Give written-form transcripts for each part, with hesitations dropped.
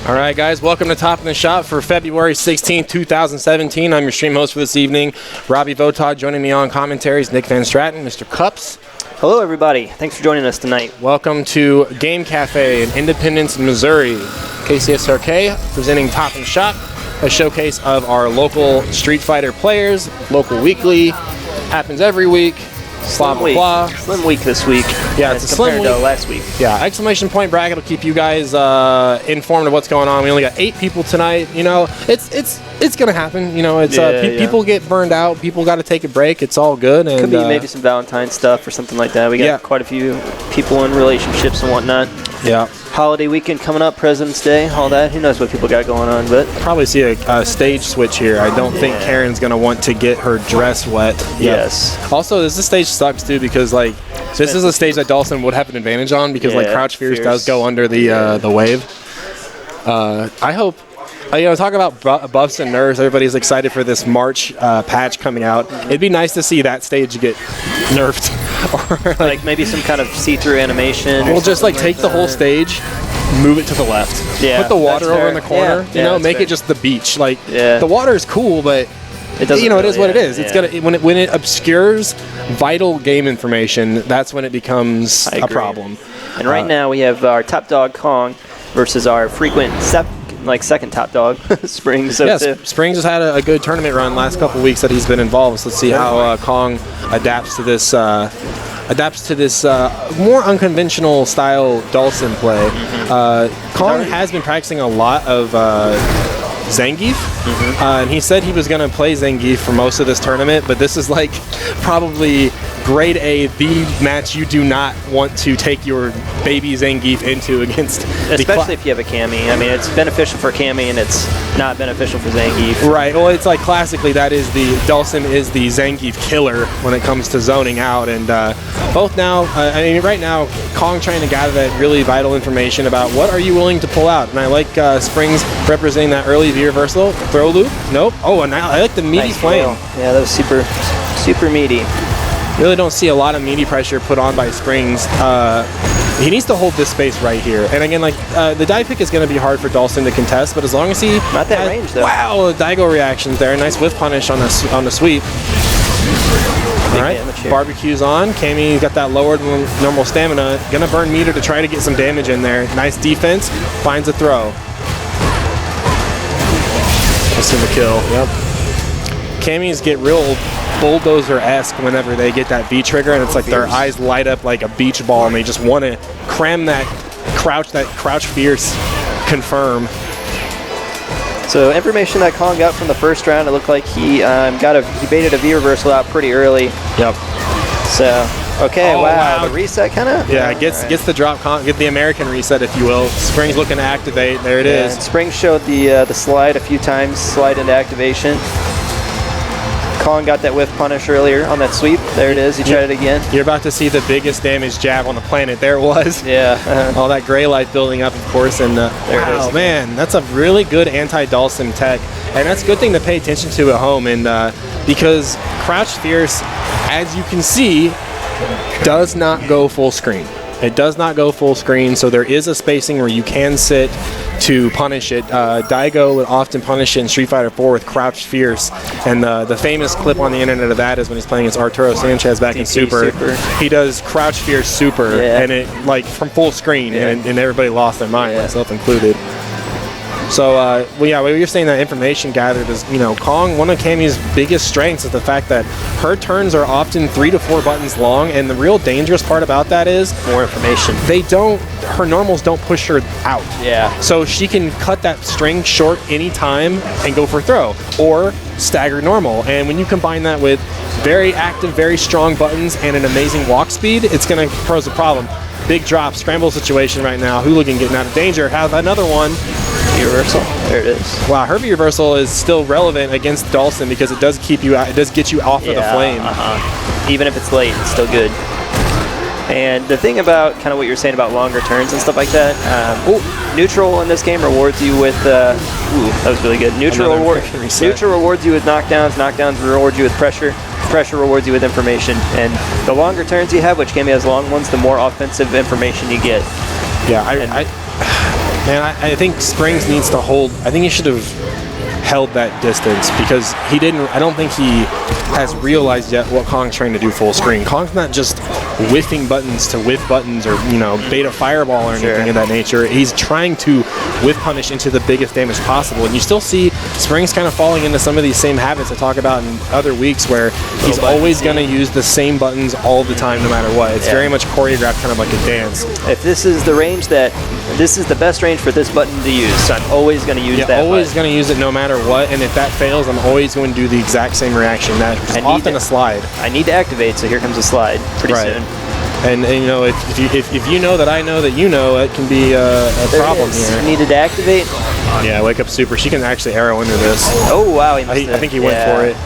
All right, guys, welcome to Top in the Shop for February 16, 2017. I'm your stream host for this evening, Robbie Votod. Joining me on commentaries, Nick Van Stratton, Mr. Cups. Hello, everybody. Thanks for joining us tonight. Welcome to Game Cafe in Independence, Missouri. KCSRK presenting Top in the Shop, a showcase of our local Street Fighter players, local weekly, happens every week. Slim week this week. Yeah, it's a slim week. To last week. Yeah, exclamation point bracket will keep you guys informed of what's going on. We only got 8 people tonight. You know, it's gonna happen. You know, it's people get burned out. People got to take a break. It's all good. And could be maybe some Valentine's stuff or something like that. We got quite a few people in relationships and whatnot. Yeah. Holiday weekend coming up, President's Day, all that. Who knows what people got going on, but probably see a stage switch here. I don't think Karen's gonna want to get her dress wet. Yes. Also, this stage sucks too because like this is a stage that Dawson would have an advantage on because like Crouch Fierce does go under the wave. I hope. Talk about buffs and nerfs. Everybody's excited for this March patch coming out. It'd be nice to see that stage get nerfed. Or like maybe some kind of see-through animation. We'll just like take the whole stage, move it to the left. Yeah, put the water over in the corner. Make it just the beach. Like the water is cool, but it doesn't. It is what it is. It's gonna when it obscures vital game information. That's when it becomes a problem. And right now we have our top dog Kong versus our frequent second top dog, Springs. Springs has had a good tournament run last couple weeks that he's been involved. So let's see how Kong adapts to this more unconventional style Dawson play. Kong has been practicing a lot of Zangief, and he said he was going to play Zangief for most of this tournament, but this is like probably grade A, the match you do not want to take your baby Zangief into against. Especially if you have a Cammy. I mean, it's beneficial for Cammy and it's not beneficial for Zangief. Right. Well, it's like classically Dawson is the Zangief killer when it comes to zoning out, and both now, right now, Kong trying to gather that really vital information about what are you willing to pull out, and I like Springs representing that early V reversal, throw loop, nope. Oh, and I like the meaty flame. Yeah, that was super meaty. Really don't see a lot of meaty pressure put on by Springs. He needs to hold this space right here. And again, like the die pick is going to be hard for Dawson to contest, but as long as he not that range though. Wow, Daigo reactions there. Nice whiff punish on the sweep. All right, barbecue's on. Cammy got that lowered normal stamina. Gonna burn meter to try to get some damage in there. Nice defense. Finds a throw. Just in the kill. Yep. Cammys get real bulldozer-esque whenever they get that V trigger, and it's like their eyes light up like a beach ball, and they just want to cram that crouch fierce confirm. So information that Kong got from the first round, it looked like he baited a V reversal out pretty early. Yep. So wow, the reset kind of. Yeah, gets the drop, get the American reset, if you will. Springs looking to activate. There it is. And Springs showed the slide a few times, slide into activation. Kong got that whiff punish earlier on that sweep. There it is. He tried it again. You're about to see the biggest damage jab on the planet. There it was. Yeah. All that gray light building up, of course. And there it is. Man, that's a really good anti-Dawson tech. And that's a good thing to pay attention to at home. And because Crouch Fierce, as you can see, does not go full screen. It does not go full screen, so there is a spacing where you can sit to punish it. Daigo would often punish it in Street Fighter 4 with Crouch Fierce, and the famous clip on the internet of that is when he's playing against Arturo Sanchez back in Super. He does Crouch Fierce Super, and it like from full screen, and everybody lost their mind, myself included. So, what you're saying that information gathered is, Kong, one of Cammy's biggest strengths is the fact that her turns are often 3 to 4 buttons long, and the real dangerous part about that is more information. Her normals don't push her out. Yeah. So she can cut that string short anytime and go for throw, or stagger normal. And when you combine that with very active, very strong buttons and an amazing walk speed, it's going to pose a problem. Big drop, scramble situation right now. Hooligan getting out of danger. Have another one. Reversal. There it is. Wow, her reversal is still relevant against Dawson because it does keep you out. It does get you off of the flame. Even if it's late, it's still good. And the thing about kind of what you're saying about longer turns and stuff like that, neutral in this game rewards you with. That was really good. Neutral rewards you with knockdowns. Knockdowns reward you with pressure. Pressure rewards you with information. And the longer turns you have, which Cammy has long ones, the more offensive information you get. Yeah, Man, I think Springs needs to hold. I think he should have held that distance because he didn't. I don't think he has realized yet what Kong's trying to do full screen. Kong's not just whiffing buttons to whiff buttons or, you know, beta fireball or anything of that nature. He's trying to whiff punish into the biggest damage possible. And you still see Springs kind of falling into some of these same habits I talk about in other weeks where he's always going to use the same buttons all the time no matter what. It's very much choreographed, kind of like a dance. If this is the range this is the best range for this button to use, so I'm always going to use that always going to use it no matter what, and if that fails, I'm always going to do the exact same reaction. That's often a slide. I need to activate, so here comes a slide pretty soon. And you know, if you know that I know that you know, it can be a problem here. Needed to activate. Yeah, wake up super. She can actually arrow into this. Oh wow! I think he went for it.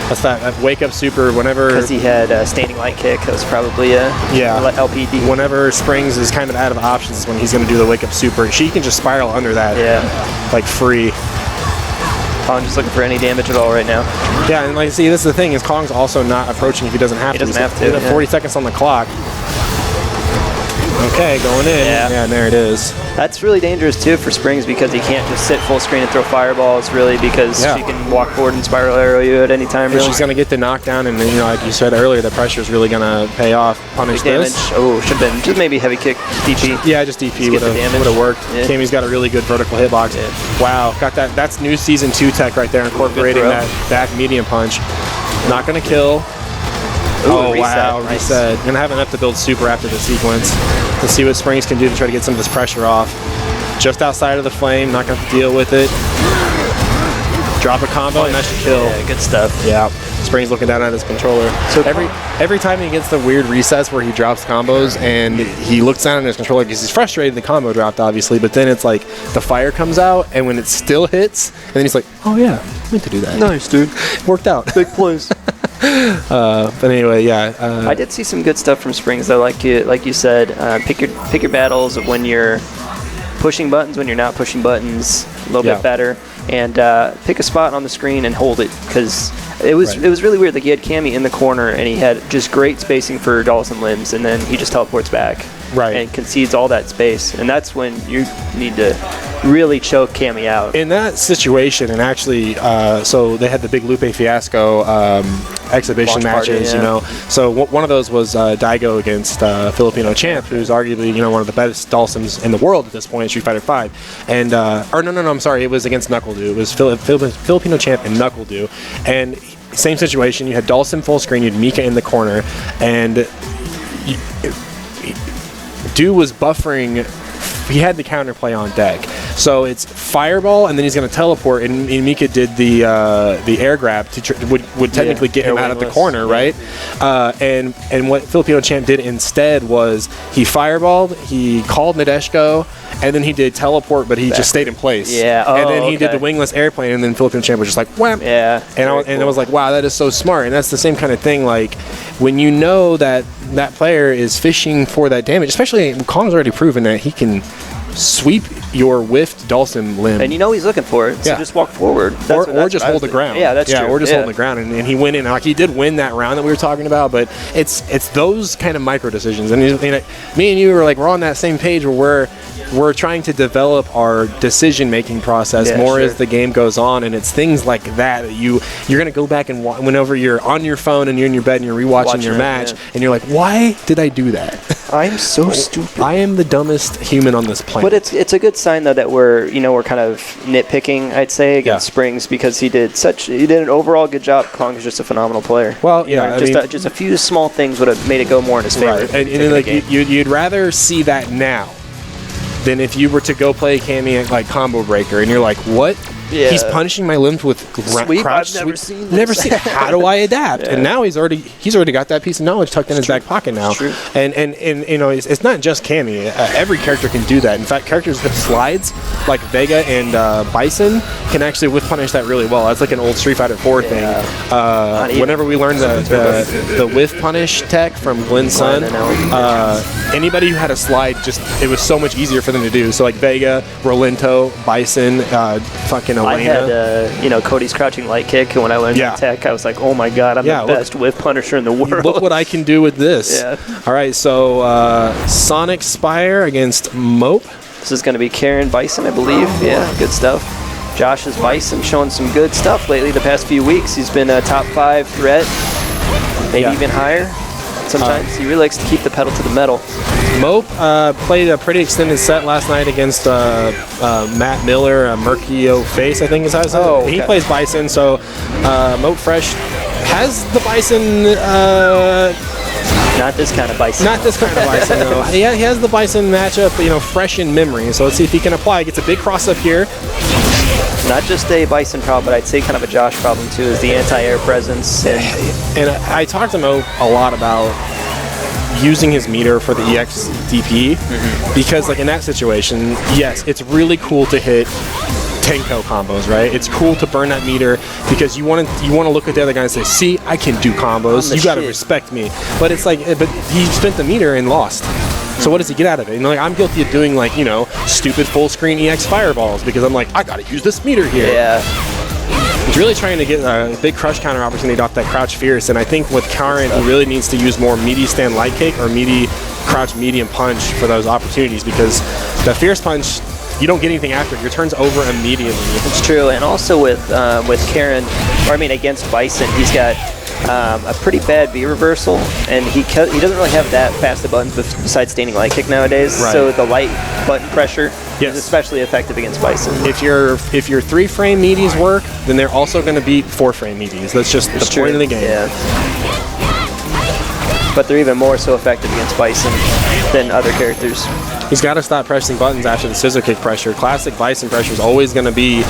That's that wake up super. Whenever because he had a standing light kick, that was probably a LPD. Whenever Springs is kind of out of options, is when he's going to do the wake up super. She can just spiral under that. Like free. Kong just looking for any damage at all right now. Yeah, and like, see, this is the thing, is Kong's also not approaching if he doesn't have to. He doesn't have to. 40 seconds on the clock. Okay, going in. Yeah, and there it is. That's really dangerous too for Springs because he can't just sit full screen and throw fireballs really because she can walk forward and spiral arrow you at any time. Really. She's going to get the knockdown, and you know, like you said earlier, the pressure is really going to pay off. Punish damage. This. Oh, should have been just maybe heavy kick DP. Yeah, just DP would have worked. Cammy's got a really good vertical hitbox. Wow, got that. That's new season 2 tech right there, incorporating that back medium punch. Not going to kill. Ooh, wow, reset. Gonna have enough to build super after the sequence to see what Springs can do to try to get some of this pressure off. Just outside of the flame, not gonna have to deal with it. Drop a combo and that should kill. Yeah, good stuff. Yeah, Springs looking down at his controller. So every time he gets the weird recess where he drops combos and he looks down at his controller because he's frustrated, the combo dropped obviously, but then it's like the fire comes out and when it still hits, and then he's like, oh yeah, I meant to do that. Nice, dude. Worked out. Big plays. But anyway, yeah. I did see some good stuff from Springs though, like you said. Pick your battles of when you're pushing buttons, when you're not pushing buttons, a little bit better, and pick a spot on the screen and hold it because it was really weird. Like he had Cammy in the corner and he had just great spacing for Dawson limbs, and then he just teleports back and concedes all that space, and that's when you need to really choke Cammy out. In that situation, and actually, so they had the big Lupe Fiasco exhibition matches, you know. So one of those was Daigo against Filipino Champ, who's arguably, you know, one of the best Dawsons in the world at this point in Street Fighter V. And or no, I'm sorry, it was against Knuckle-Doo. It was Filipino Champ and Knuckle-Doo. And same situation. You had Dawson full screen. You had Mika in the corner, and Doo was buffering. He had the counterplay on deck. So it's fireball, and then he's going to teleport, and Mika did the air grab to would technically get him out of the corner, right? And what Filipino Champ did instead was he fireballed, he called Nadeshko, and then he did teleport, but he just stayed in place. Yeah. And then he did the wingless airplane, and then Filipino Champ was just like wham. Yeah. And I was like, wow, that is so smart. And that's the same kind of thing. Like when you know that that player is fishing for that damage, especially Kong's already proven that he can sweep your whiffed Dawson limb. And you know he's looking for it, so just walk forward. Or just hold the ground. Yeah, that's true. Or just hold the ground. And he went in. Like he did win that round that we were talking about, but it's those kind of micro decisions. And me and you were like, we're on that same page where we're trying to develop our decision-making process more as the game goes on, and it's things like that you're going to go back and whenever you're on your phone and you're in your bed and you're rewatching your match, and you're like, why did I do that? I'm so stupid. I am the dumbest human on this planet. But it's a good sign though that we're kind of nitpicking, I'd say, against Springs because he did an overall good job. Kong is just a phenomenal player. Well, just a few small things would have made it go more in his favor. Right. And like you'd rather see that now than if you were to go play Cammy like Combo Breaker and you're like, what? Yeah. He's punishing my limbs with crouch sweep. Never seen. How do I adapt? And now he's already got that piece of knowledge tucked in his back pocket now. And you know, it's not just Cammy. Every character can do that. In fact, characters with slides like Vega and Bison can actually whiff punish that really well. That's like an old Street Fighter 4 thing. Whenever we learned the whiff punish tech from Glenn's son, anybody who had a slide, it was so much easier for them to do. So like Vega, Rolento, Bison, fucking Elena. I had, Cody's crouching light kick, and when I learned that tech, I was like, oh my god, I'm the best whiff punisher in the world. Look what I can do with this. All right, so Sonic Spire against Mope. This is going to be Karen Bison, I believe. Yeah, good stuff. Josh's Bison showing some good stuff lately the past few weeks. He's been a top 5 threat, maybe even higher. Sometimes he really likes to keep the pedal to the metal. Mope played a pretty extended set last night against Matt Miller, Merkio Face, I think is how it's Oh, okay. He plays Bison, so Mope Fresh has the Bison. Not this kind of Bison. Not this kind of Bison, though. Yeah, he has the Bison matchup, fresh in memory. So let's see if he can apply. Gets a big cross up here. Not just a Bison problem, but I'd say kind of a Josh problem too, is the anti-air presence. And I talked to Mope a lot about using his meter for the EX DP because, like, in that situation, yes, it's really cool to hit Tenko combos, right? It's cool to burn that meter because you want to look at the other guy and say, "See, I can do combos. You got to respect me." But it's like, but he spent the meter and lost. So what does he get out of it? Like, I'm guilty of doing, like, stupid full screen EX fireballs because I'm like, I got to use this meter here. Yeah. He's really trying to get a big crush counter opportunity off that crouch fierce, and I think with Karen, he really needs to use more meaty stand light kick or meaty crouch medium punch for those opportunities because the fierce punch, you don't get anything after it. Your turn's over immediately. It's true, and also with Karen, against Bison, he's got a pretty bad V reversal, and he doesn't really have that fast of buttons besides standing light kick nowadays. Right. So the light button pressure is especially effective against Bison. If your 3-frame meaties work, then they're also going to beat 4-frame meaties. That's just the point of the game. Yeah. But they're even more so effective against Bison than other characters. He's got to stop pressing buttons after the scissor kick pressure. Classic Bison pressure is always going to be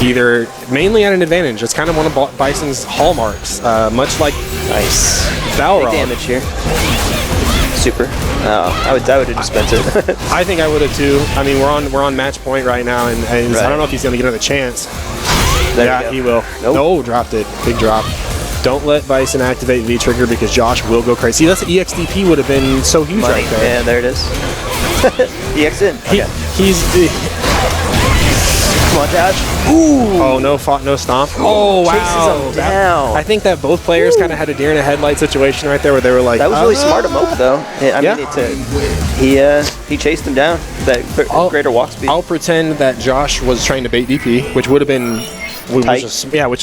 either mainly at an advantage. It's kind of one of Bison's hallmarks, much like Balrog. Big damage here. Super. Oh, I would have dispensed it. I think I would have too. I mean, we're on match point right now, and Right. I don't know if he's going to get another chance. There He will. Nope. No, dropped it. Big drop. Don't let Bison activate V-Trigger because Josh will go crazy. See, that's the EXDP would have been so huge right there. Yeah, there it is. EX in. Okay. Come on, Josh. Ooh. Oh, no stomp. Oh, wow. Chases him down. I think that both players kind of had a deer in a headlight situation right there where they were like, That was really smart of Mope, though. He chased him down. That greater walk speed. I'll pretend that Josh was trying to bait DP, which would have been, which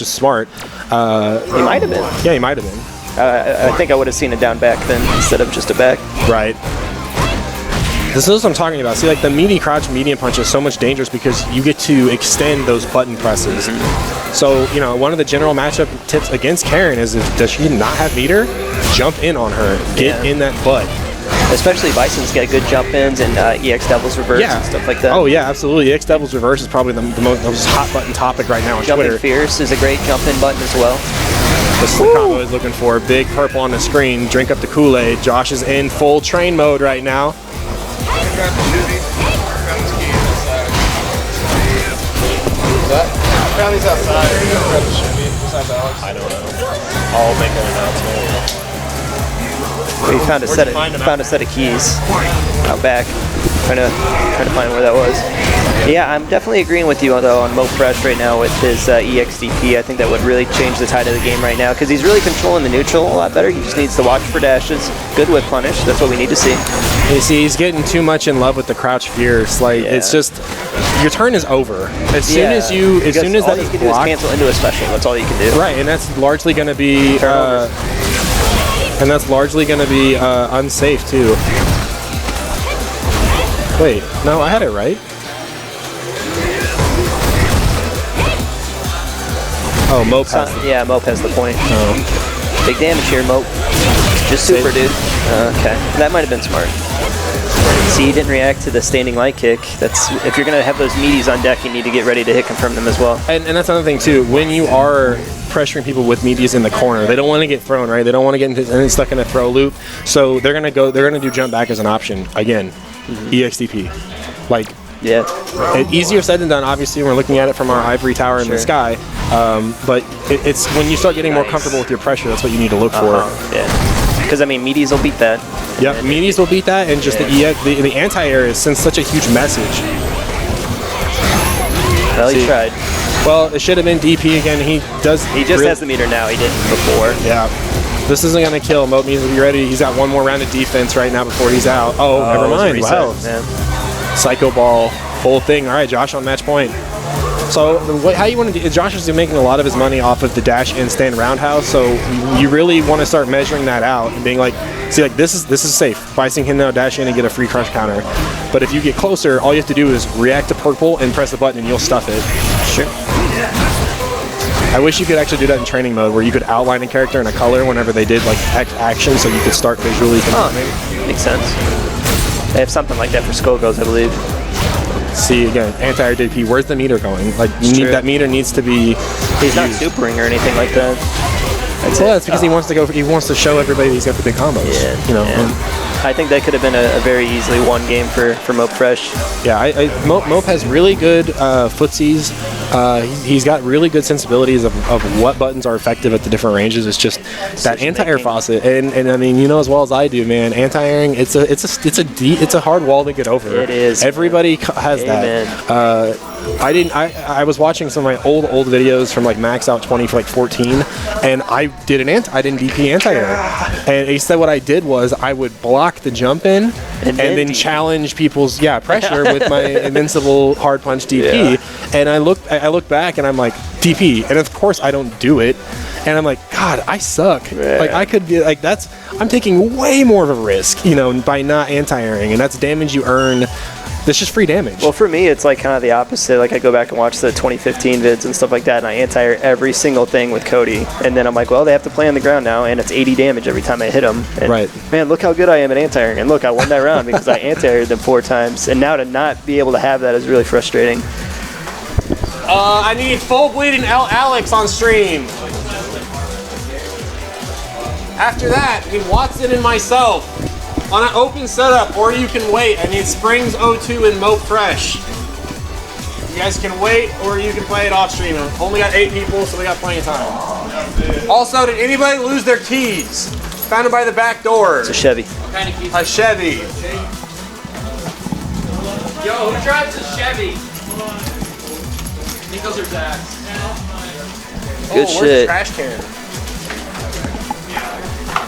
is smart. He might have been. Yeah, he might have been. I think I would have seen a down back then instead of just a back. Right. This is what I'm talking about. See, like the meaty crouch medium punch is so much dangerous because you get to extend those button presses. So, one of the general matchup tips against Karen is does she not have meter? Jump in on her. Get in that butt. Especially Bison's got good jump ins and EX Devil's Reverse and stuff like that. Oh, yeah, absolutely. EX Devil's Reverse is probably the most hot button topic right now on Jumping Twitter. Fierce is a great jump in button as well. This is the combo he's looking for. Big purple on the screen. Drink up the Kool-Aid. Josh is in full train mode right now. Apparently he's outside. I don't know. I'll make an announcement. We found a set of keys out back. Trying to find where that was. Yeah, I'm definitely agreeing with you though on Mope Fresh right now with his EXDP. I think that would really change the tide of the game right now because he's really controlling the neutral a lot better. He just needs to watch for dashes. Good whip punish. That's what we need to see. You see, he's getting too much in love with the crouch fierce. Like it's just your turn is over as soon as that is blocked. You can do is cancel into a special. That's all you can do. Right, and that's largely going to be unsafe too. Wait, no, I had it right. Oh, Mope has Mope has the point. Oh. Big damage here, Mope. Just super, dude. Okay, that might have been smart. See, he didn't react to the standing light kick. That's if you're gonna have those meaties on deck, you need to get ready to hit confirm them as well. And that's another thing too. When you are pressuring people with meaties in the corner, they don't want to get thrown, right? They don't want to get stuck in a throw loop. So they're gonna do jump back as an option again. EXDP, like. Yeah. Easier said than done, obviously, when we're looking at it from our ivory tower in the sky. But it's when you start getting more comfortable with your pressure, that's what you need to look for. Yeah. Because, meaties will beat that. Yep, meaties will beat that, and just the anti-air sends such a huge message. Well, he tried. Well, it should have been DP again. He just has the meter now. He didn't before. Yeah. This isn't going to kill. Mope needs to be ready. He's got one more round of defense right now before he's out. Oh, never mind. Wow. Man. Psycho Ball, whole thing. All right, Josh on match point. So how you want to do? Josh is making a lot of his money off of the dash and stand roundhouse. So you really want to start measuring that out and being like, see, like this is safe. By seeing him now dash in and get a free crush counter. But if you get closer, all you have to do is react to purple and press the button, and you'll stuff it. Sure. I wish you could actually do that in training mode, where you could outline a character in a color whenever they did like action, so you could start visually. Makes sense. They have something like that for Skullgirls, I believe. See, again, anti-air DP, where's the meter going? Like, that meter needs to be He's not supering or anything like that. That's because he wants to show everybody he's got the big combos. Yeah, you know. Yeah. I think that could have been a very easily won game for Mope Fresh. Yeah, Mope has really good footsies. He's got really good sensibilities of what buttons are effective at the different ranges. It's just that anti-air faucet, and I mean, you know as well as I do, man. Anti-airing, it's a hard wall to get over. It is. Everybody has that. I was watching some of my old videos from like Max Out 20 for like 14, and I didn't DP anti-air. And he said what I did was I would block the jump in and then challenge people's pressure with my invincible hard punch DP. Yeah. And I look back and I'm like, DP, and of course I don't do it. And I'm like, God, I suck. Yeah. Like I could be like, I'm taking way more of a risk, by not anti-airing, and that's damage you earn. That's just free damage. Well, for me, it's like kind of the opposite. Like I go back and watch the 2015 vids and stuff like that, and I anti-air every single thing with Cody. And then I'm like, well, they have to play on the ground now, and it's 80 damage every time I hit them. And right. Man, look how good I am at anti-airing. And look, I won that round because I anti-aired them 4 times. And now to not be able to have that is really frustrating. I need full bleeding Alex on stream. After that, we need Watson and myself. On an open setup, or you can wait. I need Springs 02 and Mope Fresh. You guys can wait, or you can play it off stream. I've only got 8 people, so we got plenty of time. Also, did anybody lose their keys? Found them by the back door. It's a Chevy. A Chevy. Yo, who drives a Chevy? Nichols or Zach? Good shit. Where's the trash can?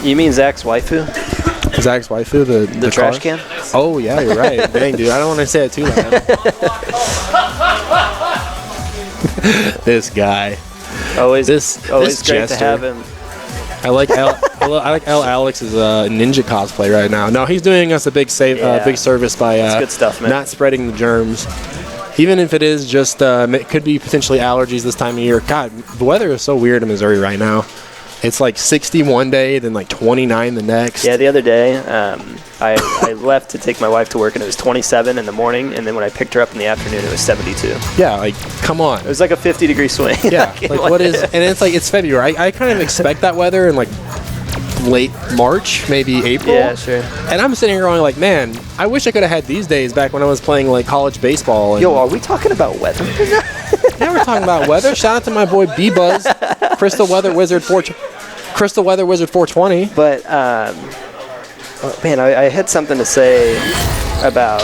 You mean Zach's waifu? Zach's waifu, the trash can? Oh, yeah, you're right. Dang, dude, I don't want to say it too loud. This guy. Always great jester. to have him. I like L Alex's ninja cosplay right now. No, he's doing us a big service by good stuff, man. Not spreading the germs. Even if it is just, it could be potentially allergies this time of year. God, the weather is so weird in Missouri right now. It's like 60 one day, then like 29 the next. Yeah, the other day, I left to take my wife to work, and it was 27 in the morning, and then when I picked her up in the afternoon, it was 72. Yeah, like, come on. It was like a 50-degree swing. Yeah, like what is, and it's like, it's February. I kind of expect that weather in like late March, maybe April. Yeah, sure. And I'm sitting here going like, man, I wish I could have had these days back when I was playing like college baseball. And yo, are we talking about weather? Yeah, we're talking about weather. Shout out to my boy B-Buzz, Crystal Weather Wizard 420. But man, I had something to say about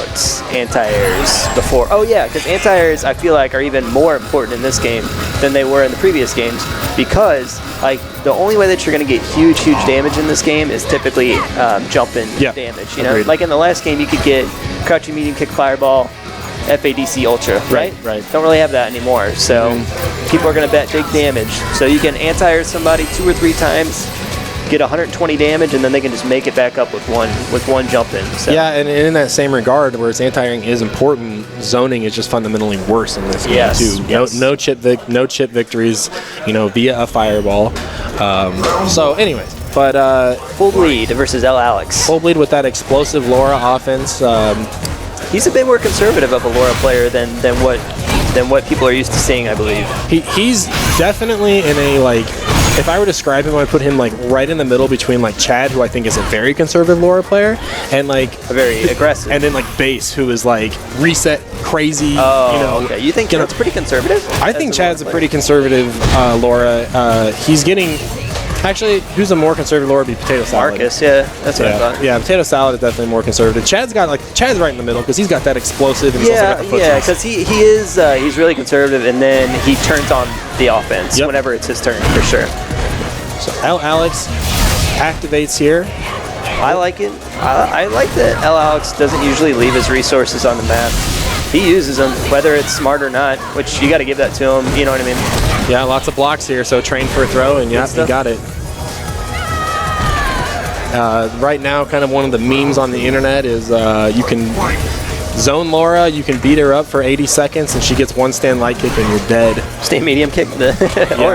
anti-airs before. Oh yeah, because anti-airs I feel like are even more important in this game than they were in the previous games, because like the only way that you're going to get huge damage in this game is typically jumping damage. You know, like in the last game you could get crouching medium kick fireball, FADC Ultra, right? Right. Don't really have that anymore. So people are going to bet big damage. So you can anti-air somebody 2 or 3 times, get 120 damage, and then they can just make it back up with one jump in. So. Yeah, and in that same regard, whereas anti-airing is important, zoning is just fundamentally worse in this game too. Yes. No chip victories, via a fireball. So, anyways, but full bleed versus L Alex. Full bleed with that explosive Laura offense. He's a bit more conservative of a Laura player than what people are used to seeing, I believe. He's definitely in a like. If I were to describe him, I would put him like right in the middle between like Chad, who I think is a very conservative Laura player, and like a very aggressive, and then like Base, who is like reset crazy. Oh, okay. You think Chad's pretty conservative? I think Chad's a pretty conservative Laura. He's getting. Actually, who's a more conservative Laura? Be Potato Salad. Marcus, yeah, that's what I thought. Yeah, Potato Salad is definitely more conservative. Chad's right in the middle because he's got that explosive. And Because he's really conservative, and then he turns on the offense whenever it's his turn, for sure. So Alex activates here. I like it. I like that Alex doesn't usually leave his resources on the map. He uses them, whether it's smart or not, which you got to give that to him. You know what I mean? Yeah, lots of blocks here, so train for a throw, and yeah, he got it. Right now, kind of one of the memes on the internet is you can zone Laura, you can beat her up for 80 seconds, and she gets one stand light kick, and you're dead. Stand medium kick, or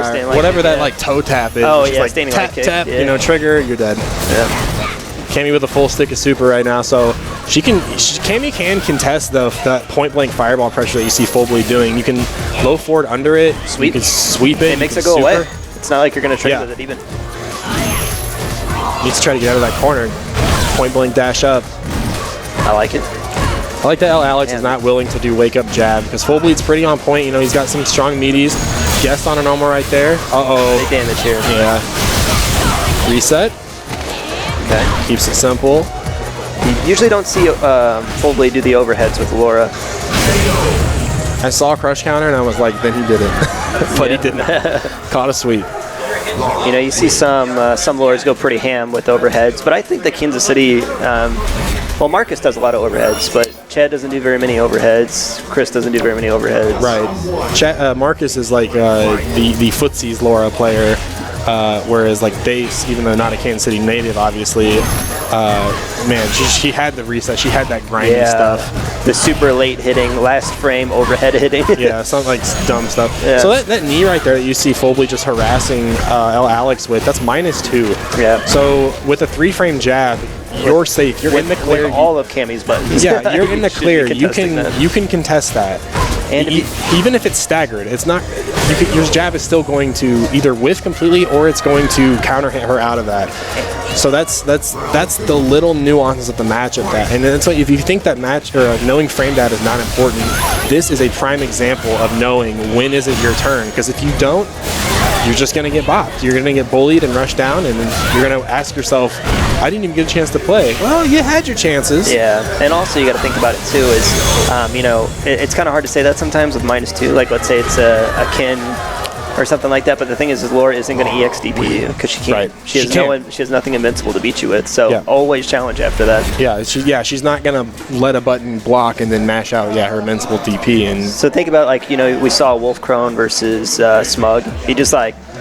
stand light whatever kick, that like toe tap is. Oh She's yeah, like, standing tap light kick. tap, Yeah. trigger, you're dead. Yeah. Cammy with a full stick of super right now, so Cammy can contest that point blank fireball pressure that you see Fullbleed doing. You can low forward under it, Sweep. You can sweep it. It makes it go away. It's not like you're gonna trade Yeah. with it even. Needs to try to get out of that corner. Point blank dash up. I like it. I like that Alex is not willing to do wake up jab because Fullbleed's pretty on point. He's got some strong meaties. Guessed on a normal right there. Big damage here. Yeah. Reset. Okay. Keeps it simple. You usually don't see Fullblade do the overheads with Laura. I saw a crush counter and I was like, then he did it. But he didn't. Caught a sweep. You see some Lauras go pretty ham with overheads, but I think that Kansas City, Marcus does a lot of overheads, but Chad doesn't do very many overheads. Chris doesn't do very many overheads. Right. Marcus is like the footsies Laura player, whereas like Dace, even though not a Kansas City native, obviously, she had the reset. She had that grindy stuff. The super late hitting, last frame overhead hitting. Yeah, some like dumb stuff. Yeah. So that knee right there that you see Fullbleed just harassing Alex with, that's -2. Yeah. So with a 3-frame jab, you're safe. You're in the clear. With all of Cammy's buttons. Yeah, you're in the clear. You that. can contest that. And even if it's staggered, it's not. Your jab is still going to either whiff completely or it's going to counter hit her out of that. So that's the little nuances of the matchup. And that's why if you think that knowing frame data is not important, this is a prime example of knowing when is it your turn. Because if you don't, you're just going to get bopped. You're going to get bullied and rushed down, and then you're going to ask yourself, I didn't even get a chance to play. Well, you had your chances. Yeah, and also you got to think about it too is, it's kind of hard to say that sometimes with -2. Like let's say it's a Kin or something like that, but the thing is Laura isn't going to EXDP you because she can't. Right. She has nothing invincible to beat you with. So Yeah. always challenge after that. Yeah, she's not gonna let a button block and then mash out her invincible DP. And So think about we saw Wolf Crone versus Smug. He just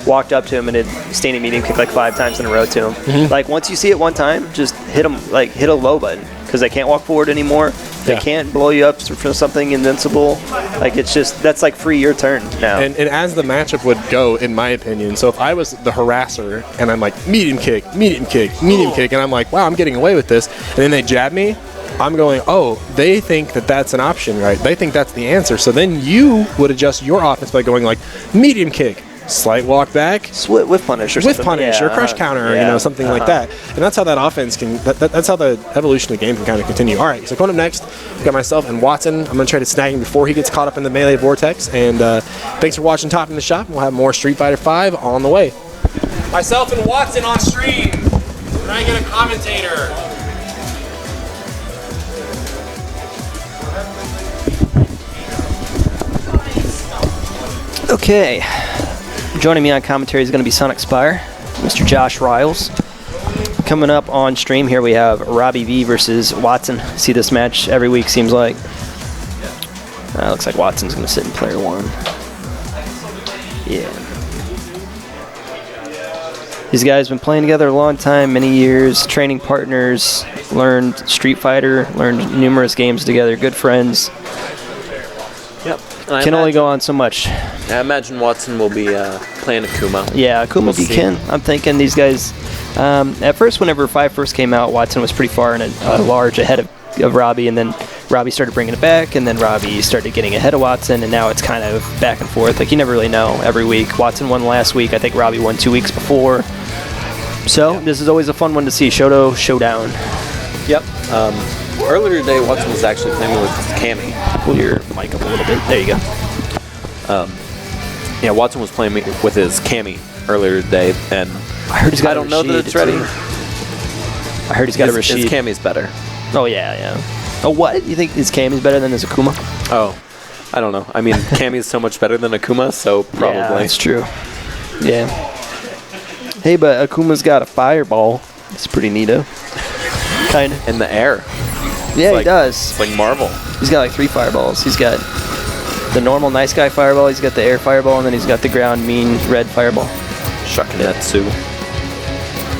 walked up to him and did standing medium kick 5 times in a row to him. Mm-hmm. Once you see it one time, just hit him hit a low button because they can't walk forward anymore. They can't blow you up for something invincible. It's just that's free your turn now. And as the matchup would go, in my opinion, so if I was the harasser and I'm like medium kick, and I'm like, wow, I'm getting away with this, and then they jab me, I'm going, oh, they think that that's an option, right? They think that's the answer. So then you would adjust your offense by going medium kick, slight walk back, with punish or something. with punish or crush counter, something like that. And that's how that offense can. That's how the evolution of the game can kind of continue. All right, so coming up next, we got myself and Watson. I'm gonna try to snag him before he gets caught up in the melee vortex. And thanks for watching Top in the Shop. We'll have more Street Fighter 5 on the way. Myself and Watson on stream. Can I get a commentator? Okay. Joining me on commentary is going to be Sonic Spire, Mr. Josh Riles. Coming up on stream here, we have Robbie V versus Watson. See this match every week, seems like. Looks like Watson's going to sit in player 1. Yeah. These guys have been playing together a long time, many years, training partners, learned Street Fighter, learned numerous games together, good friends. Yep. Can only go on so much. I imagine Watson will be playing Akuma. Yeah, Akuma v. Kin. I'm thinking these guys. At first, whenever 5 first came out, Watson was pretty far in a large ahead of Robbie, and then Robbie started bringing it back, and then Robbie started getting ahead of Watson, and now it's kind of back and forth. You never really know every week. Watson won last week. I think Robbie won 2 weeks before. So this is always a fun one to see. Shoto Showdown. Yep. Earlier today, Watson was actually playing with Cammy. Pull your mic up a little bit. There you go. Yeah, Watson was playing with his Cammy earlier today, and I heard he's got I don't know that it's ready. I heard he's got a Rashid. His Cammy's better. Oh, yeah. Oh, what? You think his Cammy's better than his Akuma? Oh, I don't know. I mean, Cammy's so much better than Akuma, so probably. Yeah, that's true. Yeah. Hey, but Akuma's got a fireball. It's pretty neato. Kind of. in the air. Yeah, he like- does. It's like Marvel. He's got like 3 fireballs. He's got the normal nice guy fireball, he's got the air fireball, and then he's got the ground mean red fireball. Shakinetsu.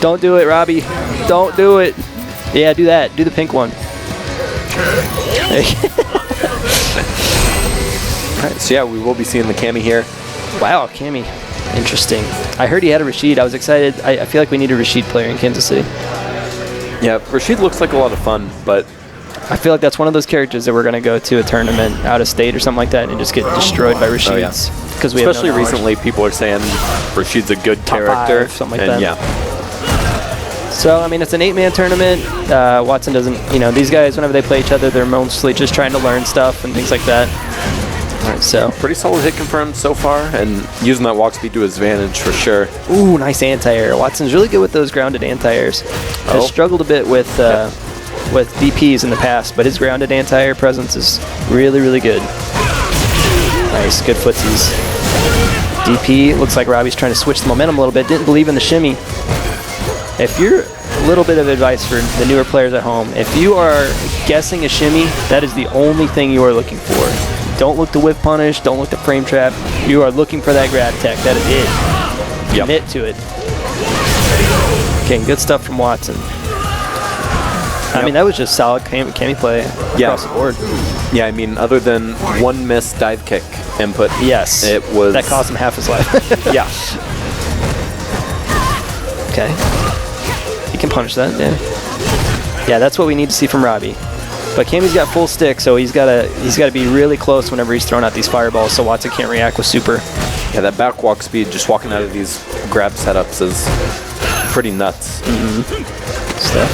Don't do it, Robbie. Don't do it. Yeah, do that. Do the pink one. Alright, so yeah, we will be seeing the Cammy here. Wow, Cammy. Interesting. I heard he had a Rashid. I was excited. I feel like we need a Rashid player in Kansas City. Yeah, Rashid looks like a lot of fun, but I feel like that's one of those characters that we're going to go to a tournament out of state or something like that and just get destroyed by Rashids. Oh, yeah. Because especially recently, people are saying Rashid's a good Top character. 5, something like and that. Yeah. So, I mean, it's an 8-man tournament. Watson doesn't, these guys, whenever they play each other, they're mostly just trying to learn stuff and things like that. All right, so. Pretty solid hit confirmed so far, and using that walk speed to his advantage for sure. Ooh, nice anti-air. Watson's really good with those grounded anti-airs. Has struggled a bit with DPs in the past, but his grounded anti-air presence is really, really good. Nice, good footsies. DP, looks like Robbie's trying to switch the momentum a little bit. Didn't believe in the shimmy. If you're a little bit of advice for the newer players at home, if you are guessing a shimmy, that is the only thing you are looking for. Don't look to whip punish, don't look to frame trap. You are looking for that grab tech. That is it. Yep. Commit to it. Okay, good stuff from Watson. I mean, that was just solid Cammy play across the board. Yeah, I mean, other than one missed dive kick input. Yes. It was... That cost him half his life. Yeah. Okay. He can punish that, yeah. Yeah, that's what we need to see from Robbie. But Cammy's got full stick, so he's got to be really close whenever he's throwing out these fireballs, so Watson can't react with super. Yeah, that back walk speed, just walking out of these grab setups is pretty nuts. Stuff.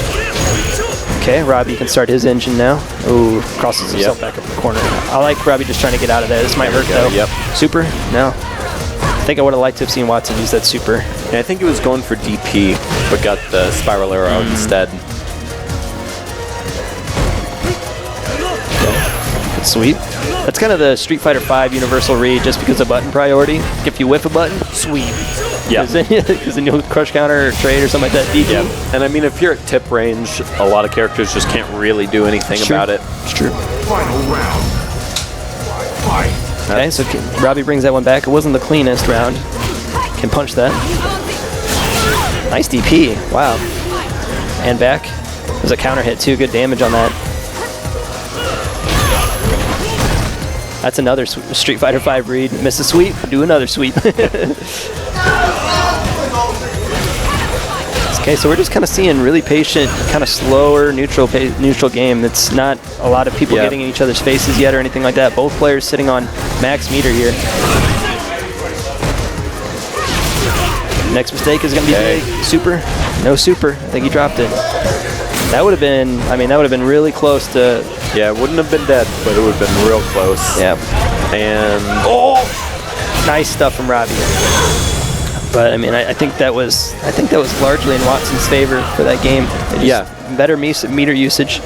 Okay, Robbie can start his engine now. Ooh, crosses himself back up in the corner. I like Robbie just trying to get out of there. This might hurt, though. Yep. Super? No. I think I would have liked to have seen Watson use that super. And I think he was going for DP, but got the spiral arrow out instead. It's sweet. That's kind of the Street Fighter V universal read just because of button priority. If you whiff a button, sweet. Yeah. Because then you'll crush counter or trade or something like that. DP. Yeah. And I mean, if you're at tip range, a lot of characters just can't really do anything about it. It's true. Final round. Fight. Okay, so Robbie brings that one back. It wasn't the cleanest round. Can punch that. Nice DP. Wow. And back. There's a counter hit too. Good damage on that. That's another Street Fighter V read. Miss a sweep, do another sweep. Okay, so we're just kind of seeing really patient, kind of slower, neutral game. It's not a lot of people getting in each other's faces yet or anything like that. Both players sitting on max meter here. Next mistake is going to be big. Super? No super. I think he dropped it. That would have been, I mean, that would have been really close to... Yeah, it wouldn't have been dead, but it would have been real close. Yeah. And... Oh! Nice stuff from Robbie. But I mean, I think that was largely in Watson's favor for that game. Better meter usage.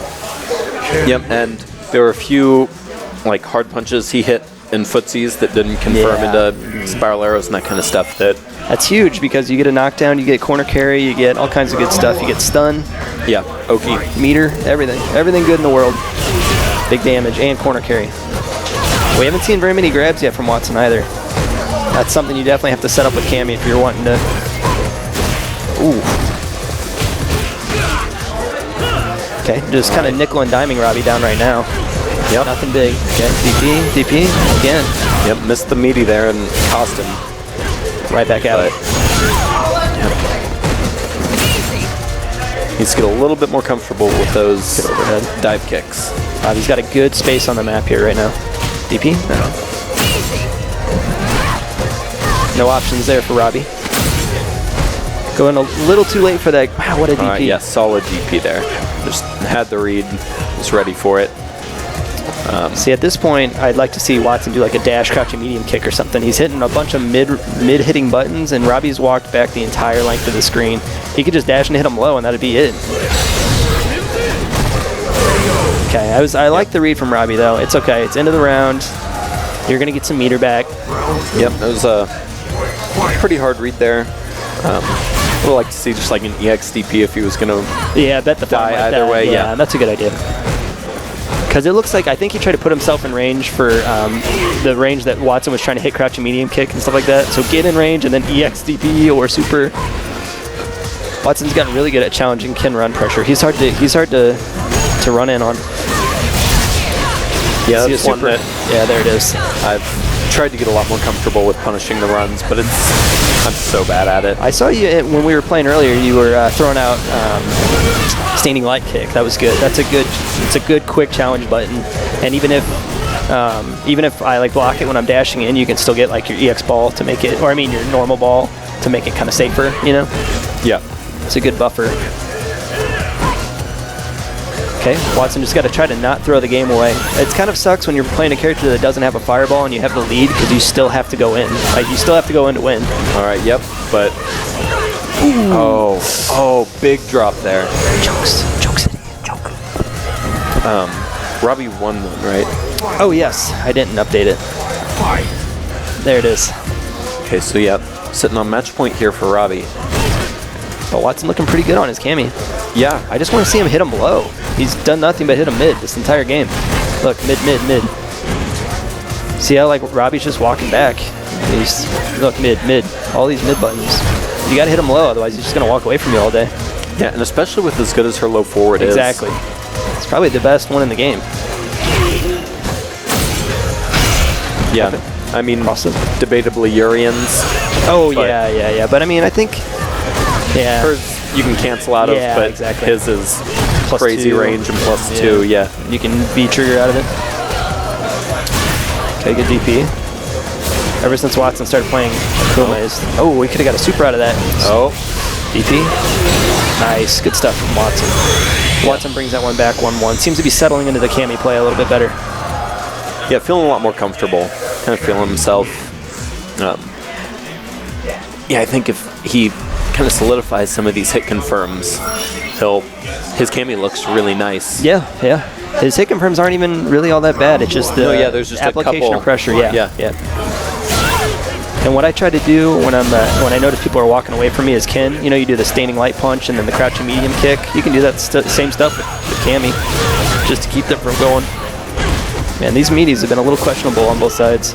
Yep, and there were a few like hard punches he hit in footsies that didn't confirm into spiral arrows and that kind of stuff. That's huge because you get a knockdown, you get corner carry, you get all kinds of good stuff. You get stun. Yeah, Oki. Meter, everything. Everything good in the world. Big damage and corner carry. We haven't seen very many grabs yet from Watson either. That's something you definitely have to set up with Cammy if you're wanting to... Ooh. Okay, just kind of nickel and diming Robbie down right now. Yep. Nothing big. Okay, DP, again. Yep, missed the meaty there and cost him. Right back at it. Needs to get a little bit more comfortable with those dive kicks. He's got a good space on the map here right now. DP? No options there for Robbie. Going a little too late for that. Wow, what a DP. Yeah, solid DP there. Just had the read, was ready for it. See, at this point, I'd like to see Watson do like a dash, crouch, and medium kick or something. He's hitting a bunch of mid-hitting buttons, and Robbie's walked back the entire length of the screen. He could just dash and hit him low, and that'd be it. Okay, I like the read from Robbie, though. It's okay. It's end of the round. You're going to get some meter back. Yep, it was a pretty hard read there. would like to see just like an EXDP if he was gonna Yeah, bet the farm die like either that. way. Yeah, that's a good idea. Because it looks like, I think he tried to put himself in range for the range that Watson was trying to hit crouching medium kick and stuff like that. So get in range and then EXDP or super. Watson's gotten really good at challenging Ken run pressure. He's hard to run in on. Yeah, See a that's one super. that Yeah, there it is. I've tried to get a lot more comfortable with punishing the runs, but I'm so bad at it. I saw you when we were playing earlier. You were throwing out standing light kick. That was good. It's a good quick challenge button. And even if I like block it when I'm dashing in, you can still get like your EX ball to make it, or I mean your normal ball to make it kind of safer. You know? Yeah. It's a good buffer. Okay, Watson just got to try to not throw the game away. It kind of sucks when you're playing a character that doesn't have a fireball and you have the lead because you still have to go in. Like, you still have to go in to win. All right, yep, but... Oh, big drop there. Jokes. Robbie won one, right? Oh, yes. I didn't update it. There it is. Okay, so yeah, sitting on match point here for Robbie. But Watson looking pretty good on his cami. Yeah. I just want to see him hit him low. He's done nothing but hit him mid this entire game. Look, mid. See how like Robbie's just walking back. Look, mid. All these mid buttons. You got to hit him low, otherwise he's just going to walk away from you all day. Yeah, and especially with as good as her low forward is. Exactly. It's probably the best one in the game. Yeah. I mean, Awesome. debatably Urian's. Oh, yeah. But I mean, I think, yeah. Hers you can cancel out of, Yeah, but exactly. his is Plus crazy 2. range and +2, yeah. You can V-trigger out of it. Okay, good DP. Ever since Watson started playing Akuma's. Oh, we could have got a super out of that. Oh. DP. Nice. Good stuff from Watson. Watson brings that one back 1-1. Seems to be settling into the cami play a little bit better. Yeah, feeling a lot more comfortable. Kind of feeling himself. Yeah, I think if he kind of solidifies some of these hit confirms, his cami looks really nice. Yeah. His hit confirms aren't even really all that bad. It's just the there's just application a couple of pressure. Yeah. And what I try to do when I notice people are walking away from me is Ken. You know, you do the standing light punch and then the crouching medium kick. You can do that same stuff with cami, just to keep them from going. Man, these meaties have been a little questionable on both sides.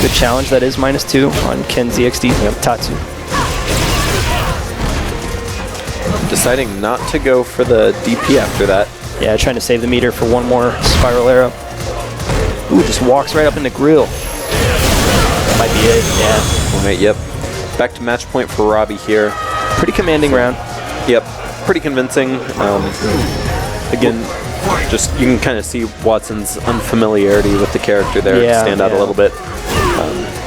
Good challenge. That is -2 on Ken's EXD. Tatsu. Deciding not to go for the DP after that. Yeah, trying to save the meter for one more spiral arrow. Ooh, just walks right up in the grill. That might be it, yeah. All right, yep. Back to match point for Robbie here. Pretty commanding round. Yep, pretty convincing. Again, just you can kind of see Watson's unfamiliarity with the character there stand out a little bit.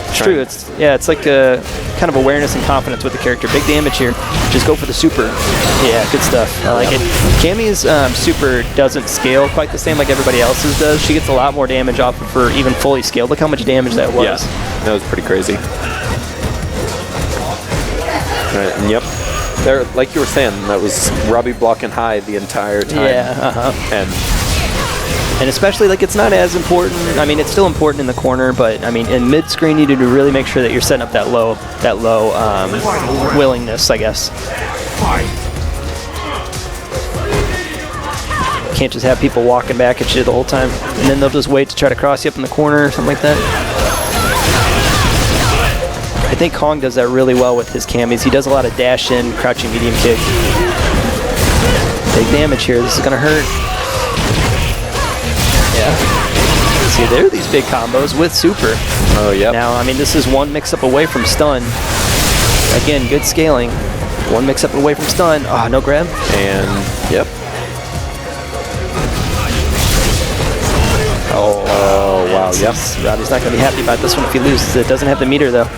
It's true. It's like kind of awareness and confidence with the character. Big damage here. Just go for the super. Yeah, good stuff. I like it. Cami's super doesn't scale quite the same like everybody else's does. She gets a lot more damage off of her even fully scaled. Look how much damage that was. Yeah, that was pretty crazy. Right, and yep. There, like you were saying, that was Robbie blocking high the entire time. Yeah, and especially, like, it's not as important. I mean, it's still important in the corner, but I mean, in mid-screen, you need to really make sure that you're setting up that low willingness, I guess. Can't just have people walking back at you the whole time, and then they'll just wait to try to cross you up in the corner or something like that. I think Kong does that really well with his camis. He does a lot of dash in, crouching medium kick. Big damage here. This is gonna hurt. Yeah. See, there are these big combos with super. Oh, yeah. Now, I mean, this is one mix-up away from stun. Again, good scaling. One mix-up away from stun. Oh, no grab. And, yep. Oh, wow, yep. Robbie's not going to be happy about this one if he loses. It doesn't have the meter, though.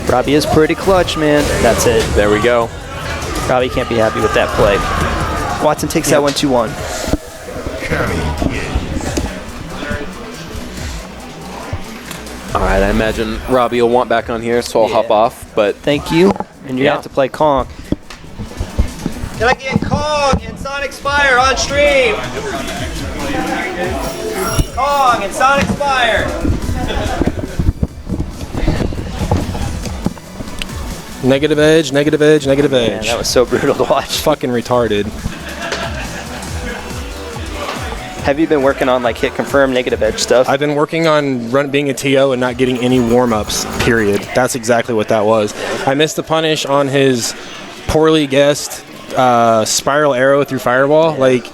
Robbie is pretty clutch, man. That's it. There we go. Robbie can't be happy with that play. Watson takes that one 2-1. All right, I imagine Robbie will want back on here, so I'll hop off, but... Thank you. And you have to play Kong. Can I get Kong and Sonic Spire on stream? Kong and Sonic Spire. Negative edge, negative edge, negative edge. Man, that was so brutal to watch. Fucking retarded. Have you been working on like hit confirm negative edge stuff? I've been working on being a TO and not getting any warm-ups, period. That's exactly what that was. I missed the punish on his poorly guessed spiral arrow through fireball. Like,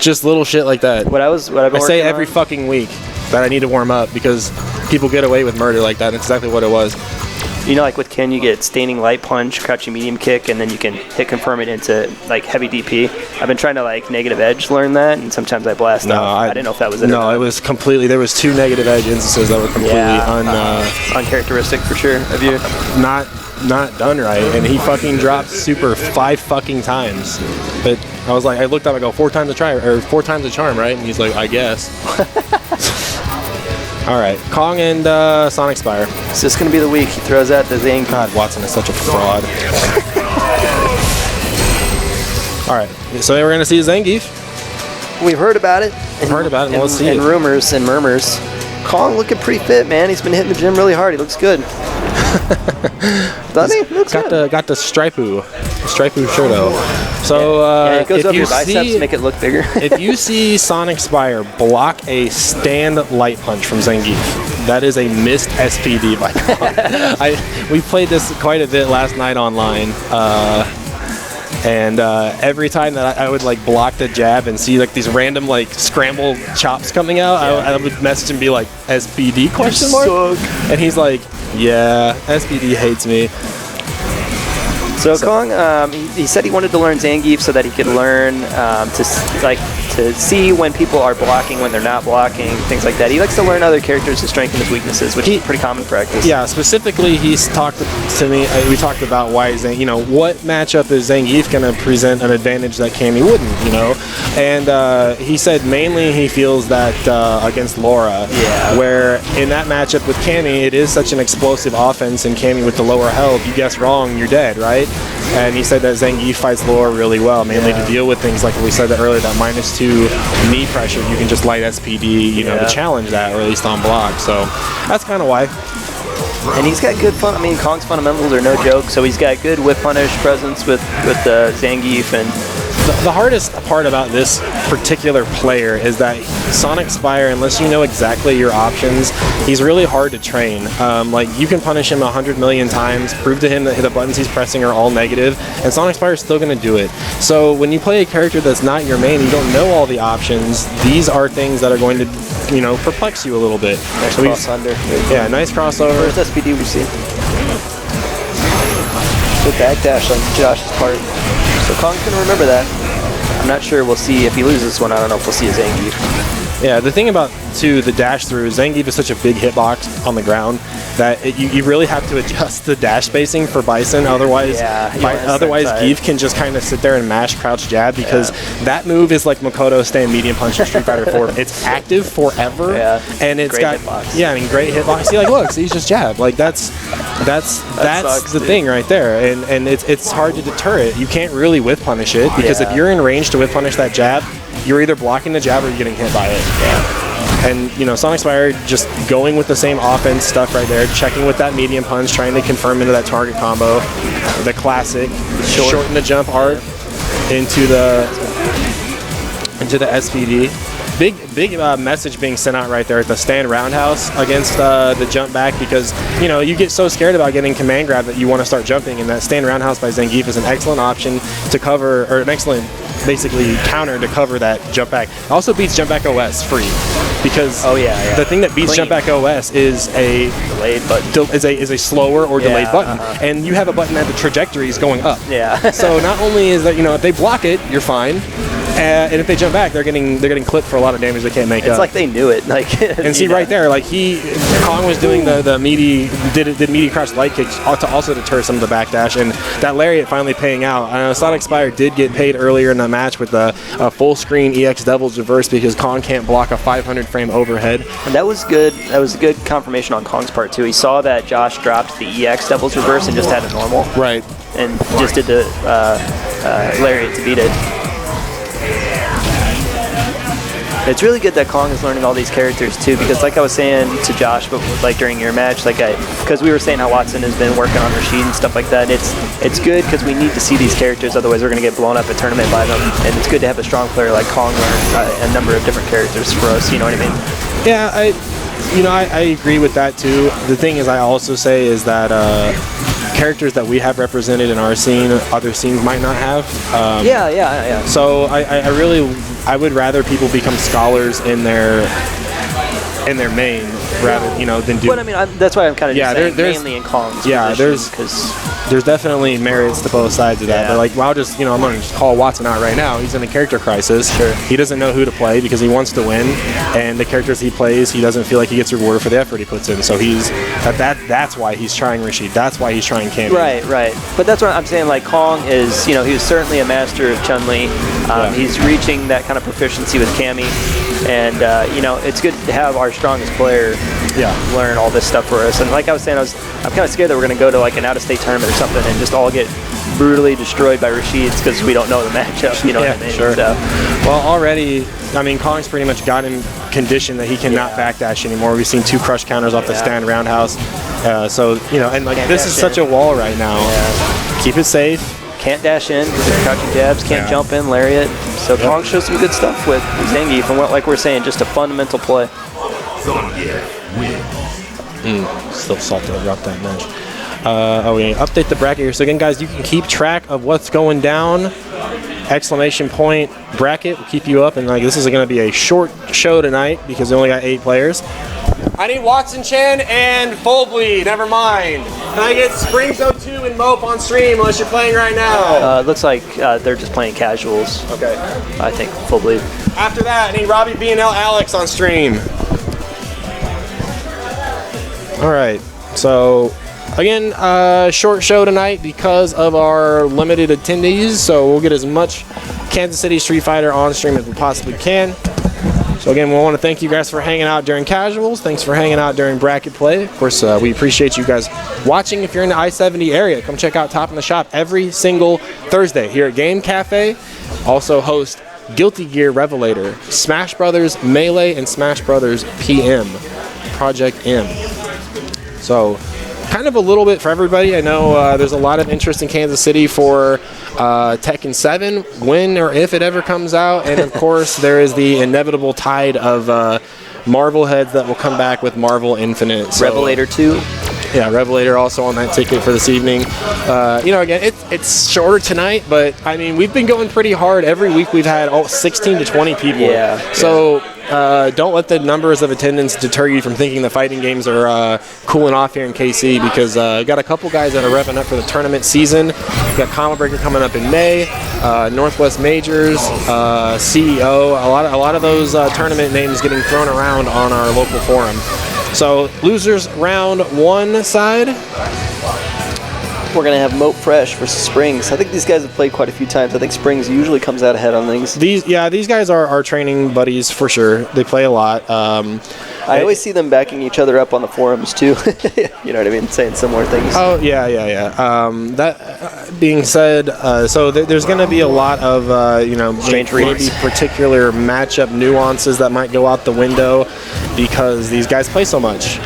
just little shit like that. What I've been I say working every on- fucking week that I need to warm up because people get away with murder like that. That's exactly what it was. You know, like with Ken, you get staining light punch, crouching medium kick, and then you can hit confirm it into like heavy DP. I've been trying to like negative edge learn that, and sometimes I blast No, off. I didn't know if that was it. No, or not. it was completely. There was 2 negative edge instances that were completely uncharacteristic for sure of you. not done right, and he fucking dropped super 5 fucking times. But I was like, I looked up, I go 4 times a try or 4 times a charm, right? And he's like, I guess. All right, Kong and Sonic Spire. Is this gonna be the week he throws out the thing? God, Watson is such a fraud. All right, so we're gonna see Zangief. We've heard about it. Heard about it, and let's see And it. rumors and murmurs. Kong looking pretty fit, man. He's been hitting the gym really hard. He looks good. Doesn't he? Looks good. Got the Stripu shirto. So it goes if over you your biceps see, to make it look bigger. if you see Sonic Spire block a stand light punch from Zangief, that is a missed SPD by Kong. We played this quite a bit last night online. And every time that I would like block the jab and see like these random like scramble chops coming out, I would message him and be like, SPD question mark? And he's like, yeah, SPD hates me. So Kong, he said he wanted to learn Zangief so that he could learn to see when people are blocking, when they're not blocking, things like that. He likes to learn other characters to strengthen his weaknesses, which is pretty common practice. Yeah, specifically, he's talked to me. We talked about why what matchup is Zangief going to present an advantage that Cammy wouldn't, And he said mainly he feels that against Laura, where in that matchup with Cammy, it is such an explosive offense, and Cammy with the lower health, you guess wrong, you're dead, right? And he said that Zangief fights Laura really well, mainly to deal with things like we said earlier, that -2 knee pressure. You can just light SPD, to challenge that, or at least on block. So that's kind of why. And he's got good fun. I mean, Kong's fundamentals are no joke. So he's got good whip punish presence with Zangief, and the hardest part about this particular player is that Sonic Spire, unless you know exactly your options, he's really hard to train. Like, you can punish him 100 million times, prove to him that the buttons he's pressing are all negative, and Sonic Spire is still going to do it. So when you play a character that's not your main, you don't know all the options, these are things that are going to, perplex you a little bit. nice cross under. Yeah, nice crossover. First SPD we see. Good backdash on Josh's part. So Kong's going to remember that. I'm not sure we'll see if he loses this one. I don't know if we'll see a Zangief. Yeah, the thing about, too, the dash through, Zangief is such a big hitbox on the ground that you really have to adjust the dash spacing for Bison. Otherwise, Geef can just kind of sit there and mash crouch jab, because that move is like Makoto stand medium punch in Street Fighter 4. It's active forever, and it's great got hitbox. Great hitbox. See, like, look, see, he's just jab. Like, that's sucks, the thing right there, and it's hard to deter it. You can't really whip punish it, because if you're in range to whip punish that jab, you're either blocking the jab or you're getting hit by it. And, Sonic Spire just going with the same offense stuff right there, checking with that medium punch, trying to confirm into that target combo. The classic, shorten the jump arc into the SPD. Big message being sent out right there at the stand roundhouse against the jump back, because, you get so scared about getting command grab that you want to start jumping, and that stand roundhouse by Zangief is an excellent option to cover, or an excellent basically counter to cover that jump back. It also beats jump back OS free, because the thing that beats jump back OS is a delayed button. Is a slower or delayed button, and you have a button that the trajectory is going up. So not only is that, if they block it, you're fine. And if they jump back, they're getting clipped for a lot of damage they can't make up. It's like they knew it. And see right there, like Kong was doing the meaty meaty crouch light kick to also deter some of the backdash, and that lariat finally paying out. I know Sonic Spire did get paid earlier in the match with a full screen EX Devil's Reverse, because Kong can't block a 500 frame overhead. And that was good. That was a good confirmation on Kong's part too. He saw that Josh dropped the EX Devil's Reverse and just had a normal. Right. And just did the lariat to beat it. It's really good that Kong is learning all these characters too, because like I was saying to Josh, but like during your match, because we were saying how Watson has been working on Rashid and stuff like that. It's good because we need to see these characters, otherwise we're going to get blown up at tournament by them. And it's good to have a strong player like Kong learn a number of different characters for us. You know what I mean? Yeah, I agree with that too. The thing is, I also say is that characters that we have represented in our scene, other scenes might not have. Yeah. So I would rather people become scholars in their main rather than do. But I mean, that's why I'm kind of saying there's mainly in Kong's there's definitely merits to both sides of that. But like, I'm going to just call Watson out right now. He's in a character crisis. Sure. He doesn't know who to play because he wants to win, and the characters he plays, he doesn't feel like he gets rewarded for the effort he puts in. So that's why he's trying Rashid. That's why he's trying Cammy. Right. But that's what I'm saying. Like Kong is, he was certainly a master of Chun-Li. He's reaching that kind of proficiency with Cammy, and it's good to have our strongest player learn all this stuff for us. And like I was saying, I'm kind of scared that we're going to go to like an out-of-state tournament or something and just all get brutally destroyed by Rashids because we don't know the matchup. You know what I mean? Sure. So. Well, already, Kong's pretty much got him conditioned that he cannot backdash anymore. We've seen 2 crush counters off the stand roundhouse. And like this is such a wall right now. Yeah. Keep it safe. Can't dash in because of crouching jabs. Can't jump in, lariat. So Kong shows some good stuff with Zangief, and like we're saying, just a fundamental play. Still salty about that match. Update the bracket here. So again, guys, you can keep track of what's going down. ! Bracket will keep you up, and like this is going to be a short show tonight because we only got 8 players. I need Watson Chen and Full Bleed. Never mind. Can I get Springs 02 and Mope on stream unless you're playing right now? It looks like they're just playing casuals. Okay. I think Full Bleed. After that, I need Robbie B and L Alex on stream. All right. So again, short show tonight because of our limited attendees. So we'll get as much Kansas City Street Fighter on stream as we possibly can. So again, we want to thank you guys for hanging out during casuals. Thanks for hanging out during bracket play. Of course, we appreciate you guys watching. If you're in the I-70 area, come check out Top in the Shop every single Thursday here at Game Cafe. Also host Guilty Gear Revelator, Smash Brothers Melee, and Smash Brothers PM, Project M. So kind of a little bit for everybody. I know there's a lot of interest in Kansas City for Tekken 7, when or if it ever comes out. And of course, there is the inevitable tide of Marvel heads that will come back with Marvel Infinite. So, Revelator 2. Yeah, Revelator also on that ticket for this evening. Again, it's shorter tonight, but I mean, we've been going pretty hard. Every week we've had 16 to 20 people. Yeah. So don't let the numbers of attendance deter you from thinking the fighting games are cooling off here in KC, because got a couple guys that are revving up for the tournament season. We've got Combo Breaker coming up in May, Northwest Majors, CEO, a lot of those tournament names getting thrown around on our local forum. So losers round 1 side. We're going to have Moat Fresh versus Springs. I think these guys have played quite a few times. I think Springs usually comes out ahead on things. These guys are training buddies for sure. They play a lot. I always see them backing each other up on the forums too. You know what I mean? Saying similar things. Oh, yeah. That being said, so there's going to be a lot of, maybe particular matchup nuances that might go out the window because these guys play so much.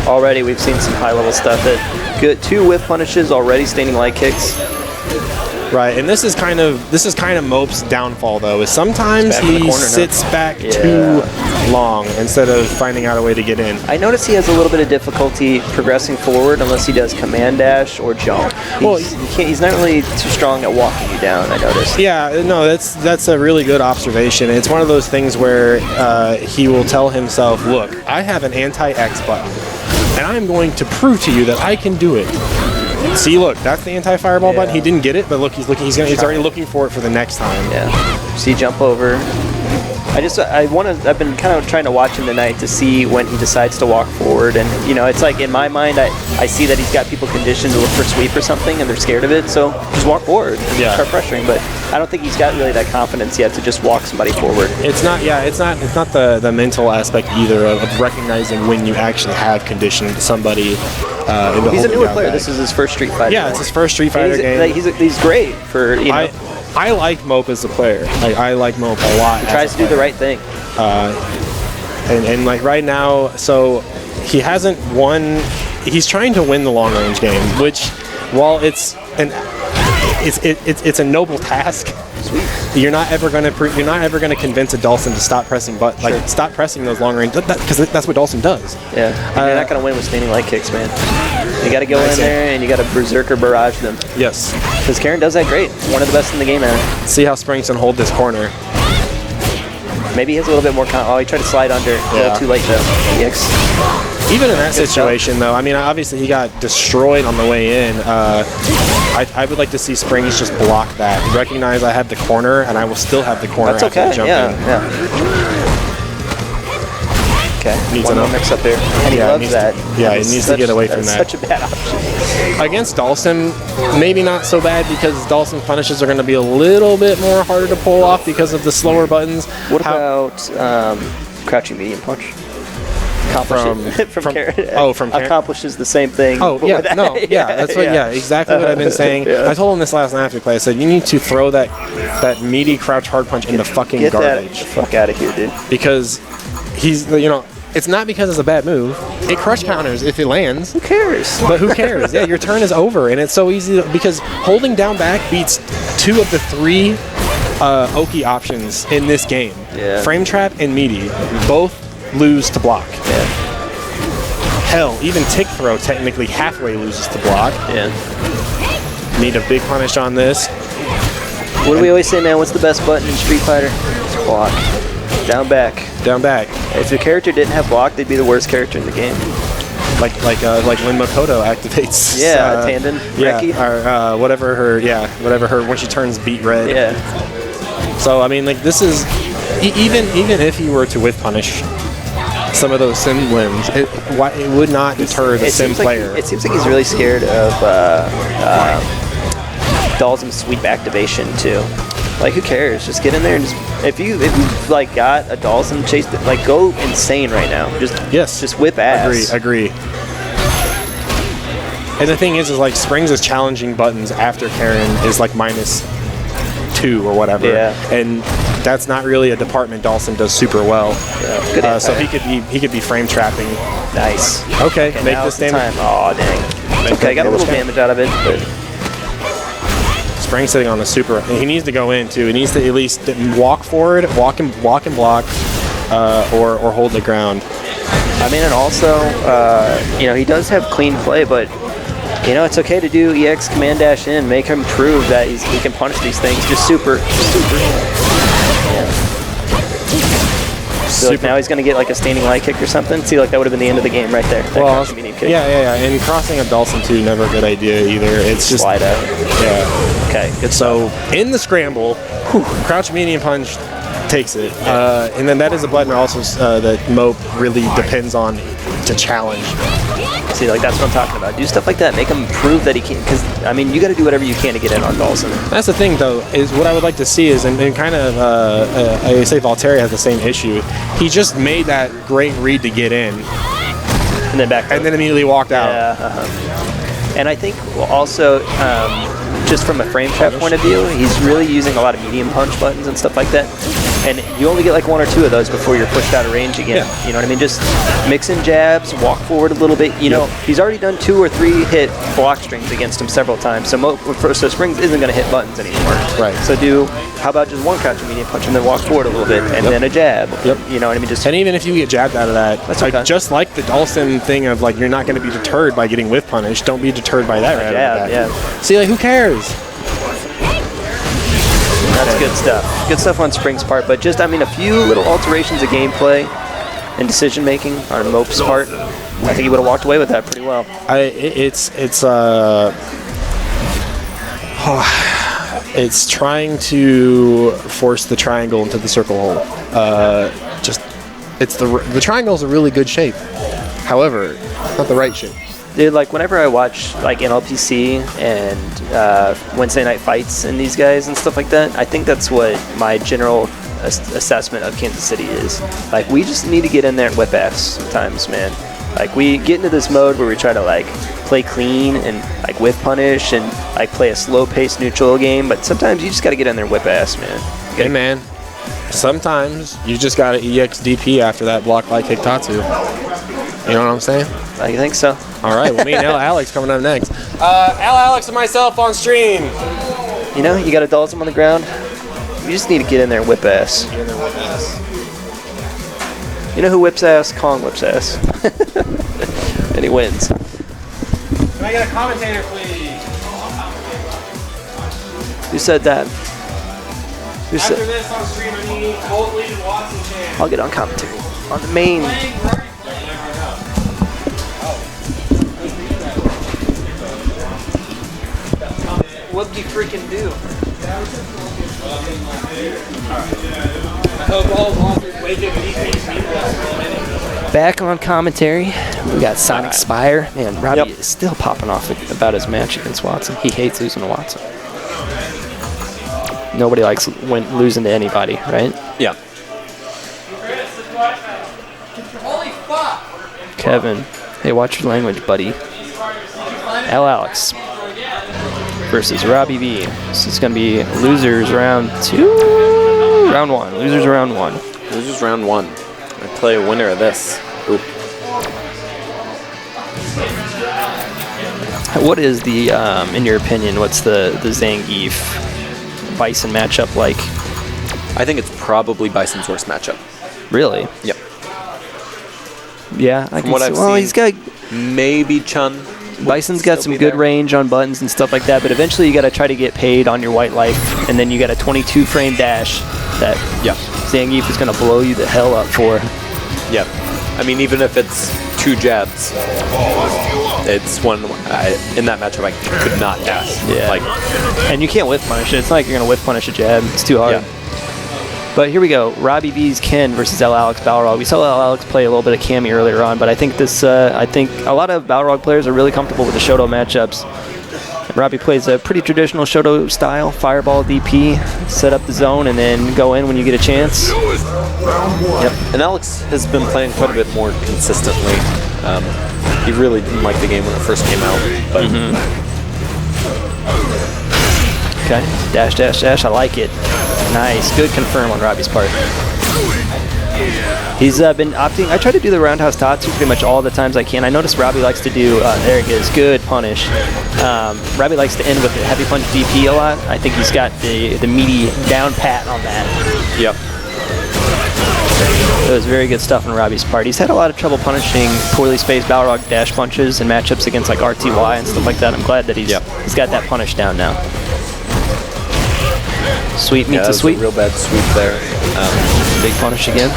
Already we've seen some high-level stuff that good. 2 whiff punishes already, staining light kicks. Right, and this is kind of Mope's downfall though. Is sometimes he sits back too long instead of finding out a way to get in. I notice he has a little bit of difficulty progressing forward unless he does command dash or jump. He's not really too strong at walking you down, I noticed. Yeah, no, that's a really good observation. It's one of those things where he will tell himself, "Look, I have an anti-X button, and I'm going to prove to you that I can do it." See, look, that's the anti-fireball button. He didn't get it, but look, he's already looking for it for the next time. Yeah. See, jump over. I've been kind of trying to watch him tonight to see when he decides to walk forward, and it's like in my mind, I see that he's got people conditioned to look for sweep or something, and they're scared of it, so just walk forward and start pressuring. But I don't think he's got really that confidence yet to just walk somebody forward. It's not the mental aspect either of recognizing when you actually have conditioned somebody. He's a newer player. This is his first Street Fighter. Yeah, it's his first Street Fighter game. He's great for, you know. I like Mope as a player. I like Mope a lot. He tries to do the right thing. And like right now, so he hasn't won. He's trying to win the long range game, which, while it's a noble task. Sweet. You're not ever gonna convince a Dawson to stop pressing, stop pressing those long range, because that's what Dawson does. Yeah, you're not gonna win with standing light kicks, man. You got to go in there and you got to berserker barrage them. Yes. Because Karen does that great. One of the best in the game, man. See how Springs can hold this corner. Maybe he has a little bit more. He tried to slide under. A little too late though. Yikes. Even in that situation, though, I mean, obviously he got destroyed on the way in. I would like to see Springs just block that. Recognize I have the corner, and I will still have the corner. That's okay. Jump in. Okay. Needs one more mix up there. And he loves that. He needs to get away from that. Such a bad option. Against Dawson, maybe not so bad, because Dawson's punishes are going to be a little bit more harder to pull off because of the slower buttons. What about crouching medium punch? From Karen. Accomplishes the same thing. Oh yeah, that's what. Yeah, exactly what I've been saying. I told him this last night after we played. I said you need to throw that meaty crouch hard punch in the fucking garbage. Get the fuck out of here, dude. Because he's, it's not because it's a bad move. It crush counters if it lands. Who cares? But who cares? Yeah, your turn is over, and it's so easy because holding down back beats 2 of the 3 Oki options in this game. Yeah. Frame trap and meaty both lose to block. Yeah. Hell, even tick throw technically halfway loses to block. Yeah. Need a big punish on this. What do we always say, man? What's the best button in Street Fighter? It's block. Down back. Down back. If the character didn't have block, they'd be the worst character in the game. Like when Makoto activates. Yeah, Tandon. Reki. Or whatever her when she turns beet red. Yeah. So I mean, like, this is even if he were to whiff punish some of those sim limbs, it would not deter the sim player. It seems like he's really scared of Dalsum's sweep activation too. Like, who cares? Just get in there and if you like got a Dalsum chase, like, go insane right now. Just whip ass. Agree. And the thing is like Springs is challenging buttons after Karen is like -2 or whatever. Yeah. And that's not really a department Dawson does super well. Yeah. Good so he could be frame trapping. Nice. Okay, make this damage. Oh dang. Okay, got a little damage out of it, but Springs sitting on the super. He needs to go in too. He needs to at least walk forward, walk and block, or hold the ground. I mean, and also, he does have clean play, but it's okay to do EX command dash in, make him prove that he can punish these things. Just super. Yeah. So like now he's going to get like a standing light kick or something. See, like that would have been the end of the game right there. Well, yeah. And crossing a Dawson too, never a good idea either. It's just slide out. Yeah. Okay. Good. So in the scramble, crouch medium punch takes it, and then that is a button also that Mope really depends on to challenge. See, like that's what I'm talking about. Do stuff like that. Make him prove that he can. Because I mean, you got to do whatever you can to get in on Dawson. That's the thing, though, is what I would like to see is, and kind of, I say Valtteri has the same issue. He just made that great read to get in, and then back, and then immediately walked out. Yeah. And I think also, just from a frame trap point of view, he's really using a lot of medium punch buttons and stuff like that. And you only get like 1 or 2 of those before you're pushed out of range again. Yeah. You know what I mean? Just mix in jabs, walk forward a little bit. You know, he's already done 2 or 3 hit block strings against him several times. So Springs isn't going to hit buttons anymore. Right. So how about just 1 crouching medium punch and then walk forward a little bit and then a jab. Yep. You know what I mean? And even if you get jabbed out of that, that's like, okay. Just like the Dawson thing of like you're not going to be deterred by getting whiff punished. Don't be deterred by that. Yeah. See, like, who cares? That's good stuff. Good stuff on Springs' part, but just, I mean, a few little alterations of gameplay and decision making on Mope's part. I think he would have walked away with that pretty well. It's trying to force the triangle into the circle hole. The triangle's a really good shape. However, not the right shape. Dude, like whenever I watch like NLPC and Wednesday Night Fights and these guys and stuff like that, I think that's what my general assessment of Kansas City is. Like, we just need to get in there and whip ass sometimes, man. Like, we get into this mode where we try to like play clean and like whiff punish and like play a slow-paced neutral game, but sometimes you just got to get in there and whip ass, man. Hey, man. Sometimes you just got to EXDP after that block by Kiktatsu. You know what I'm saying? I think so. All right, well, me and Alex coming up next. Alex and myself on stream. You know, you got adults on the ground. You just need to get in there and whip ass. You know who whips ass? Kong whips ass. And he wins. Can I get a commentator, please? Who said that? Who After said? this on stream, I need Boltley and Watson Chan. I'll get on commentary. On the main. What'd you freaking do? Back on commentary, we got Sonic Spire. Man, Robbie is still popping off about his match against Watson. He hates losing to Watson. Nobody likes losing to anybody, right? Yeah. Kevin, hey, watch your language, buddy. Alex versus Robbie V. This is going to be losers round 2? Round 1. Losers round 1. Losers round 1. I play a winner of this. Oop. What is the, in your opinion, what's the Zangief Bison matchup like? I think it's probably Bison's worst matchup. Really? Yep. Yeah, I From can what see. I've Well, seen, he's got maybe Chun. Bison's got some good range on buttons and stuff like that, but eventually you got to try to get paid on your white life, and then you got a 22 frame dash that Zangief is going to blow you the hell up for. Yeah. I mean, even if it's 2 jabs, it's one in that matchup I could not dash. Yeah. Like, and you can't whiff punish it. It's not like you're going to whiff punish a jab. It's too hard. Yeah. But here we go. Robbie V's Ken versus L. Alex Balrog. We saw L. Alex play a little bit of Cammy earlier on, but I think this. I think a lot of Balrog players are really comfortable with the Shoto matchups. And Robbie plays a pretty traditional Shoto style, fireball DP, set up the zone, and then go in when you get a chance. Yep. And Alex has been playing quite a bit more consistently. He really didn't like the game when it first came out, but Okay, dash, dash, dash. I like it. Nice, good confirm on Robbie's part. He's been opting. I try to do the roundhouse tatsu pretty much all the times I can. I notice Robbie likes to do. There it is. Good punish. Robbie likes to end with the heavy punch DP a lot. I think he's got the meaty down pat on that. Yep. It was very good stuff on Robbie's part. He's had a lot of trouble punishing poorly spaced Balrog dash punches and matchups against like RTY and stuff like that. I'm glad that he's got that punish down now. Sweep meets a sweep. A real bad sweep there. Big punish again.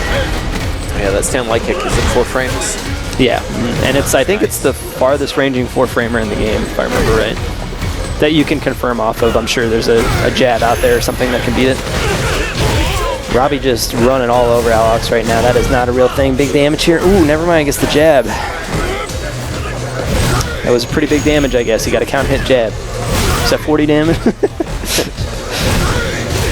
Yeah, that stand light kick, is it 4 frames? Yeah, and I think it's the farthest ranging 4-framer in the game, if I remember right. That you can confirm off of. I'm sure there's a jab out there or something that can beat it. Robbie just running all over Alex right now. That is not a real thing. Big damage here. Ooh, never mind. Gets the jab. That was pretty big damage, I guess. He got a count hit jab. Is that 40 damage?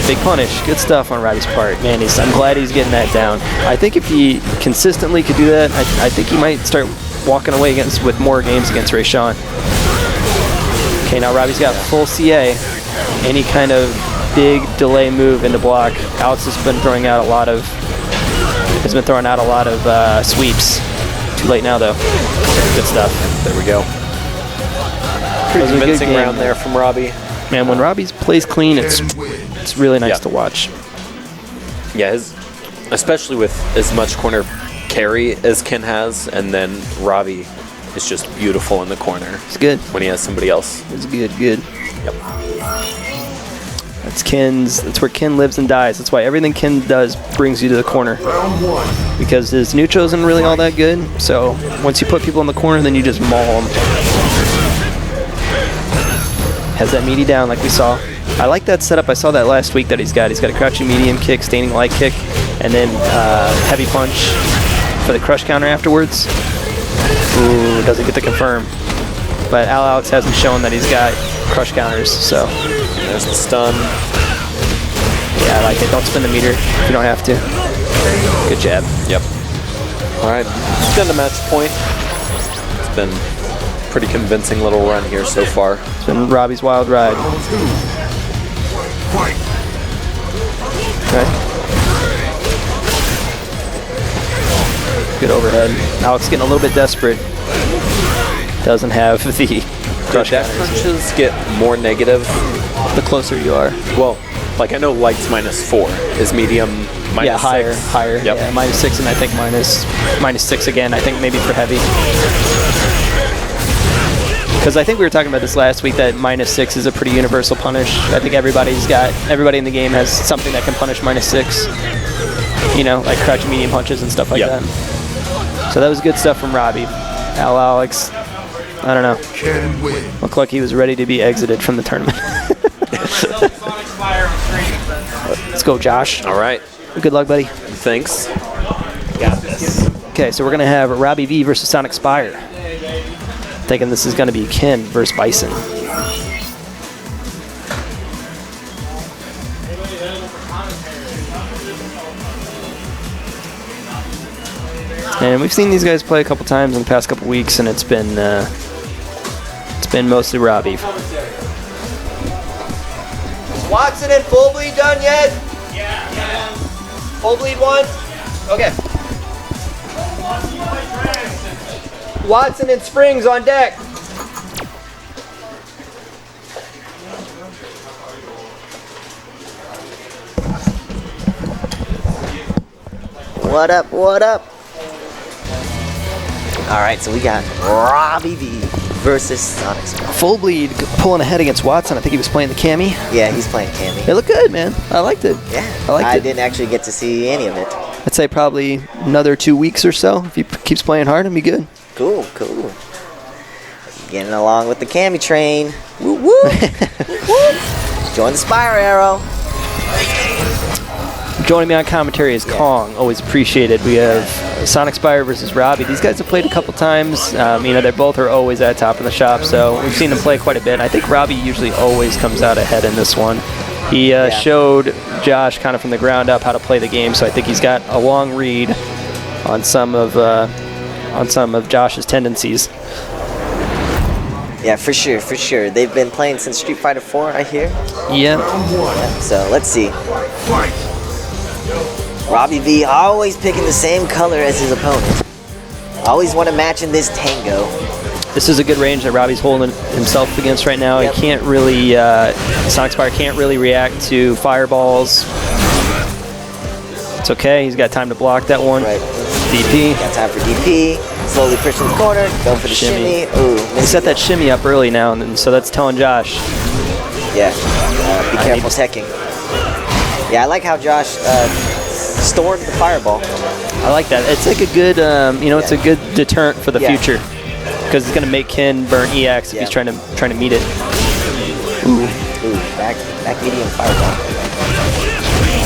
Big punish. Good stuff on Robbie's part. Man, I'm glad he's getting that down. I think if he consistently could do that, I think he might start walking away with more games against Ray Sean. Okay, now Robbie's got full CA. Any kind of big delay move into block. Alex has been throwing out a lot of sweeps. Too late now though. Good stuff. There we go. Pretty convincing round there from Robbie. Man, when Robbie plays clean, it's really nice to watch. Yeah, especially with as much corner carry as Ken has, and then Robbie is just beautiful in the corner. It's good. When he has somebody else. It's good. Yep. That's where Ken lives and dies. That's why everything Ken does brings you to the corner. Because his neutral isn't really all that good, so once you put people in the corner, then you just maul them. Has that meaty down like we saw. I like that setup. I saw that last week that he's got. He's got a crouching medium kick, standing light kick, and then heavy punch for the crush counter afterwards. Ooh, doesn't get the confirm. but Alex hasn't shown that he's got crush counters, so. There's the stun. Yeah, I like it. Don't spin the meter if you don't have to. Good jab. Yep. All right, it's been a match point. It's been a pretty convincing little run here so far. It's been Robbie's wild ride. Okay. Good overhead. Alex getting a little bit desperate. Doesn't have the crush Dash counters. punches get more negative The closer you are. Well, like I know light's -4. Is medium -6? Yeah, higher. Yep. Yeah, -6 and I think -6 again. I think maybe for heavy. Because I think we were talking about this last week that -6 is a pretty universal punish. I think everybody in the game has something that can punish -6. You know, like crouching medium punches and stuff like Yep. that. So that was good stuff from Robbie. Alex, I don't know. Looked like he was ready to be exited from the tournament. Let's go, Josh. All right. Good luck, buddy. Thanks. Got this. Okay, so we're going to have Robbie V versus Sonic Spire. Thinking this is going to be Ken versus Bison. And we've seen these guys play a couple times in the past couple weeks, and it's been mostly Robbie. Watson and full bleed done yet? Yeah. Full bleed one? Okay. Watson and Springs on deck. What up, what up? Alright, so we got Robbie V versus Sonic Spire. Full bleed pulling ahead against Watson. I think he was playing the Cammy. Yeah, he's playing Cammy. It looked good, man. I liked it. Yeah, I liked it. didn't actually get to see any of it. I'd say probably another 2 weeks or so. If he keeps playing hard, it'll be good. Cool. Getting along with the Cammy train. Woo woo! Join the Spire Arrow. Joining me on commentary is Kong. Always appreciated. We have Sonic Spire versus Robbie. These guys have played a couple times. They both are always at top of the shop, so we've seen them play quite a bit. I think Robbie usually always comes out ahead in this one. He showed Josh kind of from the ground up how to play the game, so I think he's got a long read on some of Josh's tendencies. Yeah, for sure. They've been playing since Street Fighter 4, I hear. Yeah. So let's see. Robbie V always picking the same color as his opponent. Always want to match in this tango. This is a good range that Robbie's holding himself against right now. Yep. He can't really, Sonic Spire can't really react to fireballs. It's okay, he's got time to block that one. Right. DP. Got time for DP. Slowly pushing the corner, going for the shimmy. Ooh, He set that shimmy up early now, and so that's telling Josh. Yeah, be careful teching. Yeah, I like how Josh stored the fireball. I like that. It's like a good, it's a good deterrent for the Yeah. future, because it's gonna make Ken burn EX if he's trying to meet it. Ooh, back medium fireball.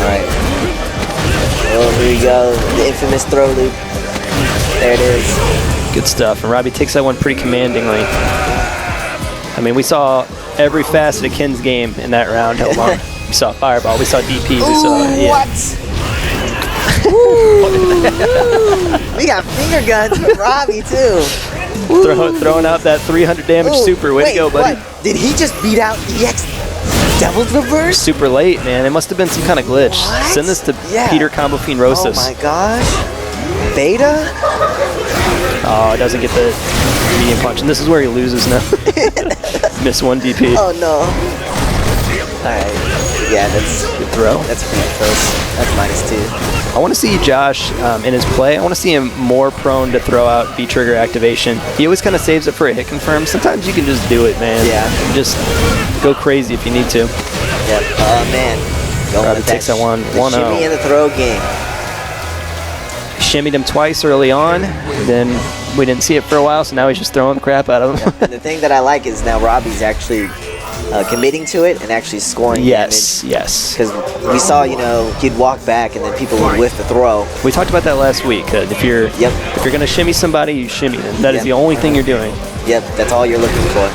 All right. Oh, here we go. The infamous throw loop. There it is. Good stuff. And Robbie takes that one pretty commandingly. I mean, we saw every facet of Ken's game in that round. Held on. We saw fireball. We saw DP. We saw. Yeah. What? We got finger guns from Robbie too. Throwing out that 300 damage super. Way wait, to go, buddy. What? Did he just beat out EX Devil's Reverse? Super late, man. It must have been some kind of glitch. What? Send this to Yeah. Peter Combo Fiend Rosas. Oh my gosh. Beta? Oh, it doesn't get the medium punch. And this is where he loses now. Miss one DP. Oh no. Alright. Yeah, that's Good throw. pretty close. That's -2. I want to see Josh in his play. I want to see him more prone to throw out V-trigger activation. He always kind of saves it for a hit confirm. Sometimes you can just do it, man. Yeah. Just go crazy if you need to. Yep. Oh man. Going Robbie with takes that one. the 1-0. shimmy and the throw game. Shimmied him twice early on. Then we didn't see it for a while, so now he's just throwing the crap out of him. And the thing that I like is now Robbie's actually committing to it and actually scoring Yes, yes. Because we saw, he'd walk back and then people would whiff the throw. We talked about that last week. If you're Yep. if you're gonna shimmy somebody, you shimmy them. That is Yep. the only thing you're doing. Yep, that's all you're looking for.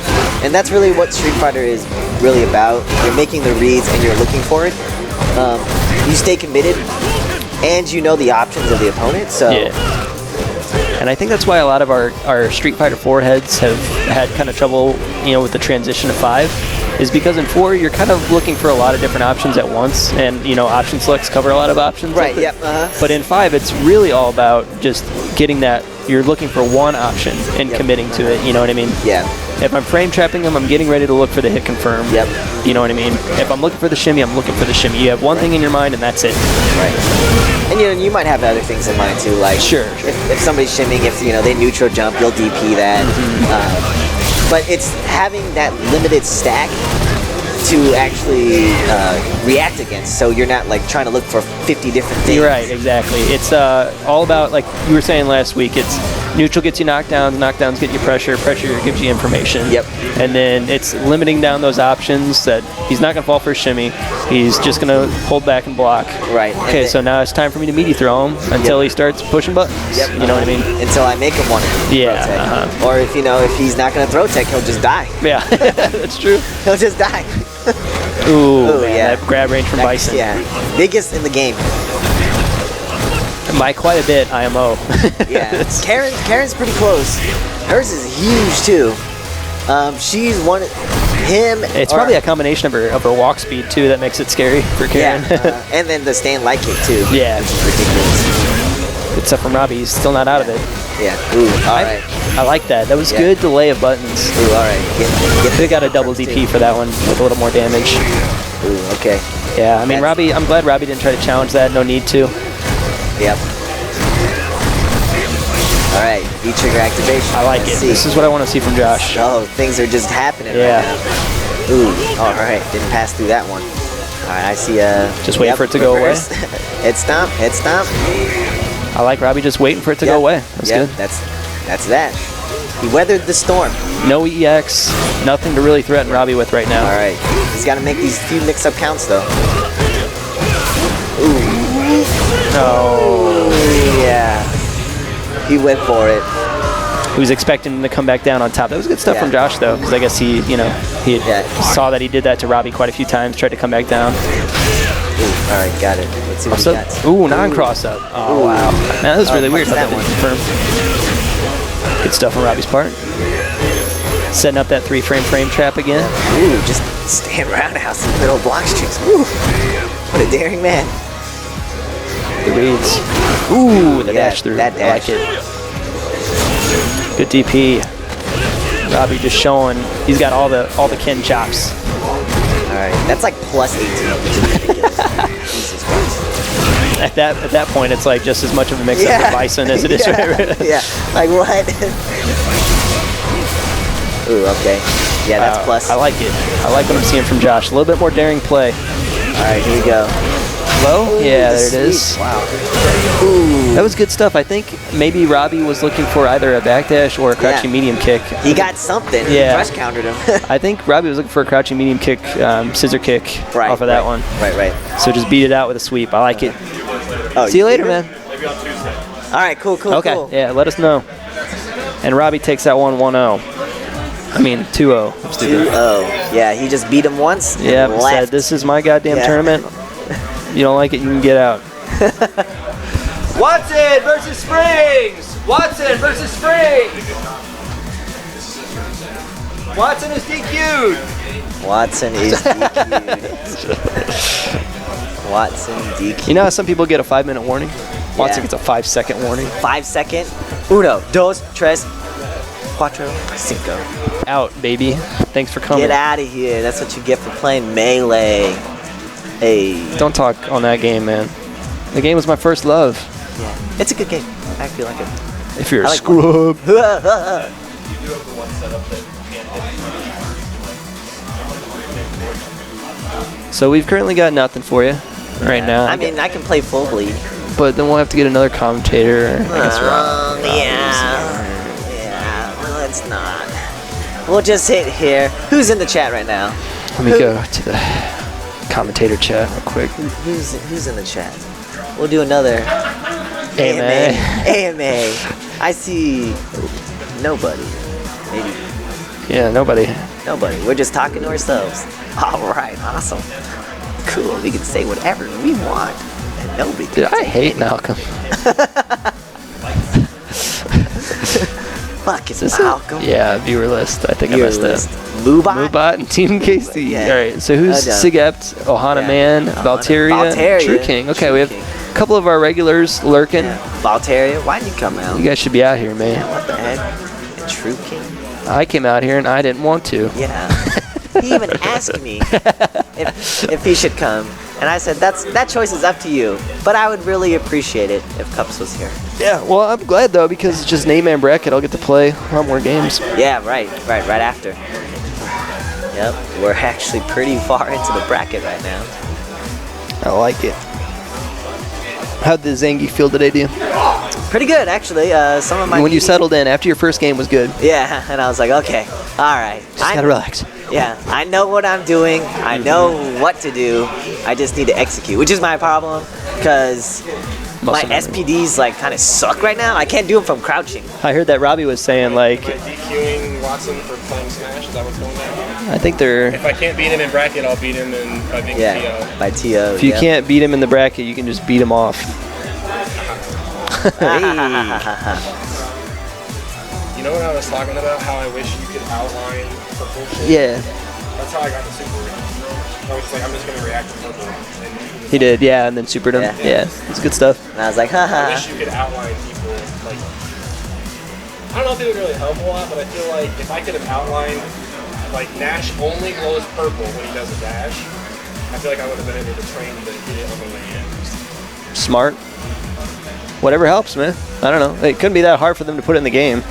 And that's really what Street Fighter is really about. You're making the reads and you're looking for it. You stay committed and you know the options of the opponent, so... Yeah. And I think that's why a lot of our Street Fighter 4 heads have had kind of trouble, you know, with the transition to 5, is because in 4 you're kind of looking for a lot of different options at once, and you know, option selects cover a lot of options. Right. Yep. But in 5, it's really all about just getting that. You're looking for one option and committing to it. You know what I mean? Yeah. If I'm frame trapping them, I'm getting ready to look for the hit confirm. Yep. You know what I mean? If I'm looking for the shimmy, I'm looking for the shimmy. You have one thing in your mind, and that's it. Right. And you know, you might have other things in mind too, like Sure. If somebody's shimmying, if you know they neutral jump, you'll DP that. But it's having that limited stack to actually react against, so you're not like trying to look for 50 different things. You're right, exactly. It's all about, like you were saying last week, it's neutral gets you knockdowns, knockdowns get you pressure, pressure gives you information. Yep. And then it's limiting down those options that he's not going to fall for a shimmy. He's just going to hold back and block. Right. Okay, so now it's time for me to meaty throw him until he starts pushing buttons. Yep. You know what I mean? Until I make him want to Yeah, throw tech. uh-huh. Or if you know, if he's not going to throw tech, he'll just die. Yeah, that's true. He'll just die. Ooh, Ooh, man, yeah. that grab range from Bison. Yeah. Biggest in the game. By quite a bit, IMO. Yeah. Karen's pretty close. Hers is huge too. She's one. It's probably a combination of her walk speed too that makes it scary for Karen. Yeah, and then the stand light kick too. Yeah. Which is ridiculous. Except for Robbie, he's still not out of it. Yeah. Ooh. All right. I like that. That was good delay of buttons. Ooh. All right. Get They got a double DP for that one with a little more damage. Ooh. Okay. Yeah. I mean, Robbie. I'm glad Robbie didn't try to challenge that. No need to. Yep. All right. V-trigger activation. I like Let's it. see. This is what I want to see from Josh. Oh, things are just happening Yeah. right now. Ooh. All right. Didn't pass through that one. All right. I see. Just waiting for it to go away. Head stomp. Head stomp. I like Robbie just waiting for it to go away. That's good. That's that. He weathered the storm. No EX. Nothing to really threaten Robbie with right now. All right. He's got to make these few mix-up counts though. Ooh. No. Yeah. He went for it. He was expecting him to come back down on top. That was good stuff from Josh though, because I guess he saw that he did that to Robbie quite a few times. Tried to come back down. Ooh, all right, got it. Let's see what he got. Ooh, non-cross up. Oh, wow. Man, that was really weird how that that didn't confirm. Good stuff on Robbie's part. Setting up that 3-frame trap again. Ooh, just stand roundhouse in the middle of block streaks. Ooh, what a daring man. The reads. Ooh, the dash through. That dash. I like it. Good DP. Robbie just showing he's got all the Ken chops. All right, that's like plus 18, which is ridiculous. Jesus Christ. At that point, it's like just as much of a mix-up with Bison as it is. Yeah, like what? Ooh, okay. Yeah, that's plus. I like it. I like what I'm seeing from Josh. A little bit more daring play. All right, here we go. Low? Ooh, Yeah, there it is. Wow. Ooh. That was good stuff. I think maybe Robbie was looking for either a backdash or a crouching medium kick. He got something. Yeah. Rush countered him. I think Robbie was looking for a crouching medium kick, scissor kick off of that one. Right. So just beat it out with a sweep. I like it. Oh, See you later, man. All right, cool. Okay, yeah, let us know. And Robbie takes that one 1-0. I mean, 2-0. 2-0. Yeah, he just beat him once. Yeah, and said, left. this is my goddamn tournament. You don't like it, you can get out. Watson versus Springs! Watson versus Springs! Watson is DQ'd! Watson is DQ'd. Watson DQ'd. You know how some people get a 5-minute warning? Watson Yeah. gets a 5-second warning. 5 second. Uno, dos, tres, cuatro, cinco. Out, baby. Thanks for coming. Get out of here. That's what you get for playing Melee. Hey. Don't talk on that game, man. The game was my first love. Yeah. It's a good game. I feel like it. If you're a I like scrub. So we've currently got nothing for you right now. I mean, I can play full bleed. But then we'll have to get another commentator. I guess Yeah, let's not. We'll just hit here. Who's in the chat right now? Let me go to the commentator chat real quick. Who's in the chat? We'll do another AMA. AMA. I see nobody. Maybe Yeah, nobody. Nobody. We're just talking to ourselves. All right, awesome. Cool. We can say whatever we want, and nobody can. Dude, I say hate anything. Malcolm. Fuck, it's Malcolm. Yeah, viewer list. I think Viewer I messed list. up. Mubot? Mubot and Team KC. Yeah. All right, so who's Sigept, Ohana Yeah. Man, Valteria. Valteria, True King. Okay, True we have King. a couple of our regulars lurking. Valteria, why didn't you come out? You guys should be out here, man. What the heck? And True King? I came out here and I didn't want to. Yeah. He even asked me if he should come, and I said that choice is up to you. But I would really appreciate it if Cups was here. Yeah, well, I'm glad though because it's just an 8-man bracket. I'll get to play a lot more games. Yeah, right after. Yep, we're actually pretty far into the bracket right now. I like it. How'd the Zangi feel today, do you? Pretty good, actually. Some of my When you settled in after your first game was good. yeah, and I was like, okay, all right. Just gotta relax. Yeah, I know what I'm doing. I know what to do. I just need to execute, which is my problem because my SPDs like kind of suck right now. I can't do them from crouching. I heard that Robbie was saying like, DQing Watson for playing Smash. Is that what's going on? I think they're. If I can't beat him in bracket, I'll beat him in I think TO. By TO. If you can't beat him in the bracket, you can just beat him off. You know what I was talking about? How I wish you could outline purple shit? Yeah, That's how I got the super. I was just like, I'm just gonna react to purple. And he did. Yeah, and then supered him. Yeah. Yeah, it's good stuff. And I was like, I haha. wish you could outline people like. I don't know if it would really help a lot, but I feel like if I could have outlined like Nash only glows purple when he does a dash, I feel like I would have been able to train to get it on the way in. Smart. Whatever helps, man. I don't know. It couldn't be that hard for them to put it in the game.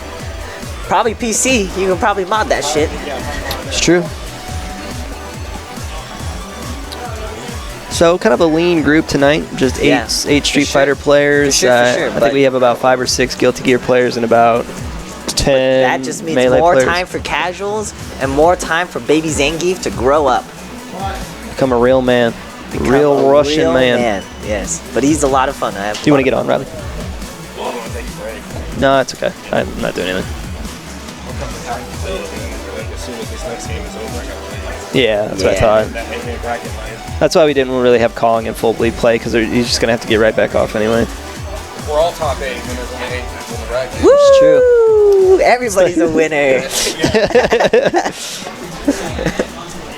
Probably PC. You can probably mod that shit. It's true. So kind of a lean group tonight. Just eight Street Fighter players. For sure, I think we have about 5 or 6 Guilty Gear players and about 10 That just means Melee more players. time for casuals and more time for baby Zangief to grow up. Become a real man. Become real a Russian real man. Yes, but he's a lot of fun. Do you want to get on, Robbie? No, it's okay. I'm not doing anything. As soon as this next game is over, I gotta Yeah, that's what I thought. that 8-man bracket line. That's why we didn't really have Kong and Full Bleed play, because he's just going to have to get right back off anyway. We're all top 8, and there's only 8 people in the bracket. It's true. Woo! Everybody's a winner.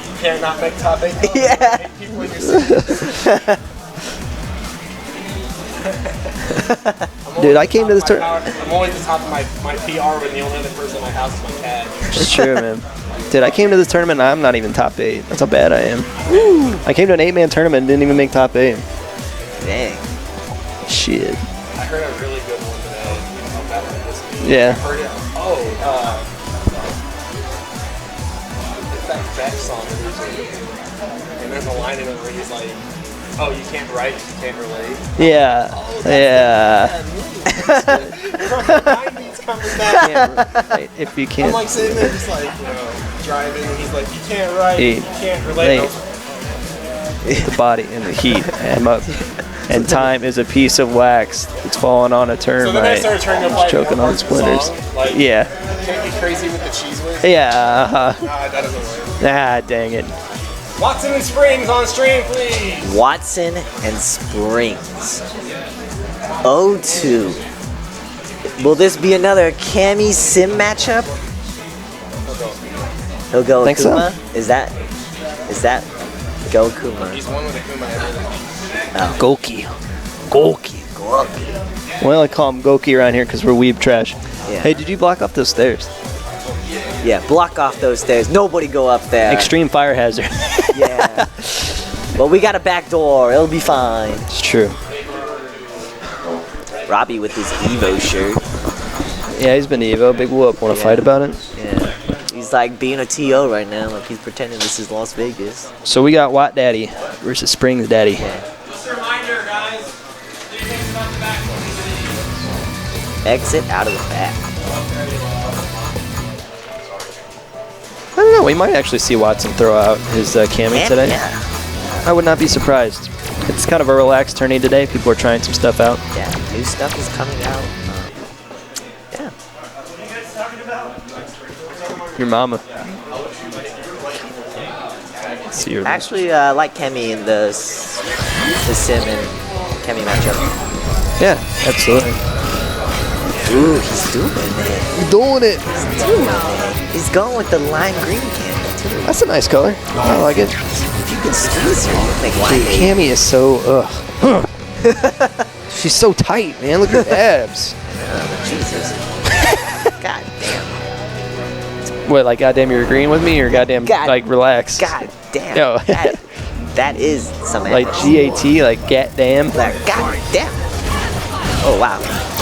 You can't not make top 8. Yeah. 8 people in your city. Dude, I came to this tournament. I'm always at the top of my PR when the only other person in my house is my cat. It's true, man. Dude, I came to this tournament and I'm not even top 8. That's how bad I am. I came to an 8-man tournament and didn't even make top 8. Dang. Shit. I heard a really good one today. How bad it is. Yeah. Heard it. It's that Beck song. And there's a line in it where he's like, oh, you can't write, you can't relate. Yeah. Yeah. From the 90s coming back. Right, if you I'm can't. like sitting there just like, driving, and he's like, you can't write, you can't relate. The body and the heat and time is a piece of wax that's falling on a termite. So then I started turning up like choking on splinters. Like, Yeah. Can't be crazy with the cheese whiz. Yeah. Nah, that doesn't work. Ah, dang it. Watson and Springs on stream, please. Watson and Springs. 0-2. Will this be another Cammy Sim matchup? He'll go Think so. Akuma? Is that go Akuma? He's one with Akuma everything. Goki. Goki. We only call him Goki around here because we're weeb trash. Yeah. Hey, did you block off those stairs? Yeah, block off those stairs. Nobody go up there. Extreme fire hazard. Yeah. Well, we got a back door. It'll be fine. It's true. Robbie with his Evo shirt. Yeah, he's been Evo. Big whoop. Want to fight about it? Yeah. He's like being a TO right now. Like he's pretending this is Las Vegas. So we got Watt Daddy versus Springs Daddy. Just a reminder, guys. Do you think about the back one? Exit out of the back. I don't know. We might actually see Watson throw out his Cammy And, today. Yeah. I would not be surprised. It's kind of a relaxed tourney today. People are trying some stuff out. Yeah. New stuff is coming out. Yeah. Your mama. See your Actually, I like Kemi in the Sim and Kemi matchup. Yeah, absolutely. Ooh, he's doing it. Doing it. He's doing it. He's going with the lime green Kemi too. That's a nice color. I like it. If you can squeeze her, you can make Dude, lime. Cammy is so she's so tight, man. Look at her abs. Jesus. God damn. What, like goddamn you're agreeing with me, or goddamn like relax? God damn. Yo. That is some Like animals. GAT, like goddamn. Like, God damn. Oh wow.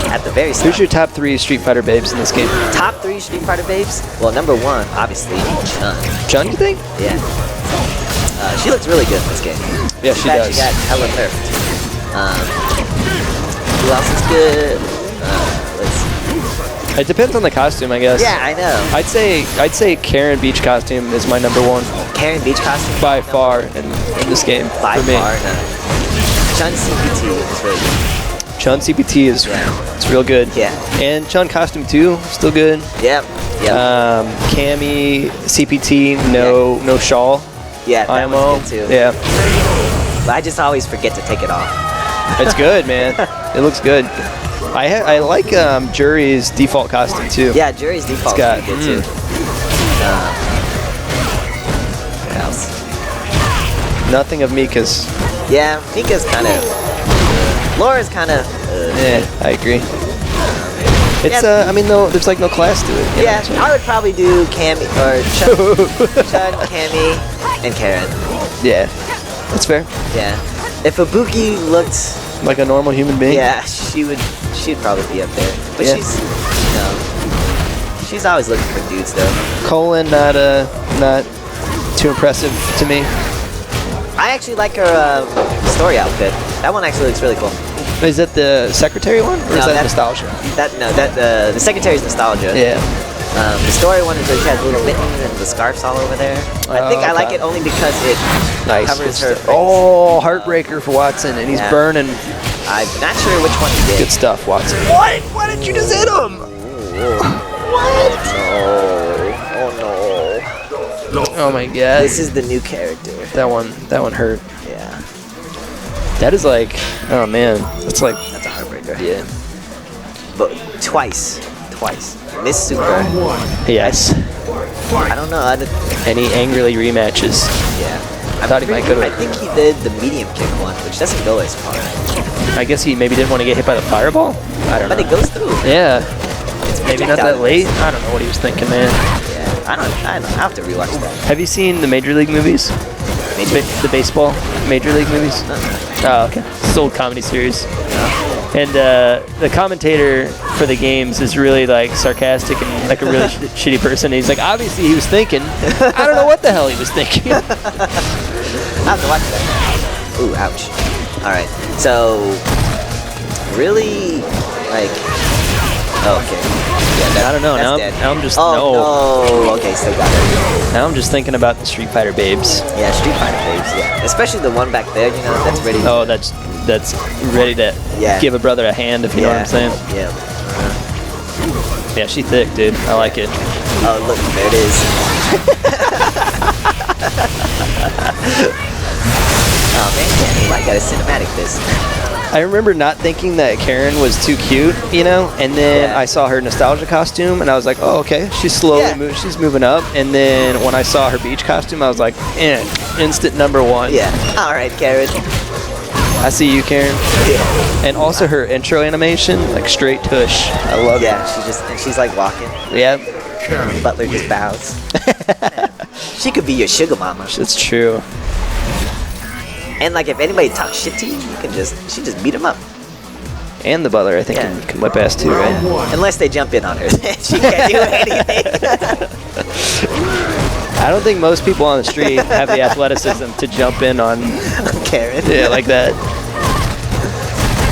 At the very start. Who's your top 3 Street Fighter babes in this game? Top 3 Street Fighter babes? Well, number 1, obviously, Chun. Chun, you think? Yeah. She looks really good in this game. Yeah, she does. She got hella nerfed. Who else is good? Let's see. It depends on the costume, I guess. Yeah, I know. I'd say Karen Beach costume is my number 1 Karen Beach costume? by far in this game By for me. far, no. Chun CPT is really good. Chun CPT is it's real good. Yeah. And Chun costume too, still good. Yep. Yep. Cammy CPT, no shawl. Yeah, that IMO. was good too. Yeah. But I just always forget to take it off. It's good, man. It looks good. I like Jury's default costume too. Yeah, Jury's default got- is good too. What else? Nothing of Mika's. Yeah, Mika's kind of. Laura's kind of. Yeah, I agree. It's Yeah. I mean, there's like no class to it. you Yeah, know? I would probably do Cammy or Chun, Cammy, and Karen. Yeah, that's fair. Yeah. If Ibuki looked, Like a normal human being. yeah, she'd probably be up there. But Yeah. she's always looking for dudes though. Colin, not too impressive to me. I actually like her story outfit. That one actually looks really cool. Is that the secretary one, or is that nostalgia? The secretary's nostalgia. Yeah. The story one is where she has little mittens and the scarf's all over there. I think I like okay. it only because it Nice. covers her face. Oh, heartbreaker for Watson, and he's Yeah. burning. I'm not sure which one he did. Good stuff, Watson. What? Why did you just hit him? What? Oh Oh my god. This is the new character. That one hurt. Yeah, That is like, oh man, that's like, that's a heartbreaker. yeah. But twice. Miss Super. Yes. I don't know. Any angrily rematches? Yeah. I thought he might go to I think he did the medium kick one, which doesn't go as far. I guess he maybe didn't want to get hit by the fireball. I don't know. But it goes through. Yeah. It's Maybe not that late. I don't know what he was thinking, man. Yeah. I don't. I have to rewatch that. Have you seen the Major League movies? The baseball Major League movies? Oh, okay. It's an old comedy series. And the commentator for the games is really like sarcastic and like a really shitty person. He's like, obviously he was thinking. I don't know what the hell he was thinking. I have to watch that. Ooh, ouch. All right. So, really, like, okay. Yeah, I don't know. that's Now, dead. now I'm just no. Okay, still got it. Now I'm just thinking about the Street Fighter babes. Yeah, Street Fighter babes. Yeah, especially the one back there. You know, that's ready. Oh, that's ready to give a brother a hand, if you know what I'm saying. Yeah. Yeah, she thick, dude. I like it. Oh, look, there it is. Oh man, I got a cinematic this. I remember not thinking that Karen was too cute, you know, and then I saw her nostalgia costume, and I was like, oh, okay, she's slowly she's moving up. And then when I saw her beach costume, I was like, instant number 1. Yeah. All right, Karen. I see you, Karen. Yeah. And also her intro animation, like straight tush. I love Yeah, she's like walking. it. Yeah, Butler just bows. She could be your sugar mama. it's true. And like if anybody talks shit to you, she just beat him up. And the butler, I think, can whip ass too, right? Unless they jump in on her. She can't do anything. I don't think most people on the street have the athleticism to jump in on Karen. Yeah, like that.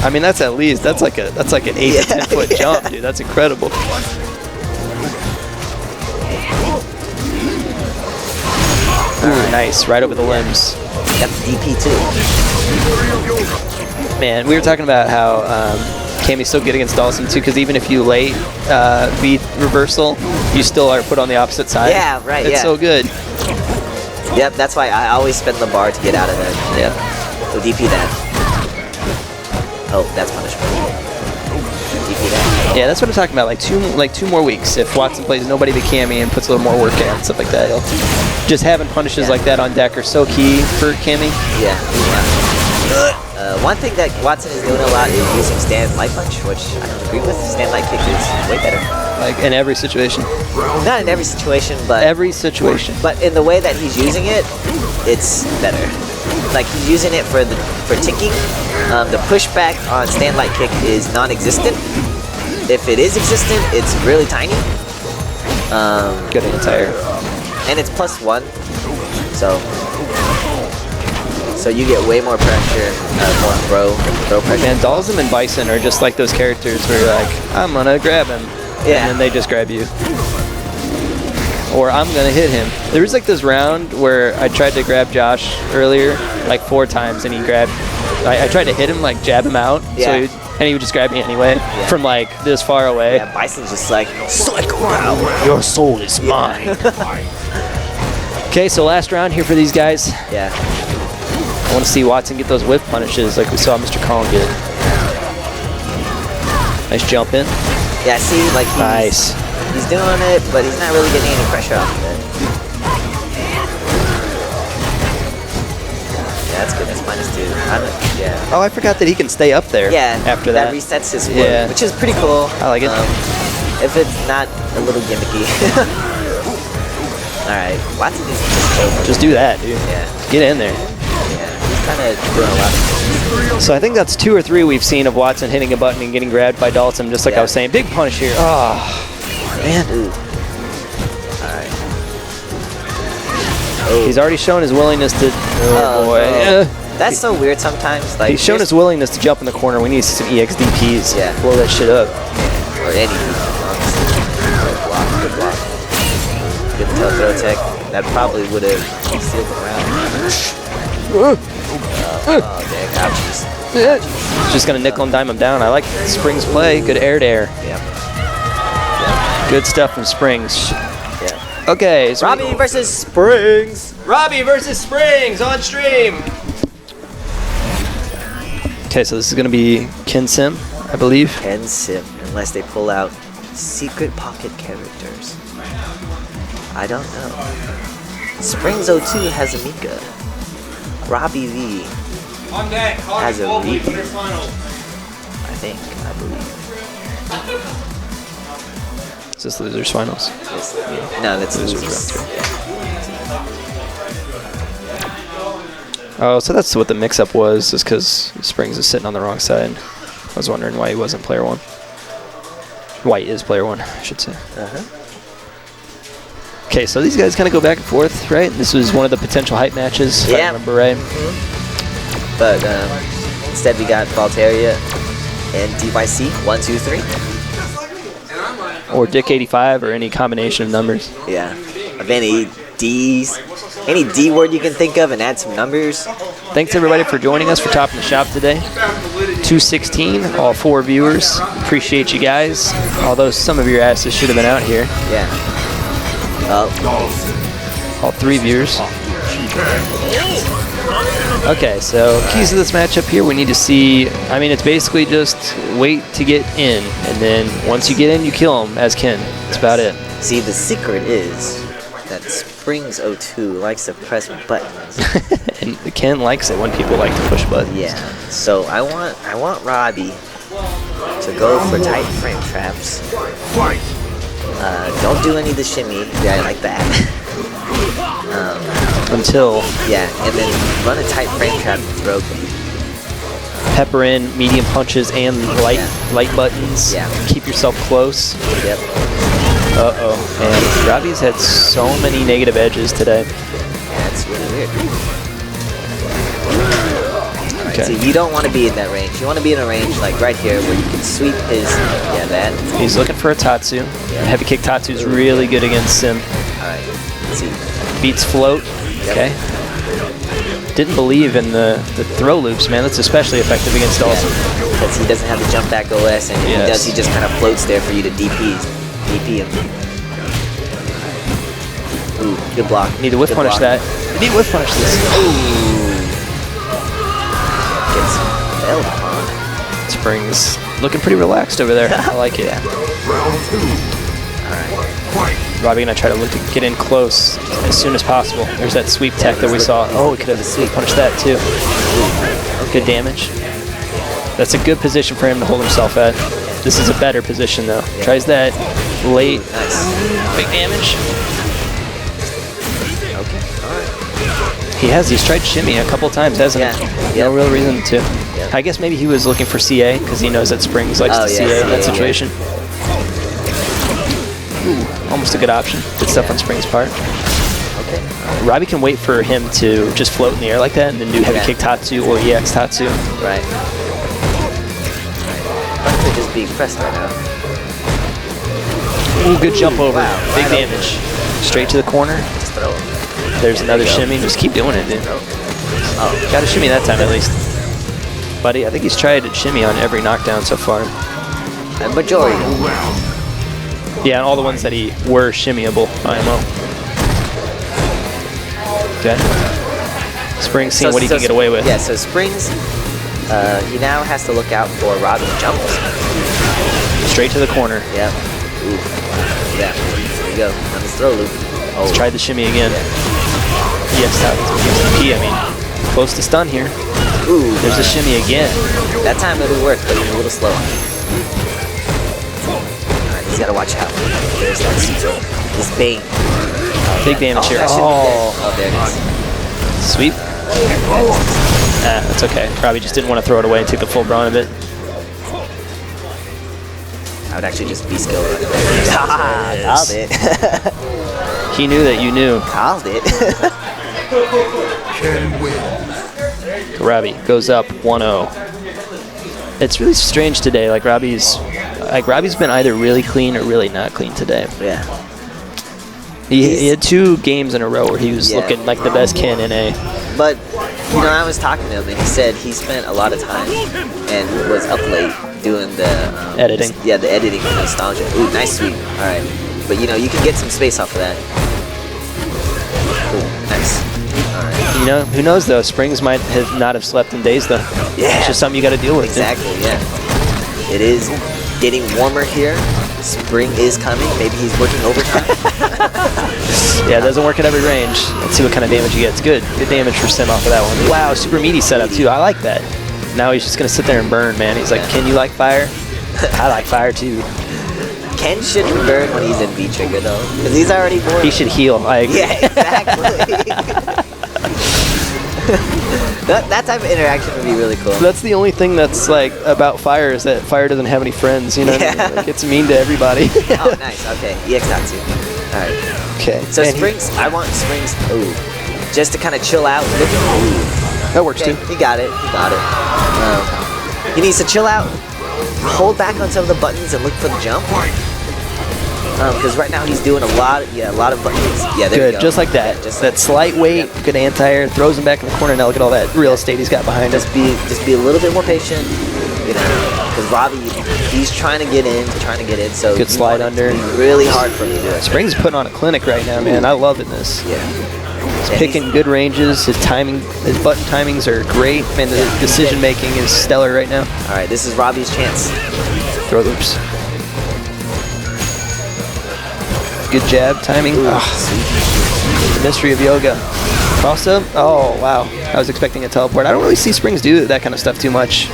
I mean, that's like an 8 to 10 foot jump, dude. That's incredible. Ooh, nice, right over the limbs. Yep, DP too. Man, we were talking about how Kami's so good against Dawson too, because even if you late beat reversal, you still are put on the opposite side. Yeah, right, It's yeah. so good. Yep, that's why I always spend the bar to get out of it. Yeah. So DP that. Oh, that's punishment. DP that. Yeah, that's what I'm talking about. Like two more weeks. If Watson plays nobody but Kami and puts a little more work in and stuff like that, he'll just having punishes like that on deck are so key for Kami. Yeah. One thing that Watson is doing a lot is using stand light punch, which I don't agree with. Stand light kick is way better. Like in every situation. Not in every situation, but Every situation. But in the way that he's using it, it's better. Like he's using it for ticking. The pushback on stand light kick is non-existent. If it is existent, it's really tiny. Good anti-air. And it's +1, so you get way more pressure, more throw pressure. Man, Dalsum and Bison are just like those characters where you're like, I'm gonna grab him. Yeah. And then they just grab you. Or I'm gonna hit him. There was like this round where I tried to grab Josh earlier, like 4 times, and he grabbed. I tried to hit him, like jab him out, Yeah. and he would just grab me anyway from like this far away. Yeah, Bison's just like, psycho round. Your soul is mine. Okay, so last round here for these guys. Yeah. I want to see Watson get those whiff punishes like we saw Mr. Collin get. Nice jump in. Yeah, see, like Nice. he's doing it, but he's not really getting any pressure off of it. Yeah, that's good. That's -2. Yeah. Oh, I forgot that he can stay up there. Yeah. After that. resets his work, Yeah. which is pretty cool. I like it. If it's not a little gimmicky. All right, Watson needs to just choke. Just do that, dude. Yeah. Get in there. Yeah. He's kind of doing a lot of things. So I think that's 2 or 3 we've seen of Watson hitting a button and getting grabbed by Dalton, just like I was saying. Big punish here. Oh, man. Ooh. All right. Oh. He's already shown his willingness to. Oh, boy. no. That's so weird sometimes. Like He's shown his willingness to jump in the corner. We need some EXDPs. Yeah. Blow that shit up. or any. Honestly. Good block. Good block. Good tail throw tech. That probably would have sealed the round. Oh, dang. Ouchies. Just gonna nickel and dime him down. I like Springs' play. Good air to air. Yep. Good stuff from Springs. Yeah. Okay, so Robbie versus Springs. Robbie versus Springs on stream. Okay, so this is gonna be Ken Sim, I believe. Ken Sim, unless they pull out secret pocket characters. I don't know. Springs 02 has a Mika. Robbie V has a Reed. I believe. Is this losers finals? No, that's Losers losers. round Oh, so that's what the mix-up was, is because Springs is sitting on the wrong side. I was wondering why he wasn't player one. Why he is player one, I should say. Okay, so these guys kind of go back and forth, right? This was one of the potential hype matches, if I remember right. But instead we got Valteria and DYC, 1, 2, 3. Or Dick 85, or any combination of numbers. Yeah. Of any D's, any D word you can think of, and add some numbers. Thanks everybody for joining us for Top in the Shop today. 216, all 4 viewers. Appreciate you guys. Although some of your asses should have been out here. Yeah. All 3 viewers. Okay, so keys to this matchup here, we need to see, I mean, it's basically just wait to get in, and then once you get in, you kill them as Ken. That's about it. See, the secret is that Springs 02 likes to press buttons. And Ken likes it when people like to push buttons. Yeah. So I want Robbie to go for tight frame traps. Don't do any of the shimmy. Yeah, I like that. Until Yeah, and then run a tight frame trap and throw them. pepper in medium punches and light buttons. Yeah. Keep yourself close. Yep. Uh-oh. And Robbie's had so many negative edges today. Yeah, it's really weird. Okay. See, you don't want to be in that range. You want to be in a range like right here where you can sweep his, that. He's looking for a Tatsu. Heavy kick Tatsu's really good against Sim. Alright, let's see. Beats float. Yep. Okay. didn't believe in the throw loops, man. That's especially effective against Dawson. Because he doesn't have the jump back OS, and if he does, he just kind of floats there for you to DP him. Ooh, good block. Need to whiff punish that. Need to whiff punish this. Gets failed upon. Springs looking pretty relaxed over there. I like it. Robbie gonna try to look to get in close as soon as possible. There's that sweep tech that we saw. Oh, we could have sweep punished that too. Good damage. That's a good position for him to hold himself at. This is a better position though. Tries that late. Nice. Big damage. Okay. All right. He's tried shimmy a couple times, hasn't he? No real reason to. I guess maybe he was looking for CA because he knows that Springs likes to CA in that situation. Ooh, almost a good option. Good stuff on Springs' part. Okay. Robbie can wait for him to just float in the air like that and then do heavy kick Tatsu or EX Tatsu. Right. They're just being pressed right now. Ooh, good jump over. Wow, Big right damage. Straight to the corner. Just throw it. There's another shimmy. Just keep doing it, dude. Oh, Got a shimmy that time at least. Buddy, I think he's tried to shimmy on every knockdown so far. a majority. Yeah, and all the ones that were shimmyable IMO. Okay. Springs seeing what he can get away with. Yeah, so Springs, he now has to look out for Robbie jumps. Straight to the corner. Yeah. Ooh. Yeah. There you go. On his throw loop. Let's try the shimmy again. Yes, that was PSP. I mean, close to stun here. Ooh. There's a shimmy again. That time it'll work, but he's a little slow. Alright, he's gotta watch out. There's that this bane. Big damage here. That should be dead. Oh, there it is. Sweep. That's okay. Probably just didn't want to throw it away and take the full brunt of it. I would actually just be skilled right there. Called it. He knew that you knew. Called it. Robbie goes up 1-0. It's really strange today. Like Robbie's been either really clean or really not clean today. Yeah. He had 2 games in a row where he was looking like the best Ken in A. But, you know, I was talking to him and he said he spent a lot of time and was up late doing the editing. Yeah, the editing for Nostalgia. Ooh, nice sweep. All right. But, you know, you can get some space off of that. Ooh, nice. All right. You know, who knows though? Springs might not have slept in days though. Yeah. It's just something you got to deal with. Exactly, yeah. It is getting warmer here. Spring is coming. Maybe he's working overtime. Yeah, it doesn't work at every range. Let's see what kind of damage he gets. Good damage for Sim off of that one. Wow, super meaty setup too. I like that. Now he's just going to sit there and burn, man. He's like, Ken, you like fire? I like fire too. Ken shouldn't burn when he's in V-Trigger though, because he's already bored. He should heal. I agree. Yeah, exactly. that type of interaction would be really cool. That's the only thing that's like about fire is that fire doesn't have any friends. You know, what I mean? Like, it's mean to everybody. Oh, nice. Okay, EX Tatsu. All right. Okay. So Springs, I want Springs. Ooh, just to kind of chill out. That works too. He got it. He got it. He needs to chill out, hold back on some of the buttons, and look for the jump. Because right now he's doing a lot of buttons. Yeah, there you go. Just like that. Yeah, just that slight weight, good anti-air, throws him back in the corner. Now look at all that real estate he's got behind him. Just be a little bit more patient, you know, because Robbie, he's trying to get in. So good slide under. It's really hard for him to do it. Springs is putting on a clinic right now, man. I love this. Yeah. He's picking good ranges. His timing, his button timings are great. Man, the decision making is stellar right now. All right, this is Robbie's chance. Throw loops. Good jab timing. The mystery of yoga. Cross up. Oh wow! I was expecting a teleport. I don't really see Springs do that kind of stuff too much.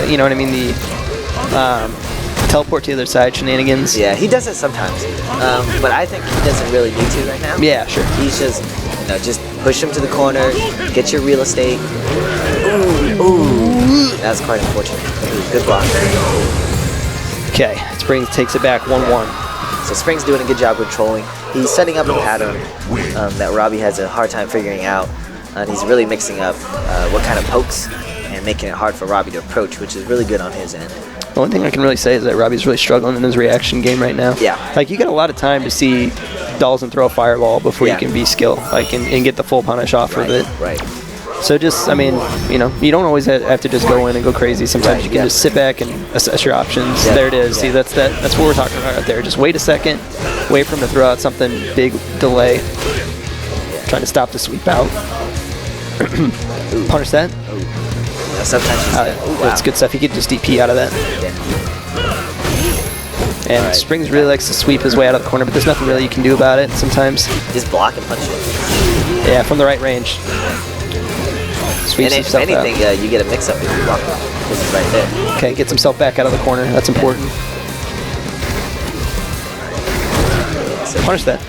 You know what I mean? The teleport to the other side shenanigans. Yeah, he does it sometimes, but I think he doesn't really need to right now. Yeah, sure. He's just, you know, just push him to the corner, get your real estate. Ooh, that was quite unfortunate. Good block. Okay, Springs takes it back 1-1. So Springs doing a good job controlling. He's setting up a pattern that Robbie has a hard time figuring out, and he's really mixing up what kind of pokes and making it hard for Robbie to approach, which is really good on his end. The only thing I can really say is that Robbie's really struggling in his reaction game right now. Yeah. Like, you got a lot of time to see Dawson throw a fireball before you can be skilled, like, and get the full punish off of it. Right. So just, I mean, you know, you don't always have to just go in and go crazy. Sometimes Right, you can just sit back and assess your options. Yeah, There it is. yeah. See, that's what we're talking about right there. Just wait a second, wait for him to throw out something big, delay. Trying to stop the sweep out. Punish that. You know, sometimes he's wow. That's good stuff. He could just DP out of that. And Right. Springs really likes to sweep his way out of the corner, but there's nothing really you can do about it sometimes. Just block and punch it. Yeah, from the right range. Sweeps And if himself out. anything, you get a mix-up if you block it, because it's right there. Okay, gets himself back out of the corner. That's important. Punish that.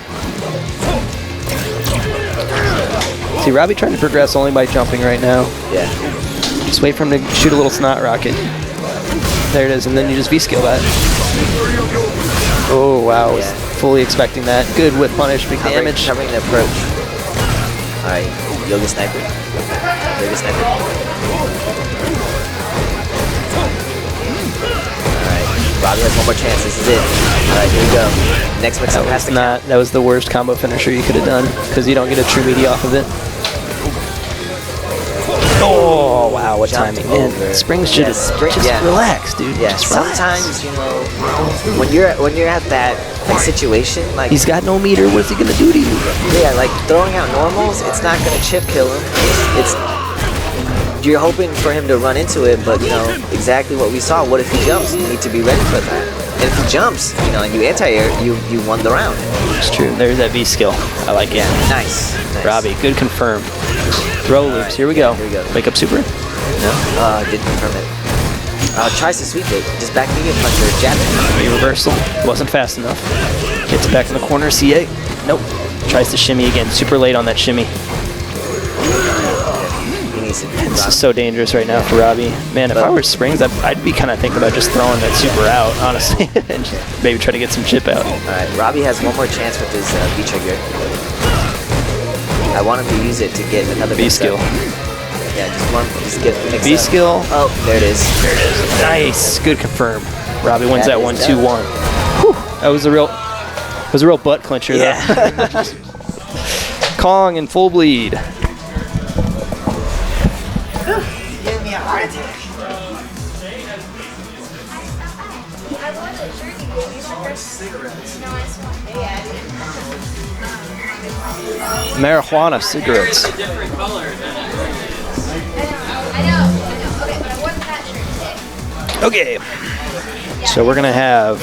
See, Robbie trying to progress only by jumping right now. Yeah. Just wait for him to shoot a little snot rocket. There it is, and then you just V-skill that. Oh, wow. Was fully expecting that. Good whip punish, big damage. Covering the approach. Alright, Yoga Sniper. Yoga Sniper. Alright, Robbie has one more chance. This is it. Alright, here we go. Next mix-up has to count. That was the worst combo finisher you could have done, because you don't get a true meaty off of it. Oh, wow, what timing. Man, Springs should just relax, dude. Yeah, just relax. sometimes, you know, when you're at that situation, like He's got no meter. What's he going to do to you? yeah, like throwing out normals, it's not gonna chip kill him. It's you're hoping for him to run into it, but you know exactly what we saw. What if he jumps? You need to be ready for that. And if he jumps, you know, and you anti-air, you won the round. It's true. There's that V skill. I like it. Nice. Robbie, good confirm. Throw loops. Here we go. Here we go. Wake up super. No, didn't confirm it. Tries to sweep it. Just back medium punch or jab it. Reversal. Wasn't fast enough. Gets back in the corner. CA. Nope. Tries to shimmy again. Super late on that shimmy. He needs to This is so dangerous right now for Robbie. Man, if I were Springs, I'd be kind of thinking about just throwing that super out, honestly, and just maybe try to get some chip out. Alright, Robbie has one more chance with his V trigger. I want him to use it to get another V skill. Yeah, just get the mix V up. skill. Oh, there it is. There it is. Nice. Good confirm. Robbie wins that That is 1-2-1. Whew. That was a real butt clincher though. Yeah. Kong in full bleed. Give me a heart attack. Marijuana cigarettes. Okay. So we're gonna have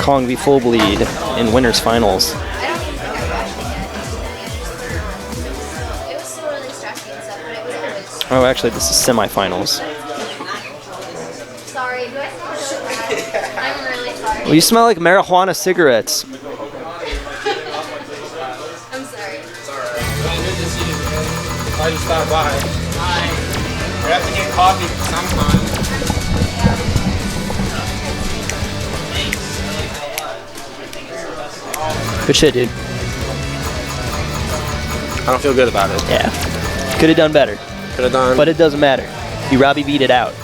Kong v Full Bleed in winners finals. Oh, actually, this is semifinals. Sorry, do I smell so bad? I'm really sorry. Well, you smell like marijuana cigarettes. I'm sorry. I just stopped by. Hi. We have to get coffee sometime. Good shit, dude. I don't feel good about it. Yeah. Could have done better, Could have done. but it doesn't matter. You Robbie beat it out.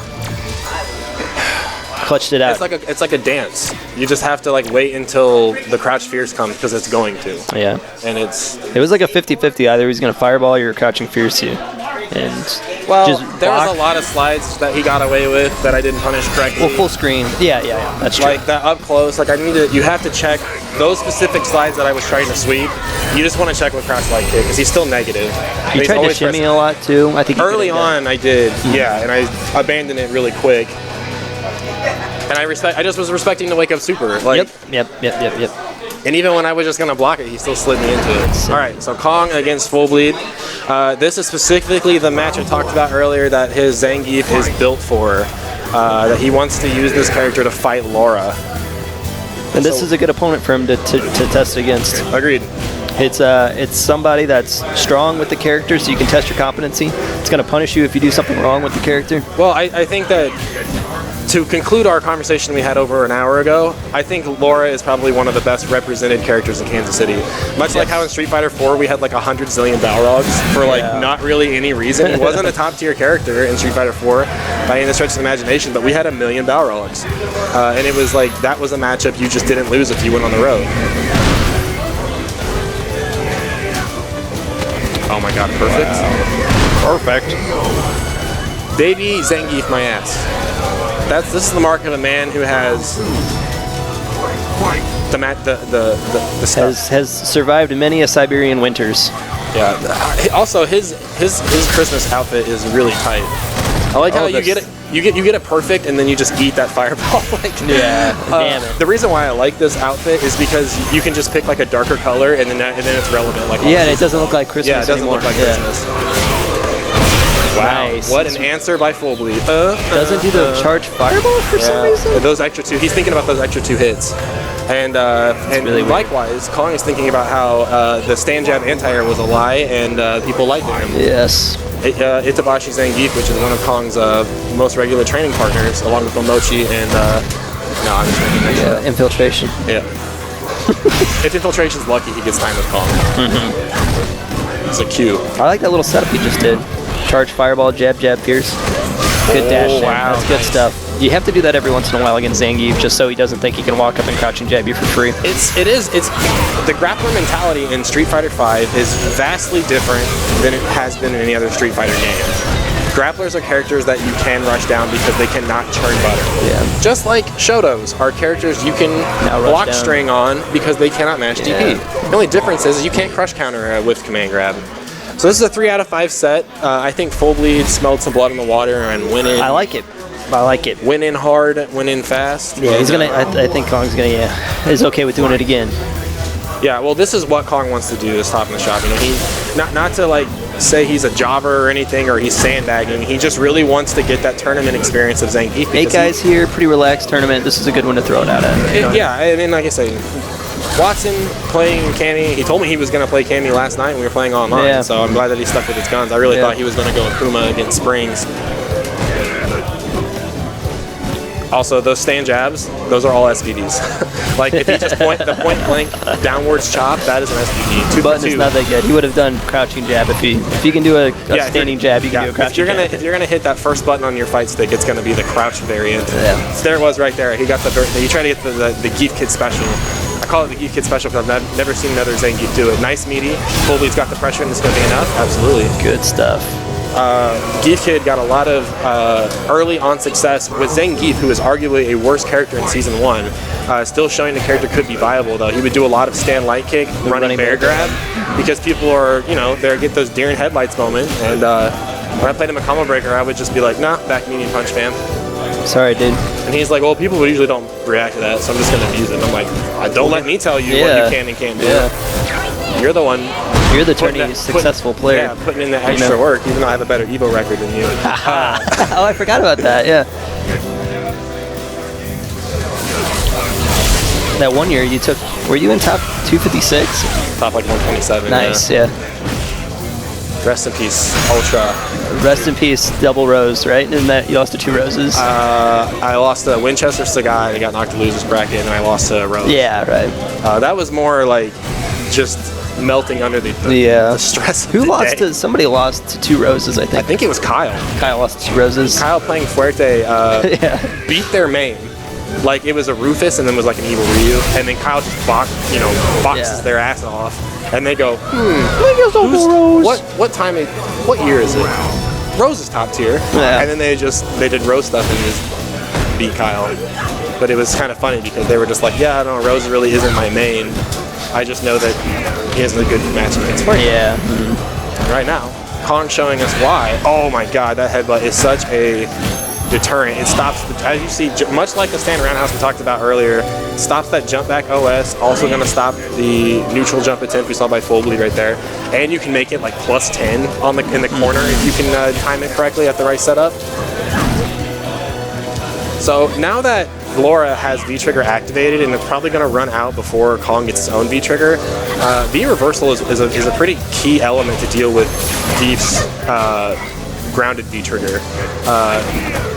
Clutched it out. it's like a dance. You just have to like wait until the crouch fierce comes because it's going to. Yeah. And it's It was like a 50-50. Either he's gonna fireball or you're crouching fierce you. And just there block. was a lot of slides that he got away with that I didn't punish correctly. Well, full screen. Yeah. That's true. Like that up close, like you have to check those specific slides that I was trying to sweep. You just want to check with crouch light kick because he's still negative. You He's tried to always shimmy pressing- a lot too. I think you Early could have done. on, I did, yeah, and I abandoned it really quick. And I just was respecting the wake up super. Like, Yep. And even when I was just gonna block it, he still slid me into it. All right, so Kong against Full Bleed. This is specifically the match I talked about earlier that his Zangief is built for. That he wants to use this character to fight Laura. And this is a good opponent for him to test against. Agreed. It's somebody that's strong with the character, so you can test your competency. It's going to punish you if you do something wrong with the character. Well, I think that to conclude our conversation we had over an hour ago, I think Laura is probably one of the best represented characters in Kansas City. Much like how in Street Fighter 4 we had like 100 zillion Balrogs for like not really any reason. He wasn't a top tier character in Street Fighter 4 by any stretch of the imagination, but we had 1 million Balrogs. And it was like, that was a matchup you just didn't lose if you went on the road. Oh my god, perfect. Wow. Perfect. Baby Zangief my ass. This is the mark of a man who has the stuff. Has survived many a Siberian winters. Yeah. Also, his Christmas outfit is really tight. I like how you get it. You get it perfect, and then you just eat that fireball. Damn it. The reason why I like this outfit is because you can just pick like a darker color, and then it's relevant. Like and it doesn't look like Christmas it doesn't anymore. look like Christmas. Wow, Nice. what an answer by Full Bleed. Doesn't do the charge fireball for some reason? Those extra 2. He's thinking about those extra 2 hits. And really weird. likewise, Kong is thinking about how the stand jab anti-air was a lie, and people liked him. Yes. Itabashi Zangief, which is one of Kong's most regular training partners, along with Momochi and no, I'm just making that shit up. Infiltration. Yeah. If Infiltration's lucky, he gets time with Kong. It's a cue. I like that little setup he just did. Charge fireball, jab, pierce. Good dash there. Wow, That's good stuff. You have to do that every once in a while against Zangief, just so he doesn't think he can walk up and crouch and jab you for free. It's the grappler mentality in Street Fighter V is vastly different than it has been in any other Street Fighter game. Grapplers are characters that you can rush down because they cannot churn butter. Yeah. Just like Shotos are characters you can block string on because they cannot match DP. The only difference is you can't crush counter with command grab. So this is a 3 out of 5 set. I think Full Bleed smelled some blood in the water and went in. I like it. Went in hard, went in fast. Yeah, he's gonna. I think Kong's gonna. Is okay with doing it again. Yeah, well, this is what Kong wants to do. This top in the shop. You know, he not to like say he's a jobber or anything, or he's sandbagging. He just really wants to get that tournament experience of Zangief. 8 guys here, pretty relaxed tournament. This is a good one to throw it out at. Yeah, I mean, like I say, Watson playing Cammy. He told me he was going to play Cammy last night when we were playing online. So I'm glad that he stuck with his guns. I really thought he was going to go Akuma against Springs. Also, those stand jabs, those are all SVDs. Like, if you just point blank downwards chop, that is an SVD. Button is not that good. He would have done crouching jab if you can do a standing jab, you can do a crouching jab. If you're gonna hit that first button on your fight stick, it's gonna be the crouch variant. Yeah. So there it was right there. He got he tried to get the Geef Kid special. I call it the Geef Kid special because I've never seen another Zangief do it. Nice meaty. Full Bleed's got the pressure and it's gonna be enough. Absolutely. Good stuff. Geef Kid got a lot of early on success with Zangief, who is arguably a worse character in Season 1. Still showing the character could be viable, though. He would do a lot of stand light kick, running bear grab, because people are, they get those deer in headlights moment. And when I played him a combo breaker, I would just be like, nah, back medium punch, fam. Sorry, dude. And he's like, well, people usually don't react to that, so I'm just going to abuse it. I'm like, don't let me tell you what you can and can't do. Yeah. You're the one. You're the tourney successful player. Yeah, putting in the extra work, even though I have a better Evo record than you. Oh, I forgot about that, yeah. That one year you took, were you in top 256? Top like 127. Nice, yeah. Rest in peace, Ultra. Rest in peace, double rose, right? And that you lost to 2 roses. I lost to Winchester Sagai. They got knocked to losers bracket, and I lost to Rose. Yeah, right. That was more like just melting under the stress of Who the lost day. to? Somebody lost to 2 roses, I think. I think it was Kyle. Kyle lost to 2 roses. Kyle playing Fuerte beat their main. Like it was a Rufus and then was like an evil Ryu, and then Kyle just boxes their ass off, and they go, Rose. What year is it? Rose is top tier, and then they did Rose stuff and just beat Kyle. But it was kind of funny because they were just like, yeah, no, Rose really isn't my main. I just know that he isn't a good match against Fuerte. Yeah. And right now, Kong showing us why. Oh my God, that headbutt is such a deterrent. It stops, as you see, much like the stand roundhouse we talked about earlier, stops that jump back OS, also going to stop the neutral jump attempt we saw by Full Bleed right there. And you can make it like plus 10 in the corner if you can time it correctly at the right setup. So now that Laura has V-Trigger activated, and it's probably going to run out before Kong gets his own V-Trigger, V-Reversal is a pretty key element to deal with Deef's grounded V-Trigger.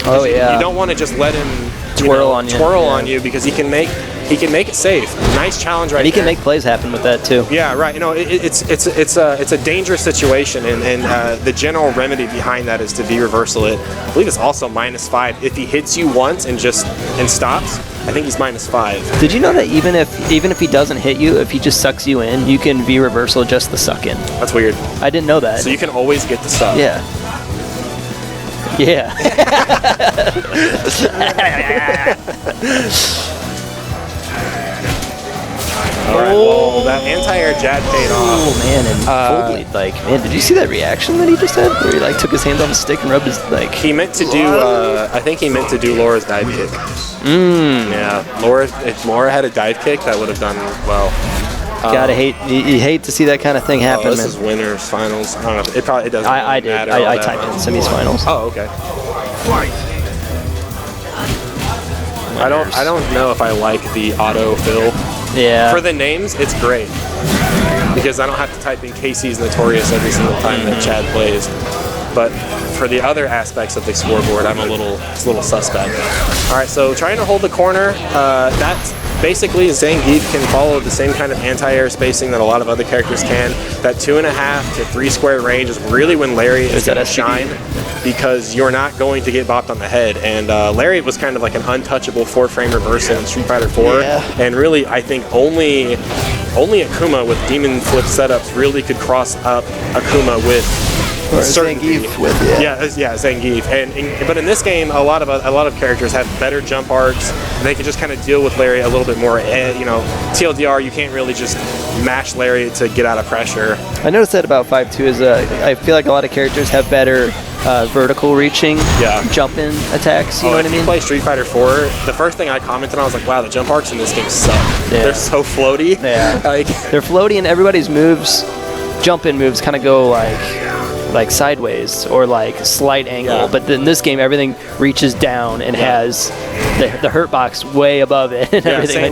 You don't want to just let him twirl on you because he can make it safe. Nice challenge right there. And he can make plays happen with that too. Yeah, right. It's a dangerous situation, and the general remedy behind that is to V-reversal it. I believe it's also -5 if he hits you once and stops. I think he's -5. Did you know that even if he doesn't hit you, if he just sucks you in, you can V-reversal just the suck in? That's weird. I didn't know that. So you can always get the suck. Yeah. Yeah. All right, well, that anti-air jab paid off. Oh man, and full bleed, like, man, did you see that reaction that he just had? Where he like took his hands off his stick and rubbed his like. He meant to do. I think he meant to do Laura's dive kick. Yeah, Laura. If Laura had a dive kick, that would have done well. Gotta hate. You hate to see that kind of thing happen, This man. is winners finals. I don't know. It probably doesn't. I did. matter all I that typed in much. semifinals. Oh, okay. I don't know if I like the auto fill. Yeah. For the names, it's great because I don't have to type in Casey's Notorious every single time that Chad plays. But for the other aspects of the scoreboard, it's a little suspect. All right, so trying to hold the corner. That's basically Zangief can follow the same kind of anti-air spacing that a lot of other characters can. That 2.5 to 3 square range is really when Larry is going to shine, because you're not going to get bopped on the head. And Larry was kind of like an untouchable 4-frame reversal in Street Fighter 4. Yeah. And really, I think only Akuma with Demon Flip setups really could cross up Akuma with certainty. Zangief with Zangief. But in this game, a lot of characters have better jump arcs. They can just kind of deal with Larry a little bit more. TLDR, you can't really just mash Larry to get out of pressure. I noticed that about 5.2 is I feel like a lot of characters have better vertical reaching jump-in attacks. You know what I If you mean? play Street Fighter 4, the first thing I commented on, I was like, wow, the jump arcs in this game suck. Yeah. They're so floaty. Yeah. They're floaty, and everybody's moves, jump-in moves, kind of go like sideways or like slight angle, but in this game everything reaches down and has the hurt box way above it and everything.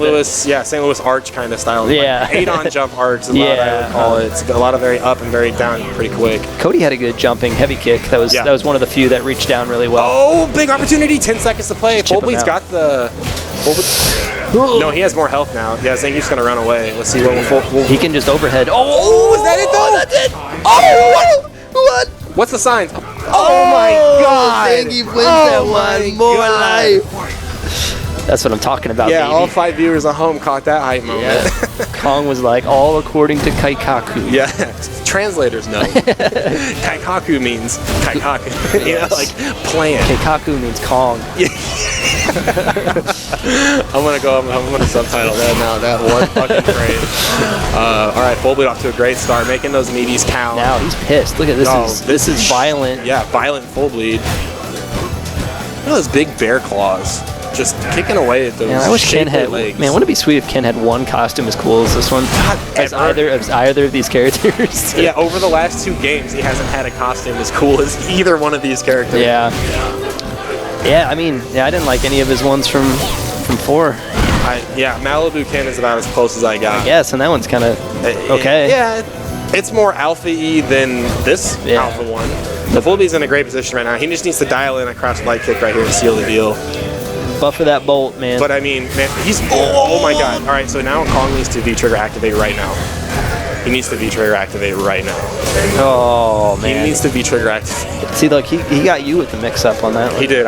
St. Louis arch kind of style. Yeah. Like 8-on jump arcs is what I would call it. It's a lot of very up and very down pretty quick. Cody had a good jumping heavy kick. That was one of the few that reached down really well. Oh, big opportunity! 10 seconds to play. Fullbleed's got the. No, he has more health now. Yeah, Zangief's gonna run away. Let's see what he can just overhead. Oh, is that it though? That's it. Oh, what? What's the signs? Oh my God! Zangief wins that one. More life. That's what I'm talking about, Yeah, baby. all 5 viewers at home caught that hype moment. Yeah. Kong was like, all according to Kaikaku. Yeah, translators know. Kaikaku means Kaikaku. Like plan. Kaikaku means Kong. I'm gonna subtitle that now. That one fucking phrase. All right, Fullbleed off to a great start, making those meaties count. Now he's pissed. Look at this. This is violent. Yeah, violent Fullbleed. Look at those big bear claws, just kicking away at those. Man, I wish Ken had. legs. Man, wouldn't it be sweet if Ken had one costume as cool as this one? As either of these characters. Yeah, over the last 2 games, he hasn't had a costume as cool as either one of these characters. Yeah. Yeah, I mean, I didn't like any of his ones from 4. Malibu Ken is about as close as I got. Yes, and that one's kind of okay. Yeah, it's more alpha-y than this alpha one. The Fullbleed's in a great position right now. He just needs to dial in a crouch light kick right here and seal the deal. Buffer that bolt, man. But I mean, man, he's oh my God! All right, so now Kong needs to V-trigger activate right now. He needs to V-trigger activate right now. Oh man, he needs to V-trigger activate. See, look, he got you with the mix-up on that one. He did.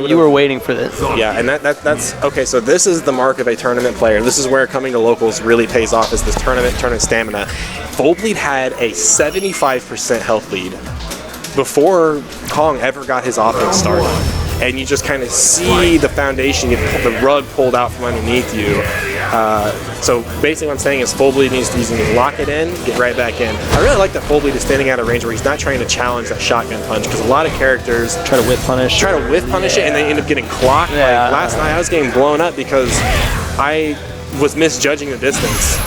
You were waiting for this. Yeah, and that's okay. So this is the mark of a tournament player. This is where coming to locals really pays off. Is this tournament stamina? Fullbleed had a 75% health lead before Kong ever got his offense started. And you just kind of see the foundation, the rug pulled out from underneath you. So basically what I'm saying is Fullbleed needs to lock it in, get right back in. I really like that Fullbleed is standing out of range where he's not trying to challenge that shotgun punch, because a lot of characters try to whip punish it and they end up getting clocked. Yeah. Like last night I was getting blown up because I was misjudging the distance.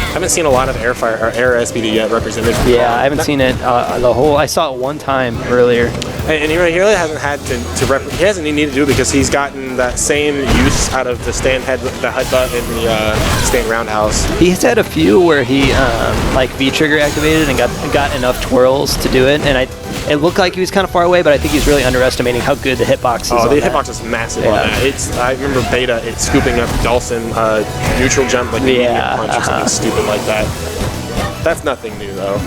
I haven't seen a lot of air SPD yet represented. Yeah, I haven't seen it I saw it one time earlier. And he really hasn't had he hasn't needed to do it because he's gotten that same use out of the headbutt and the stand roundhouse. He's had a few where he like V-trigger activated and got enough twirls to do it, and it looked like he was kind of far away, but I think he's really underestimating how good the hitbox is. Oh, the hitbox is massive on that. I remember Beta scooping up Dawson neutral jump like a punch or something stupid like that. That's nothing new though.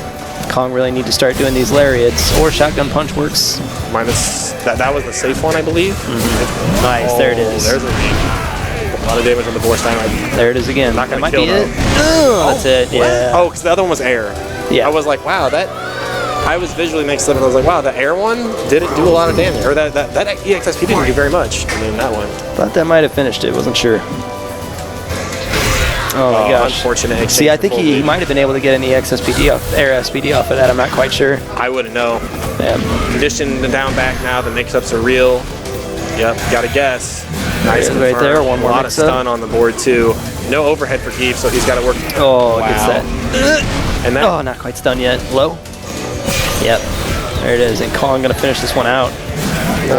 Kong really need to start doing these lariats, or shotgun punch works. Minus that was the safe one, I believe. Mm-hmm. Nice, there it is. There's a lot of damage on the board time. There it is again. Not gonna that might kill be it. That's it. Yeah. Oh, because the other one was air. Yeah. I was like, wow, that. I was visually mixed up, and I was like, wow, the air one didn't do a lot of damage, or that EXSP didn't do very much. I mean, that one. Thought that might have finished it. Wasn't sure. Oh my gosh. Unfortunate exchange. See, I think he might have been able to get an EXSPD off, air SPD off of that. I'm not quite sure. I wouldn't know. Yeah. Condition the down back now. The mix-ups are real. Yep, gotta guess. Nice Right confirmed. there, one more A lot of mix-up. stun on the board too. No overhead for Geef, so he's got to work. Oh, gets Wow. that. And that. Oh, not quite stunned yet. Low. Yep. There it is. And Kong gonna finish this one out.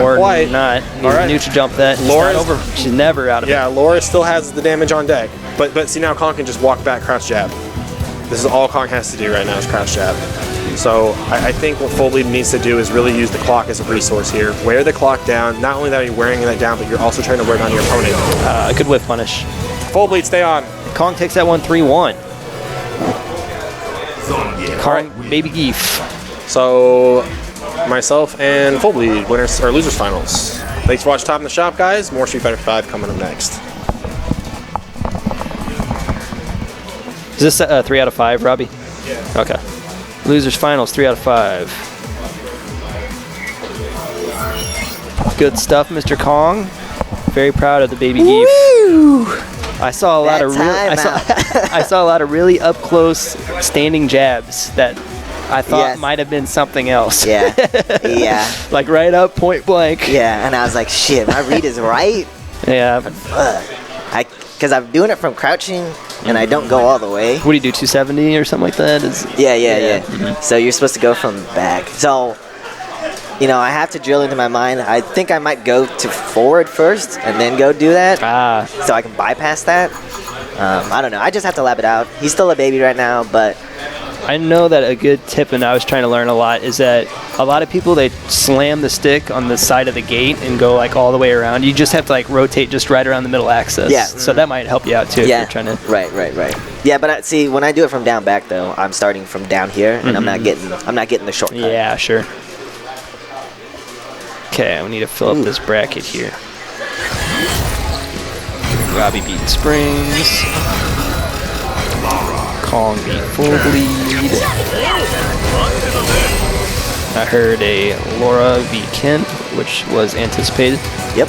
Or quite. not. All right. Neutral jump that. It's Laura's- not over. She's never out of it. Yeah, Laura still has the damage on deck, but see now Kong can just walk back, crouch jab. This is all Kong has to do right now is crouch jab. So I think what Full Bleed needs to do is really use the clock as a resource here. Wear the clock down. Not only that you're wearing that down, but you're also trying to wear down your opponent. Good whiff punish. Full Bleed, stay on. Kong takes that one 3-1. Kong, baby Geef. So myself and Full Bleed, winners or losers finals. Thanks for watching Top in the Shop, guys. More Street Fighter 5 coming up next. Is this 3 out of 5, Robbie? Yeah. Okay. Losers finals, 3 out of 5. Good stuff, Mr. Kong. Very proud of the baby Geef. I saw a lot of I saw a lot of really up close standing jabs that I thought might have been something else. Yeah. Yeah. Like right up, point blank. Yeah. And I was like, shit, my read is right. Yeah. Because I'm doing it from crouching and I don't go all the way. What do you do, 270 or something like that? Yeah. So you're supposed to go from back. So, you know, I have to drill into my mind. I think I might go to forward first and then go do that. So I can bypass that. I don't know. I just have to lab it out. He's still a baby right now, but I know that a good tip, and I was trying to learn a lot, is that a lot of people, they slam the stick on the side of the gate and go like all the way around. You just have to like rotate just right around the middle axis. Yeah. So that might help you out too if you're trying to. Right. Yeah, but see, when I do it from down back though, I'm starting from down here, and I'm not getting the shortcut. Yeah, sure. Okay, we need to fill up this bracket here. Robbie beat Springs. Kong beat Full Bleed. I heard a Laura v Kent, which was anticipated. Yep.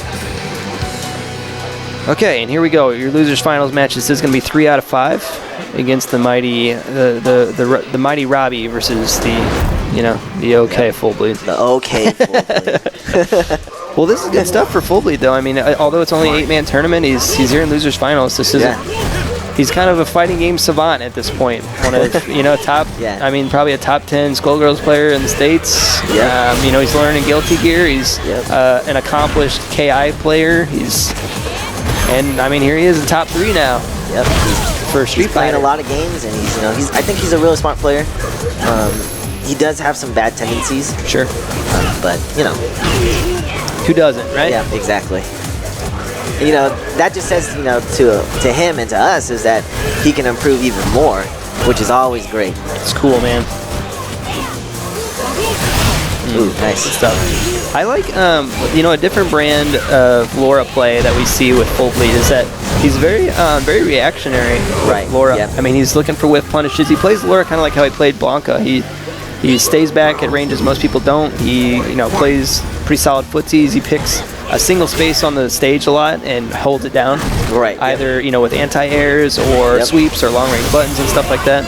Okay, and here we go. Your losers finals match. This is going to be 3 out of 5 against the mighty the mighty Robbie versus the OK Full Bleed. The OK Full Bleed. Well, this is good stuff for Full Bleed, though. I mean, although it's only an 8-man tournament, he's here in losers finals. This isn't. He's kind of a fighting game savant at this point. One of top. I mean, probably a top 10 Skullgirls player in the States. Yeah. He's learning Guilty Gear. He's an accomplished KI player. And I mean, here he is in top 3 now. Yep. For Street He's playing Fighter. a lot of games, and I think he's a really smart player. He does have some bad tendencies. Sure. But who doesn't, right? Yeah, exactly. That just says, to him and to us is that he can improve even more, which is always great. It's cool, man. Ooh, nice stuff. I like, a different brand of Laura play that we see with Full Bleed is that he's very reactionary. Right. Laura. Yep. I mean, he's looking for whiff punishes. He plays Laura kind of like how he played Blanca. He stays back at ranges most people don't. He, plays pretty solid footsies. He picks a single space on the stage a lot and holds it down. Right. Either, with anti-airs or sweeps or long-range buttons and stuff like that.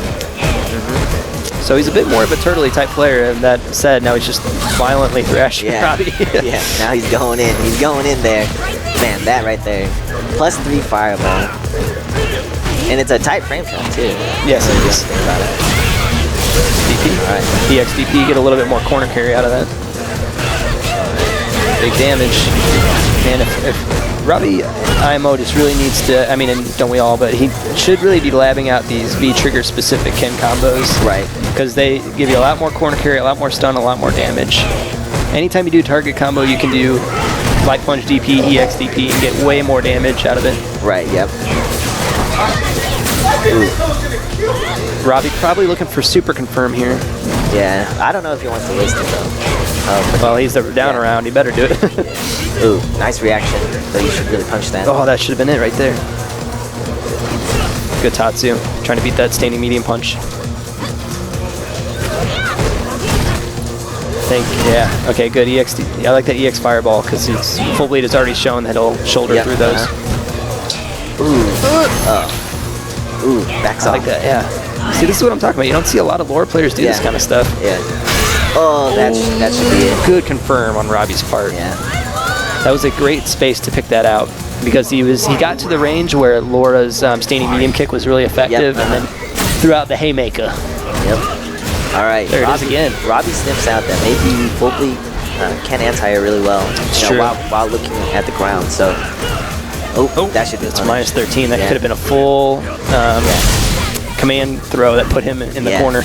So he's a bit more of a turtley type player, and that said, now he's just violently thrashing Robbie. Yeah, now he's going in. He's going in there. Man, that right there. +3 fireball. And it's a tight frame shot, too. Yes, it is. DP. All right. EXDP, get a little bit more corner carry out of that. Big damage. Man, if Robbie IMO just really needs to, I mean, and don't we all, but he should really be labbing out these V-trigger specific Ken combos. Right. Because they give you a lot more corner carry, a lot more stun, a lot more damage. Anytime you do target combo, you can do Light Plunge DP, EXDP, and get way more damage out of it. Right, yep. Robbie probably looking for super confirm here. Yeah, I don't know if he wants to waste it though. Well, he's down around. He better do it. Ooh, nice reaction. So you should really punch that. Oh, that should have been it right there. Good Tatsu. Trying to beat that standing medium punch. think. Yeah. Okay, good. EX. I like that EX Fireball because Full Bleed has already shown that he'll shoulder through those. Ooh, backs I off. like that, yeah. See, this is what I'm talking about. You don't see a lot of lore players do this kind of stuff. Yeah. Oh, that should be it. Good confirm on Robbie's part. Yeah. That was a great space to pick that out because he got to the range where Laura's standing medium kick was really effective, and then threw out the haymaker. Yep. All right. There it is again. Robbie sniffs out that maybe Full Bleed can anti-air really well. True. While looking at the ground. So. That should be It's minus 13. That could have been a full command throw that put him in the corner.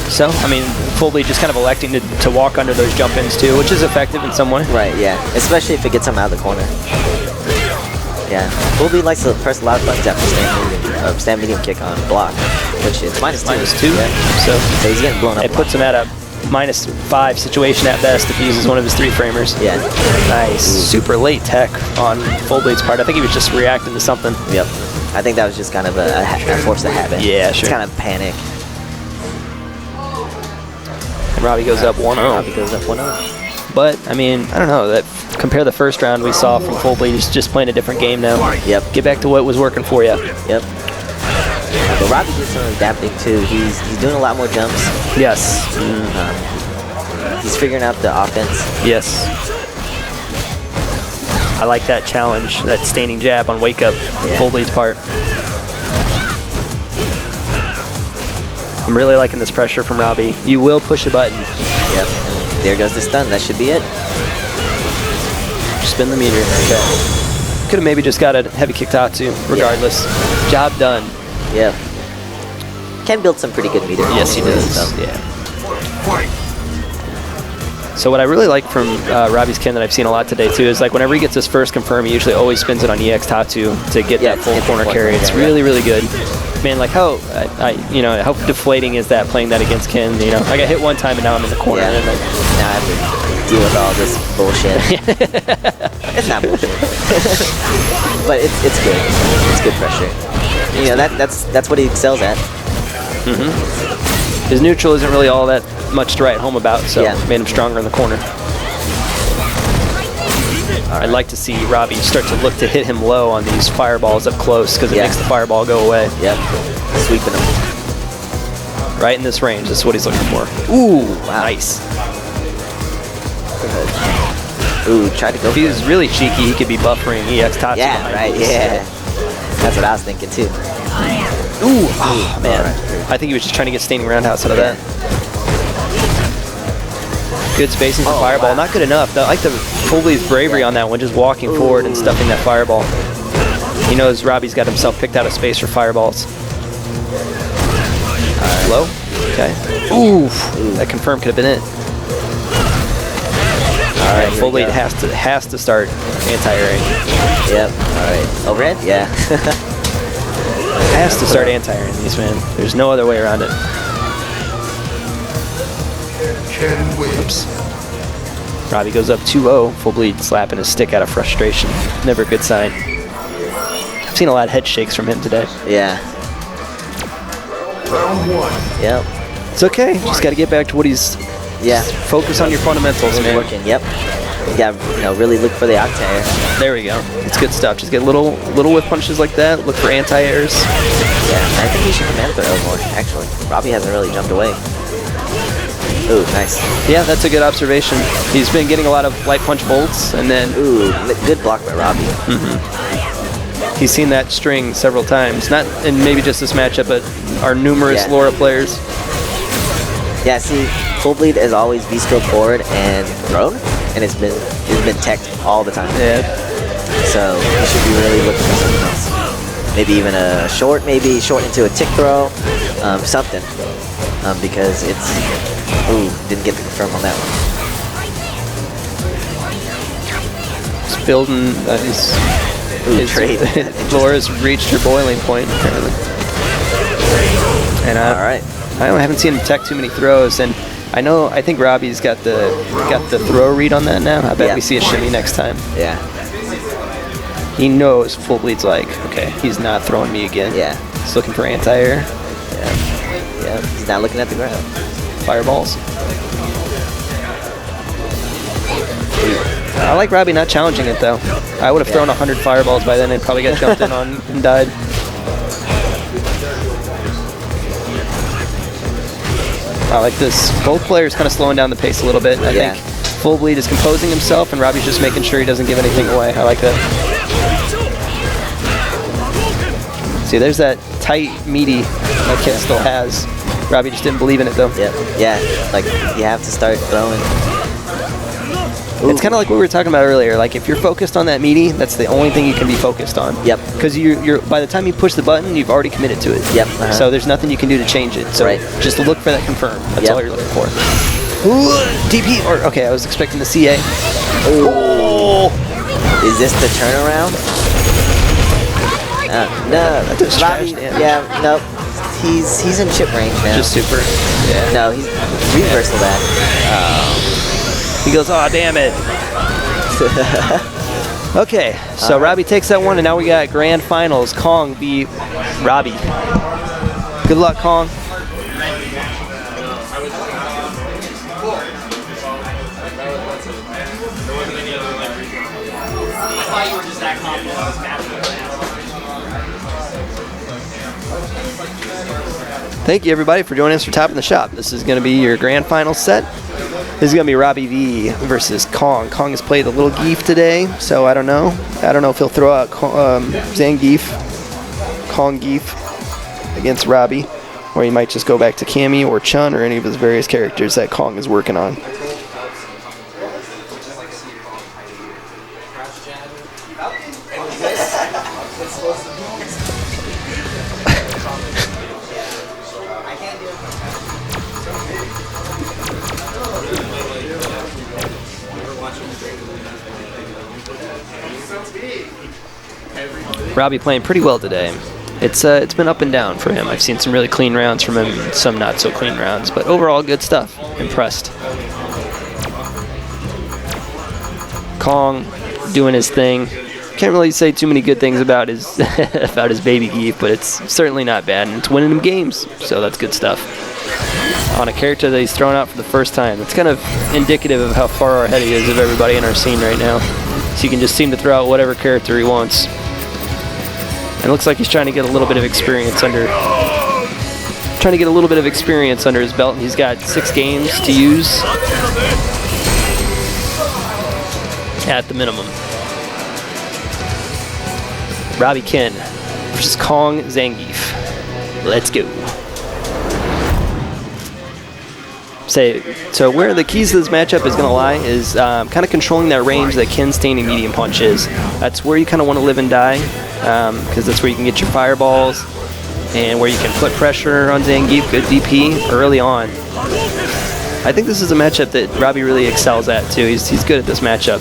So, I mean, Full Bleed just kind of electing to walk under those jump-ins too, which is effective in some way. Right, yeah. Especially if it gets him out of the corner. Yeah. Full Bleed likes to press a lot of buttons after stand medium kick on block, which is minus 2. Yeah. So he's getting blown up. It puts him at a -5 situation at best if he uses one of his 3-framers. Yeah. Nice. Super late tech on Full Bleed's part. I think he was just reacting to something. Yep. I think that was just kind of a force of habit. Yeah, sure. It's kind of panic. And Robbie goes up 1-0. Robbie goes up 1-0. But, I mean, I don't know. Compare the first round we saw from Full Bleed. He's just playing a different game now. Yep. Get back to what was working for you. Yep. But Robbie did some adapting too. He's doing a lot more jumps. Yes. He's figuring out the offense. Yes. I like that challenge, that standing jab on wake up, Full Bleed's part. I'm really liking this pressure from Robbie. You will push a button. Yep. And there goes the stun. That should be it. Spin the meter. Okay. Could have maybe just got a heavy kick Tatsu, regardless. Job done. Yeah. Can build some pretty good meter. Yes, he does. So. Yeah. So what I really like from Robbie's Ken that I've seen a lot today too is like whenever he gets his first confirm, he usually always spins it on EX Tatsu to get that full corner carry. It's really, really good. Man, like how how deflating is that playing that against Ken? You know, I got hit one time and now I'm in the corner. Yeah. And like, now I have to deal with all this bullshit. It's not bullshit, but it's good. It's good pressure. You know that's what he excels at. His neutral isn't really all that much to write home about, so made him stronger in the corner. I'd like to see Robbie start to look to hit him low on these fireballs up close because it makes the fireball go away. Yep, sweeping him. Right in this range, that's what he's looking for. Ooh, wow. Nice. Good. Ooh, tried to go. If he was really cheeky, he could be buffering EX Tatsu. Yeah, right, yeah. That's what I was thinking too. Ooh, oh man. I think he was just trying to get standing roundhouse out of that. Good spacing for fireball. Wow. Not good enough. I like the Full Bleed's bravery on that one, just walking forward and stuffing that fireball. He knows Robbie's got himself picked out of space for fireballs. Low. Okay. Ooh, that confirm could have been it. All right, Full Bleed has to start anti-airing. Yep. All right. Overhead? Yeah. Has to start anti-airing these, man. There's no other way around it. Oops. Robbie goes up 2-0. Full Bleed slapping his stick out of frustration. Never a good sign. I've seen a lot of head shakes from him today. Yeah. Round 1. Yep. It's okay. Just got to get back to what he's. Focus on your fundamentals, man. Working. Yep. You got really look for the octa-air. There we go. It's good stuff. Just get little whiff punches like that. Look for anti-airs. Yeah, I think he should command throw more. Actually, Robbie hasn't really jumped away. Ooh, nice. Yeah, that's a good observation. He's been getting a lot of light punch bolts, and then good block by Robbie. He's seen that string several times. Not in maybe just this matchup, but our numerous Laura players. Yeah, see, Full Bleed is always V-stroke forward and thrown, and it's been teched all the time. Yeah. So he should be really looking for something else. Maybe even a short, short into a tick throw, something. Because it's didn't get the confirm on that one. It's building. Laura's reached her boiling point apparently. And all right. I haven't seen him tech too many throws, and I think Robbie's got the throw read on that now. I bet we see a shimmy next time. Yeah. He knows Full Bleed's like, okay, he's not throwing me again. Yeah. He's looking for anti-air. Yeah. Yeah, he's not looking at the ground. Fireballs. I like Robbie not challenging it though. I would have thrown 100 fireballs by then and probably got jumped in on and died. I like this. Both players kind of slowing down the pace a little bit. I think Full Bleed is composing himself and Robbie's just making sure he doesn't give anything away. I like that. See, there's that tight, meaty that Kid still has. Robbie just didn't believe in it though. Yeah, like you have to start throwing. It's kind of like what we were talking about earlier. Like if you're focused on that meaty, that's the only thing you can be focused on. Yep. Because you're by the time you push the button, you've already committed to it. Yep. So there's nothing you can do to change it. So just look for that confirm. That's all you're looking for. Ooh, DP or okay, I was expecting the CA. Oh. Is this the turnaround? No. That does Robbie, yeah, no. He's in chip range now. Just super. Yeah. No, he's reversal that. He goes, oh, damn it. Okay, so Robbie takes that one, and now we got grand finals. Kong beat Robbie. Good luck, Kong. Thank you, everybody, for joining us for Top in the Shop. This is going to be your grand final set. This is going to be Robbie V versus Kong. Kong has played a little Geef today, so I don't know. I don't know if he'll throw out Zangief, Kong Geef against Robbie, or he might just go back to Cammy or Chun or any of his various characters that Kong is working on. Robbie playing pretty well today. It's been up and down for him. I've seen some really clean rounds from him, some not so clean rounds, but overall good stuff. Impressed. Kong doing his thing. Can't really say too many good things about his about his baby Geef, but it's certainly not bad, and it's winning him games, so that's good stuff. On a character that he's thrown out for the first time. It's kind of indicative of how far ahead he is of everybody in our scene right now. So he can just seem to throw out whatever character he wants. And it looks like he's trying to get a little bit of experience under his belt, and he's got 6 games to use at the minimum. Robbie Ken versus Kong Zangief. Let's go. So where the keys to this matchup is going to lie is kind of controlling that range that Ken's standing medium punch is. That's where you kind of want to live and die, because that's where you can get your fireballs and where you can put pressure on Zangief, good DP early on. I think this is a matchup that Robbie really excels at too. He's good at this matchup.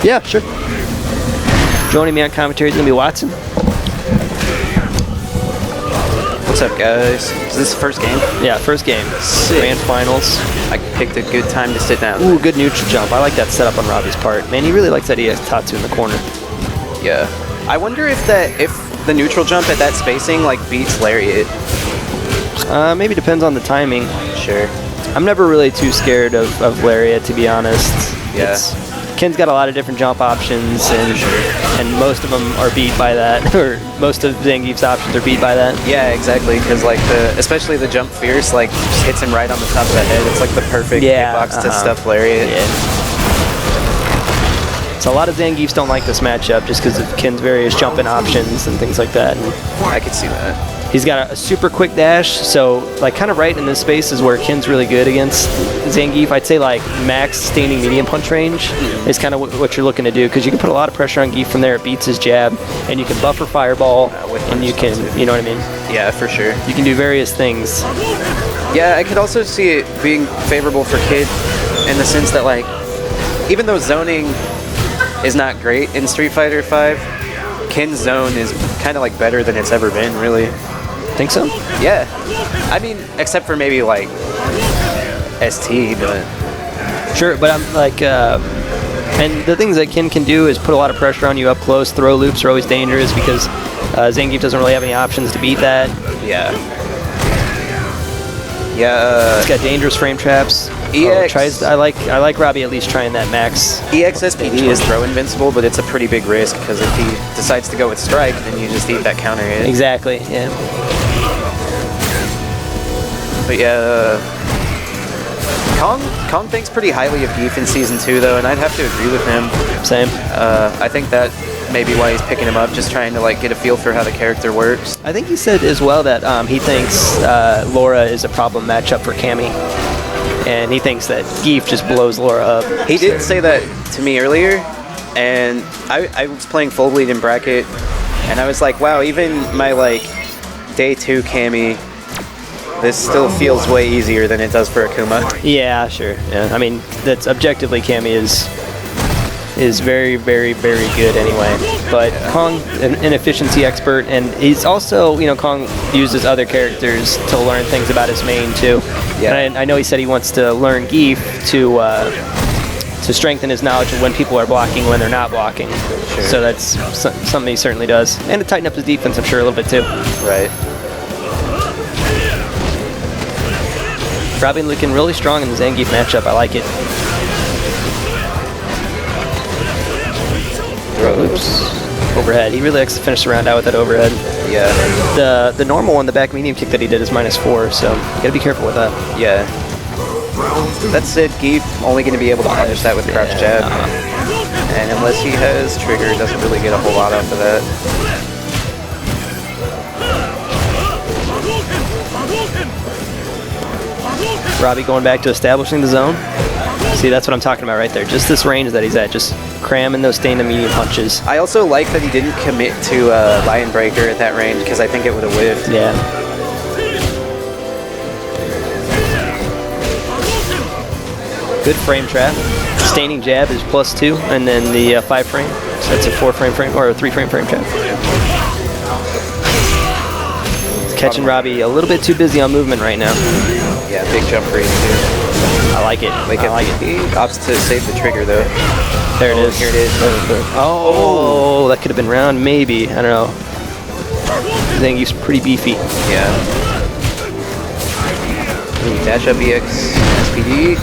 Yeah, sure. Joining me on commentary is going to be Watson. What's up, guys? Is this the first game? Yeah, first game. Sick. Grand finals. I picked a good time to sit down. Ooh, good neutral jump. I like that setup on Robbie's part. Man, he really likes that he has Tatsu in the corner. Yeah. I wonder if the neutral jump at that spacing like beats Lariat. Maybe depends on the timing. Sure. I'm never really too scared of Lariat, to be honest. Yeah. Ken's got a lot of different jump options, and most of them are beat by that, or most of Zangief's options are beat by that. Yeah, exactly. Because like especially the jump fierce, like just hits him right on the top of the head. It's like the perfect hitbox to stuff Lariat. Yeah. So a lot of Zangiefs don't like this matchup just because of Ken's various jumping options and things like that. And I could see that. he's got a super quick dash, so like kind of right in this space is where Ken's really good against Zangief. I'd say like max standing medium punch range is kind of what you're looking to do, because you can put a lot of pressure on Geef from there. It beats his jab, and you can buffer fireball, and you can, you know what I mean? Yeah, for sure. You can do various things. Yeah, I could also see it being favorable for Kid in the sense that, like, even though zoning is not great in Street Fighter V, Ken's zone is kind of like better than it's ever been, really. Think so? Yeah. I mean, except for maybe like ST, but... Sure, but I'm like, and the things that Ken can do is put a lot of pressure on you up close. Throw loops are always dangerous because Zangief doesn't really have any options to beat that. Yeah. Yeah. He's got dangerous frame traps. EX. I like Robbie at least trying that max. EXSPD is throw invincible, but it's a pretty big risk because if he decides to go with strike, then you just eat that counter hit. Exactly. Yeah. But yeah, Kong thinks pretty highly of Geef in Season 2, though, and I'd have to agree with him. Same. I think that may be why he's picking him up, just trying to like get a feel for how the character works. I think he said as well that he thinks Laura is a problem matchup for Cammy. And he thinks that Geef just blows Laura up. He did say that to me earlier, and I was playing full bleed in bracket, and I was like, wow, even my like day 2 Cammy, this still feels way easier than it does for Akuma. Yeah, sure. Yeah, I mean, that's objectively Cammy is very, very, very good anyway. But Kong, an efficiency expert, and he's also, you know, Kong uses other characters to learn things about his main too. Yeah. And I know he said he wants to learn Geef to strengthen his knowledge of when people are blocking, when they're not blocking. Sure. So that's something he certainly does. And to tighten up his defense, I'm sure, a little bit too. Right. Robbie looking really strong in the Zangief matchup. I like it. Throw loops. Overhead. He really likes to finish the round out with that overhead. Yeah. The normal one, the back medium kick that he did is -4, so you gotta be careful with that. Yeah. That's it. Geef only going to be able to punish that with crouch jab. And unless he has trigger, doesn't really get a whole lot off of that. Robbie going back to establishing the zone. See, that's what I'm talking about right there. Just this range that he's at, just cramming those stand and medium punches. I also like that he didn't commit to Lion Breaker at that range because I think it would have whiffed. Yeah. Good frame trap. Staining jab is +2, and then the 5 frame. So that's a 4 frame or a 3 frame frame trap. Catching Robbie a little bit too busy on movement right now. Yeah, big jump for you too. I like it. I like it. He opts to save the trigger though. There it is. Here it is. Oh, that could have been round, maybe. I don't know. Zangief's pretty beefy. Yeah. Ooh, dash up EX SPD.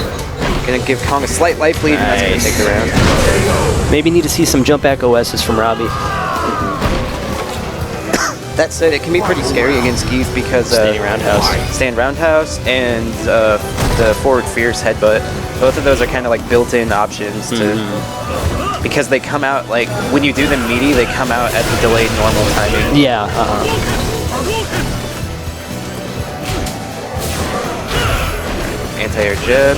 Gonna give Kong a slight life lead, and that's gonna take the round. Maybe need to see some jump back OSs from Robbie. That said, it can be pretty scary against Geef because stand roundhouse, and the forward fierce headbutt. Both of those are kind of like built-in options to because they come out like when you do them meaty, they come out at the delayed normal timing. Yeah. Anti-air jab.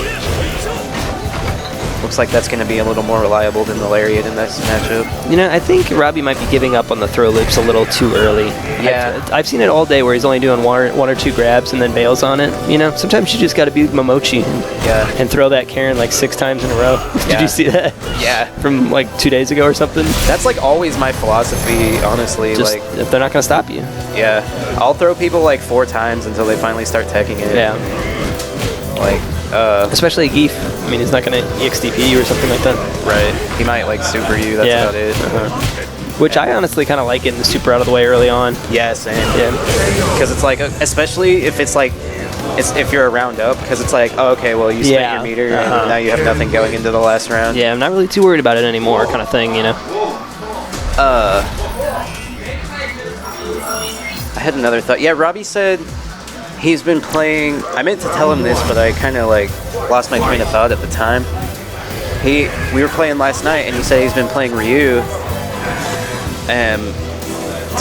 Looks like that's going to be a little more reliable than the lariat in this matchup. You know, I think Robbie might be giving up on the throw loops a little too early. Yeah. I've seen it all day where he's only doing one or two grabs and then bails on it. You know, sometimes you just got to be Momochi and throw that Karen like 6 times in a row. Did you see that? Yeah. From like 2 days ago or something? That's like always my philosophy, honestly. Just like if they're not going to stop you. Yeah. I'll throw people like 4 times until they finally start teching it. Yeah. Like, especially Geef. I mean, he's not going to EXDP you or something like that. Right. He might like super you, that's about it. Which I honestly kind of like getting the super out of the way early on. Yes, and because it's like, especially if it's like, if you're a round up, because it's like, oh, okay, well, you spent your meter, and now you have nothing going into the last round. Yeah, I'm not really too worried about it anymore, kind of thing, you know. I had another thought. Yeah, Robbie said he's been playing. I meant to tell him this, but I kind of like lost my train of thought at the time. We were playing last night, and he said he's been playing Ryu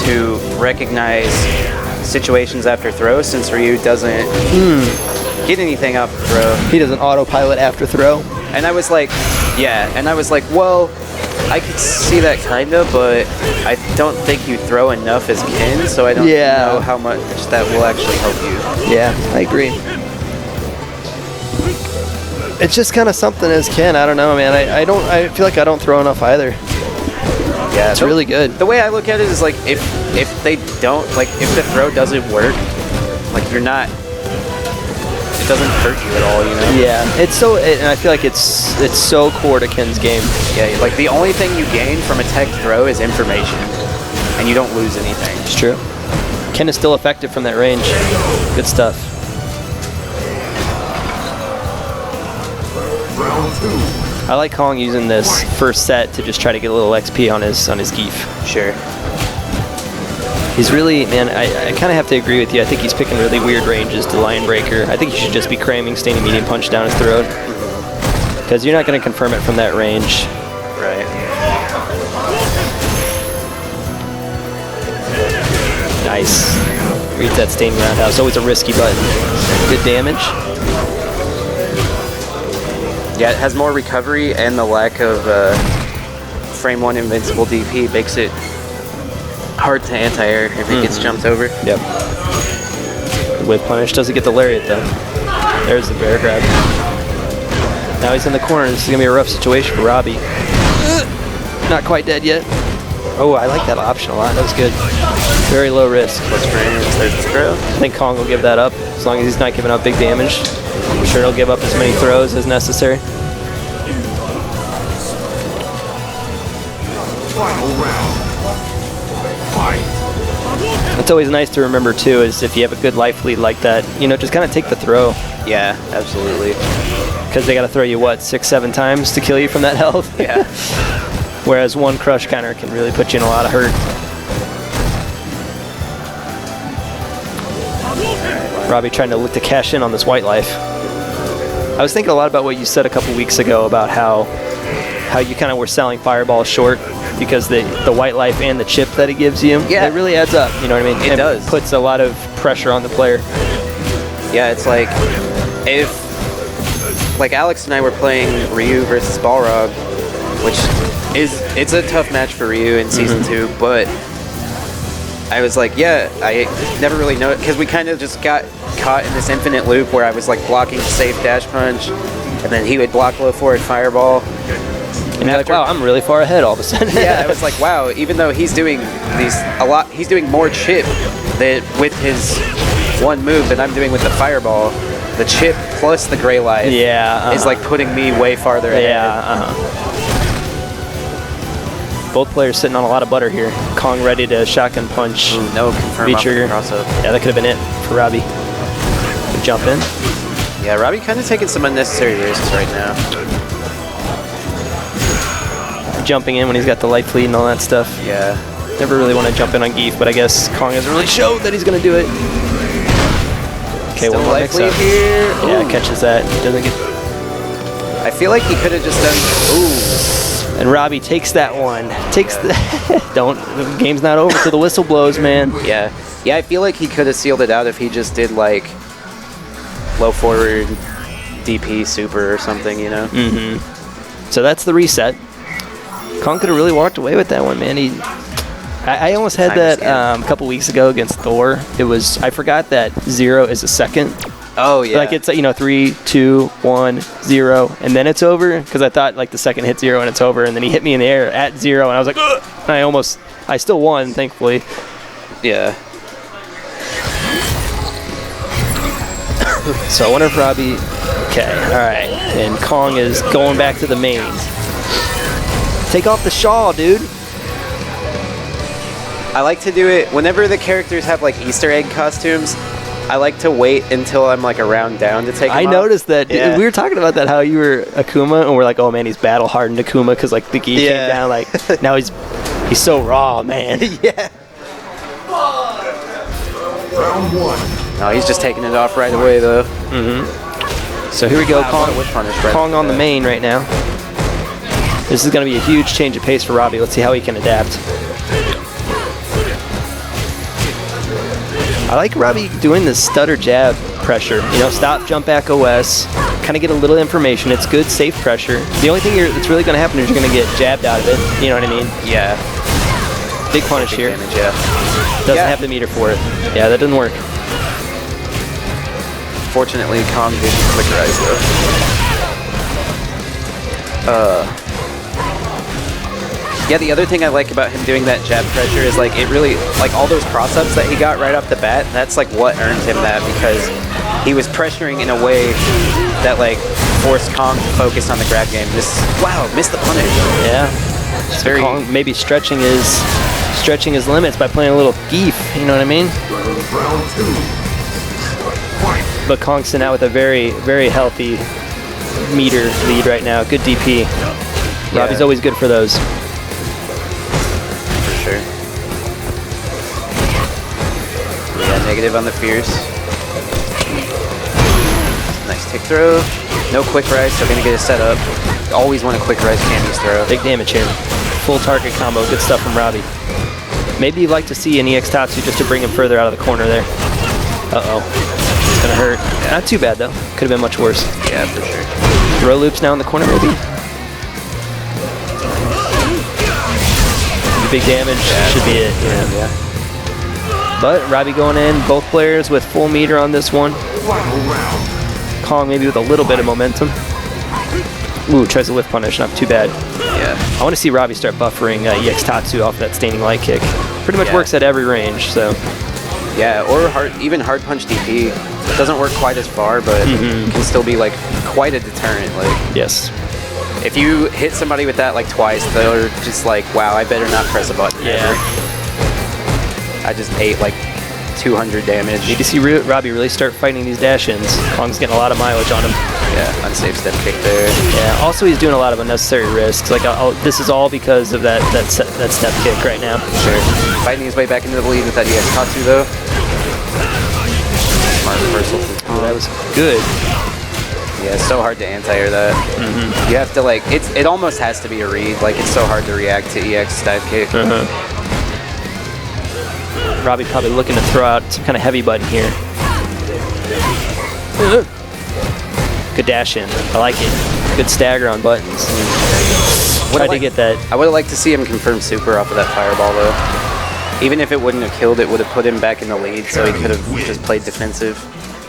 to recognize situations after throw, since Ryu doesn't get anything off the throw. He doesn't autopilot after throw. And I was like, yeah. And I was like, well, I could see that kind of, but I don't think you throw enough as Ken, so I don't know how much that will actually help you. Yeah, I agree. It's just kind of something as Ken. I don't know, man. I feel like I don't throw enough either. Yeah, it's really good. The way I look at it is like if they don't, like if the throw doesn't work, like you're not. It doesn't hurt you at all, you know? Yeah, it's so, and I feel like it's so core to Ken's game. Yeah, like the only thing you gain from a tech throw is information, and you don't lose anything. It's true. Ken is still effective from that range. Good stuff. I like Kong using this first set to just try to get a little XP on his Geef. Sure. He's really, man, I kind of have to agree with you. I think he's picking really weird ranges to Lion Breaker. I think he should just be cramming standing medium punch down his throat. Because you're not going to confirm it from that range. Right. Nice. Reads that standing roundhouse. Always a risky button. Good damage. Yeah, it has more recovery, and the lack of frame 1 invincible DP makes it hard to anti-air if it gets jumped over. Yep. Whip punish doesn't get the lariat though. There's the bear grab. Now he's in the corner. This is going to be a rough situation for Robbie. Not quite dead yet. Oh, I like that option a lot. That was good. Very low risk. Plus frames, there's the throw. I think Kong will give that up as long as he's not giving up big damage. I'm sure he'll give up as many throws as necessary. Final round. Fight. It's always nice to remember too is if you have a good life lead like that, you know, just kind of take the throw. Yeah, absolutely. Because they got to throw you, what, 6-7 times to kill you from that health? Yeah. Whereas one crush counter can really put you in a lot of hurt. Robbie trying to look to cash in on this white life. I was thinking a lot about what you said a couple weeks ago about how you kind of were selling Fireball short because the white life and the chip that it gives you, yeah, it really adds up, you know what I mean? It does. Puts a lot of pressure on the player. Yeah, it's like, if, like Alex and I were playing Ryu versus Balrog, which it's a tough match for Ryu in Season 2, but I was like, yeah, I never really know it, because we kind of just got caught in this infinite loop where I was like blocking safe dash punch, and then he would block low forward fireball. And you're like, wow, I'm really far ahead all of a sudden. Yeah, I was like, wow, even though he's doing he's doing more chip with his one move than I'm doing with the fireball. The chip plus the gray life is like putting me way farther ahead. Yeah, Both players sitting on a lot of butter here. Kong ready to shotgun punch. Ooh, no confirm V-trigger. crossover. Yeah, that could have been it for Robbie. Good jump in. Yeah, Robbie kind of taking some unnecessary risks right now. Jumping in when he's got the life lead and all that stuff. Yeah. Never really want to jump in on Geef, but I guess Kong hasn't really showed that he's going to do it. Okay, Still one more life mix lead up. here. Yeah, Ooh. catches that. Doesn't get. I feel like he could have just done. Ooh. And Robbie takes that one. Takes the. The game's not over till the whistle blows, man. Yeah. Yeah, I feel like he could have sealed it out if he just did like low forward DP super or something, you know? So that's the reset. Kong could have really walked away with that one, man. I almost had that a couple weeks ago against Thor. It was, I forgot that 0 is a second. Oh, yeah. Like it's, 3, 2, 1, 0, and then it's over. Because I thought like the second hit 0 and it's over, and then he hit me in the air at 0, and I was like, ugh! And I still won, thankfully. Yeah. So I wonder if Robbie, okay, all right. And Kong is going back to the main. Take off the shawl, dude. I like to do it whenever the characters have like Easter egg costumes. I like to wait until I'm like a round down to take them I off. noticed that. Yeah. We were talking about that, how you were Akuma, and we're like, oh man, he's battle hardened Akuma because like the gi came down. Like now he's so raw, man. Yeah. Round 1. No, he's just taking it off right away though. So here we go, Wow, what a whip punish right Kong on the there. main right now. This is going to be a huge change of pace for Robbie. Let's see how he can adapt. I like Robbie doing this stutter jab pressure. Stop, jump back OS, kind of get a little information. It's good, safe pressure. The only thing that's really going to happen is you're going to get jabbed out of it. You know what I mean? Yeah. Big punish here. Damage, yeah. Doesn't have the meter for it. Yeah, that doesn't work. Fortunately, Kong didn't quicker eyes though. Yeah, the other thing I like about him doing that jab pressure is like it really, like all those cross-ups that he got right off the bat, that's like what earned him that, because he was pressuring in a way that like forced Kong to focus on the grab game. Wow, missed the punish. Yeah. It's very Kong maybe stretching his limits by playing a little Geef, you know what I mean? Round 2. Fight. But Kong's sitting out with a very, very healthy meter lead right now. Good DP. Robbie's always good for those. For sure. Yeah, negative on the Fierce. Nice tick throw. No quick rise, so gonna get a setup. Always want a quick rise Cammy's throw. Big damage here. Full target combo. Good stuff from Robbie. Maybe you'd like to see an EX Tatsu just to bring him further out of the corner there. Uh-oh. It's gonna hurt. Not too bad though. Could have been much worse. Yeah, for sure. Throw loops now in the corner maybe. The big damage should be it. Yeah. But Robbie going in. Both players with full meter on this one. Kong maybe with a little bit of momentum. Ooh, tries the whiff punish. Not too bad. Yeah. I want to see Robbie start buffering EX Tatsu off that Staining Light kick. Pretty much works at every range, so. Yeah, or even hard punch DP. It doesn't work quite as far, but can still be like quite a deterrent. Like, yes. If you hit somebody with that like twice, they're just like, wow, I better not press a button ever. I just ate like 200 damage. Need to see Robbie really start fighting these dash-ins. Kong's getting a lot of mileage on him. Yeah, unsafe step kick there. Yeah, also he's doing a lot of unnecessary risks. Like, this is all because of that step kick right now. Sure. Fighting his way back into the lead with that EX Tatsu though. Smart reversal. That was good. Yeah, it's so hard to anti-air that. You have to like, it almost has to be a read. Like, it's so hard to react to EX dive kick. Robbie probably looking to throw out some kind of heavy button here. Good dash in. I like it. Good stagger on buttons. Tried to get that. I would have liked to see him confirm super off of that fireball though. Even if it wouldn't have killed, it would have put him back in the lead, so he could have just played defensive.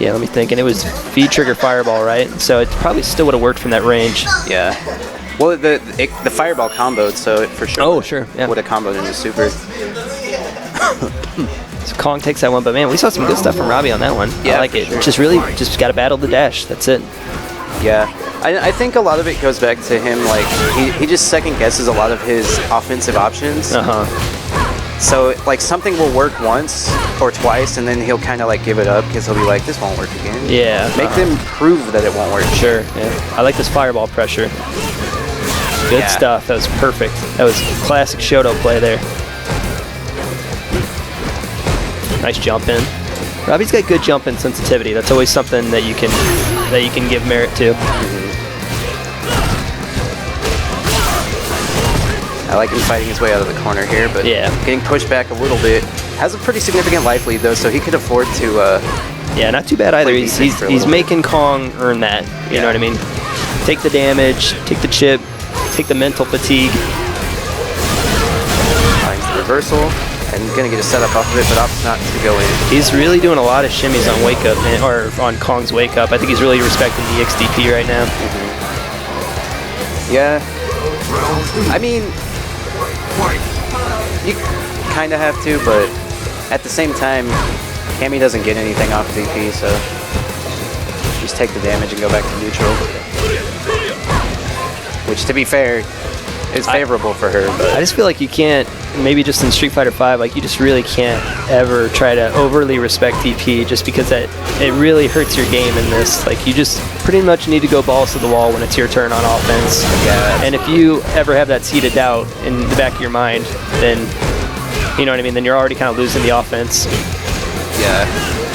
Yeah, let me think. And it was V trigger fireball, right? So it probably still would have worked from that range. Yeah. Well, the fireball comboed, so it for sure. Oh, sure. Yeah. Would have comboed into super. So Kong takes that one, but man, we saw some good stuff from Robbie on that one. Yeah, I like it. sure. Just got to battle the dash. That's it. Yeah. I think a lot of it goes back to him, like, he just second guesses a lot of his offensive options. So, like, something will work once or twice, and then he'll kind of, like, give it up because he'll be like, this won't work again. Yeah. Make them prove that it won't work. Sure. Yeah. I like this fireball pressure. Good stuff. That was perfect. That was classic Shoto play there. Nice jump in. Robbie's got good jump in sensitivity. That's always something that you can give merit to. I like him fighting his way out of the corner here, but getting pushed back a little bit. Has a pretty significant life lead though, so he could afford to. Yeah, not too bad either. He's making Kong earn that. You know what I mean? Take the damage, take the chip, take the mental fatigue. Finds the reversal. And gonna get a setup off of it, but opts not to go in. He's really doing a lot of shimmies on wake up, man, or on Kong's wake up. I think he's really respecting the XDP right now. Yeah. I mean, you kind of have to, but at the same time, Cammy doesn't get anything off DP, so just take the damage and go back to neutral. Which, to be fair, is favorable for her. But I just feel like you can't, maybe just in Street Fighter V, like you just really can't ever try to overly respect DP just because it really hurts your game in this. Like, you just pretty much need to go balls to the wall when it's your turn on offense. Yeah. And if you ever have that seed of doubt in the back of your mind, then, you know what I mean, then you're already kind of losing the offense. Yeah.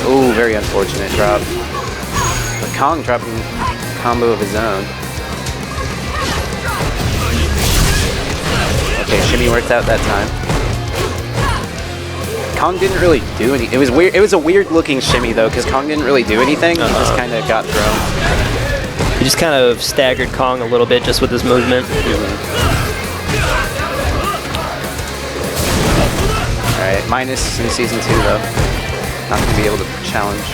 Ooh, very unfortunate drop. But Kong dropping a combo of his own. Okay, shimmy worked out that time. Kong didn't really do any. It was weird. It was a weird looking shimmy though, because Kong didn't really do anything. He just kind of got thrown. He just kind of staggered Kong a little bit just with his movement. All right, minus in season 2 though. Not gonna be able to challenge.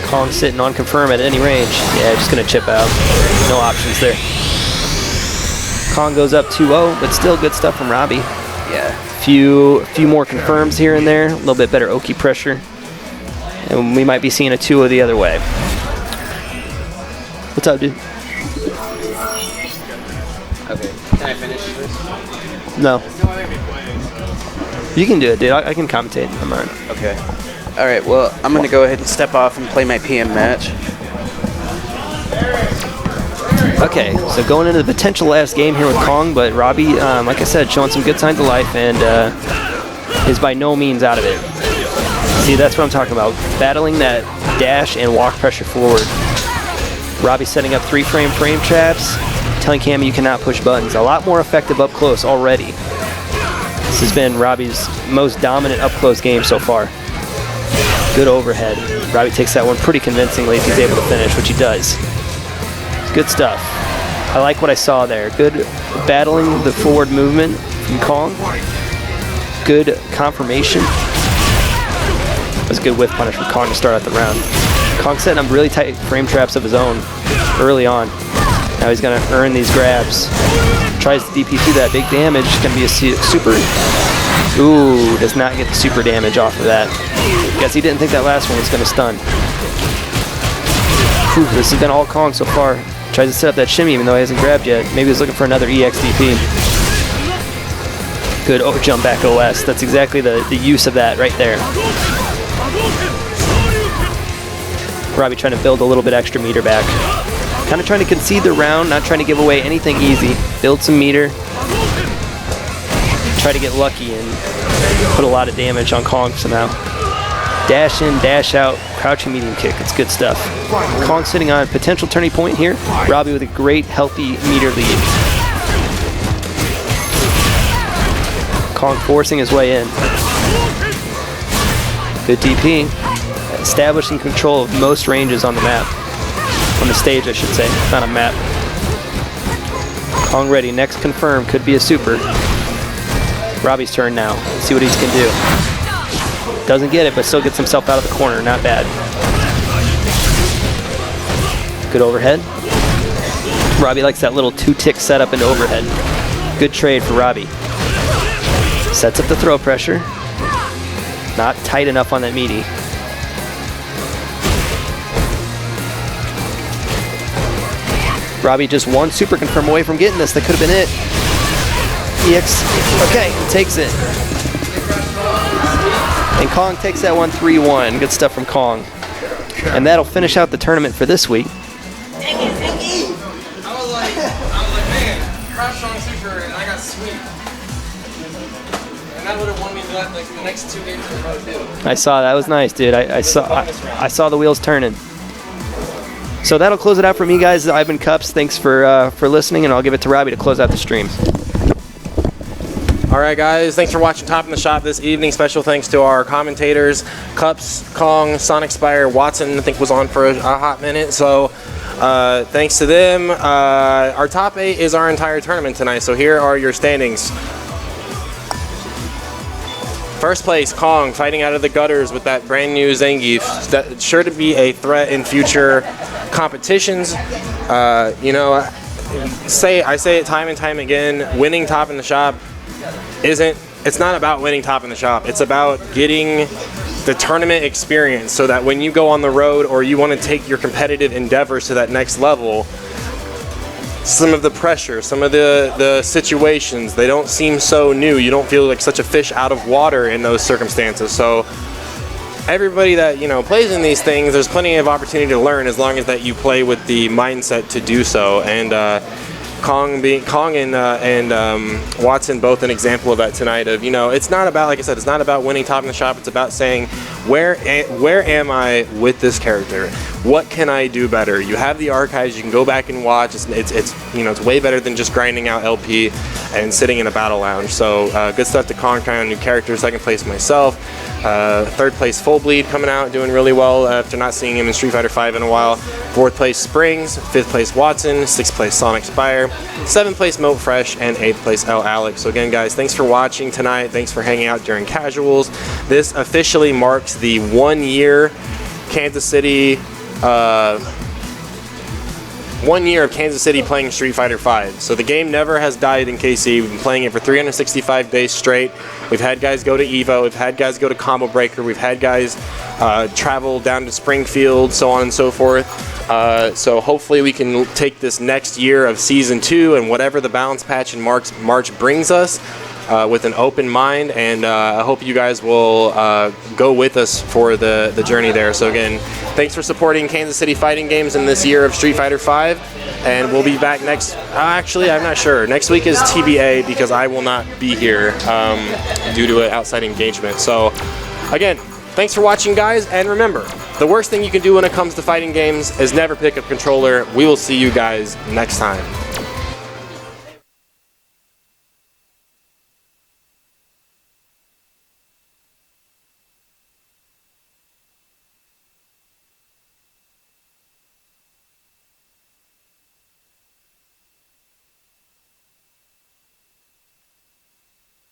Kong sitting on confirm at any range. Yeah, just gonna chip out. No options there. Kong goes up 2-0, but still good stuff from Robbie. Yeah. Few more confirms here and there. A little bit better Oki pressure. And we might be seeing a 2-0 the other way. What's up, dude? Okay. Can I finish this? No. You can do it, dude. I can commentate. I'm alright. Okay. All right. Well, I'm gonna go ahead and step off and play my PM match. Okay, so going into the potential last game here with Kong, but Robbie, like I said, showing some good signs of life and is by no means out of it. See, that's what I'm talking about. Battling that dash and walk pressure forward. Robbie setting up 3-frame frame traps, telling Cammy you cannot push buttons. A lot more effective up close already. This has been Robbie's most dominant up close game so far. Good overhead. Robbie takes that one pretty convincingly if he's able to finish, which he does. Good stuff. I like what I saw there. Good battling the forward movement from Kong. Good confirmation. That was a good whiff punish from Kong to start out the round. Kong setting up really tight frame traps of his own early on. Now he's going to earn these grabs. Tries to DP through that big damage. Going to be a super. Ooh, does not get the super damage off of that. Guess he didn't think that last one was going to stun. Whew, this has been all Kong so far. Tries to set up that shimmy even though he hasn't grabbed yet. Maybe he's looking for another EXDP. Good jump back OS. That's exactly the use of that right there. Robbie trying to build a little bit extra meter back. Kind of trying to concede the round, not trying to give away anything easy. Build some meter. Try to get lucky and put a lot of damage on Kong somehow. Dash in, dash out, crouching medium kick. It's good stuff. Kong sitting on potential turning point here. Robbie with a great, healthy meter lead. Kong forcing his way in. Good DP. Establishing control of most ranges on the map. On the stage, I should say, not a map. Kong ready. Next confirm. Could be a super. Robbie's turn now. Let's see what he can do. Doesn't get it, but still gets himself out of the corner. Not bad. Good overhead. Robbie likes that little 2-tick setup into overhead. Good trade for Robbie. Sets up the throw pressure. Not tight enough on that meaty. Robbie just one super confirm away from getting this. That could have been it. EX, okay, takes it. And Kong takes that one 3-1. Good stuff from Kong. And that'll finish out the tournament for this week. I was like, man, crouch strong super, and I got sweep. And that would have won me like the next 2 games in a row too. I saw that was nice, dude. I saw the wheels turning. So that'll close it out for me, guys. I've been Cups. Thanks for listening, and I'll give it to Robbie to close out the stream. All right, guys. Thanks for watching Top in the Shop this evening. Special thanks to our commentators, Cups, Kong, Sonic Spire, Watson. I think was on for a hot minute. So thanks to them. Our top 8 is our entire tournament tonight. So here are your standings. First place, Kong, fighting out of the gutters with that brand new Zangief. That's sure to be a threat in future competitions. You know, I say it time and time again, winning Top in the Shop it's not about winning Top in the Shop. It's about getting the tournament experience so that when you go on the road or you want to take your competitive endeavors to that next level, some of the pressure, some of the situations, they don't seem so new. You don't feel like such a fish out of water in those circumstances. So everybody that, you know, plays in these things, there's plenty of opportunity to learn as long as that you play with the mindset to do so. And Kong and Watson both an example of that tonight. Of, you know, it's not about, like I said, it's not about winning Top in the Shop. It's about saying, where am I with this character? What can I do better? You have the archives. You can go back and watch. It's you know, it's way better than just grinding out LP and sitting in a battle lounge. So good stuff to Kong, trying out new characters. Second place myself. Third place Full Bleed coming out, doing really well after not seeing him in Street Fighter V in a while. Fourth place Springs. Fifth place Watson. Sixth place Sonic Spire. Seventh place Moat Fresh, and eighth place L Alex. So again, guys, thanks for watching tonight. Thanks for hanging out during casuals. This officially marks the 1 year Kansas City. 1 year of Kansas City playing Street Fighter V. So the game never has died in KC. We've been playing it for 365 days straight. We've had guys go to EVO. We've had guys go to Combo Breaker. We've had guys travel down to Springfield, so on and so forth. So hopefully we can take this next year of Season 2 and whatever the balance patch in March brings us. with an open mind, and I hope you guys will go with us for the journey there. So again, thanks for supporting Kansas City Fighting Games in this year of Street Fighter V, and we'll be back next. Actually, I'm not sure. Next week is TBA because I will not be here due to an outside engagement. So again, thanks for watching, guys, and remember, the worst thing you can do when it comes to fighting games is never pick up a controller. We will see you guys next time.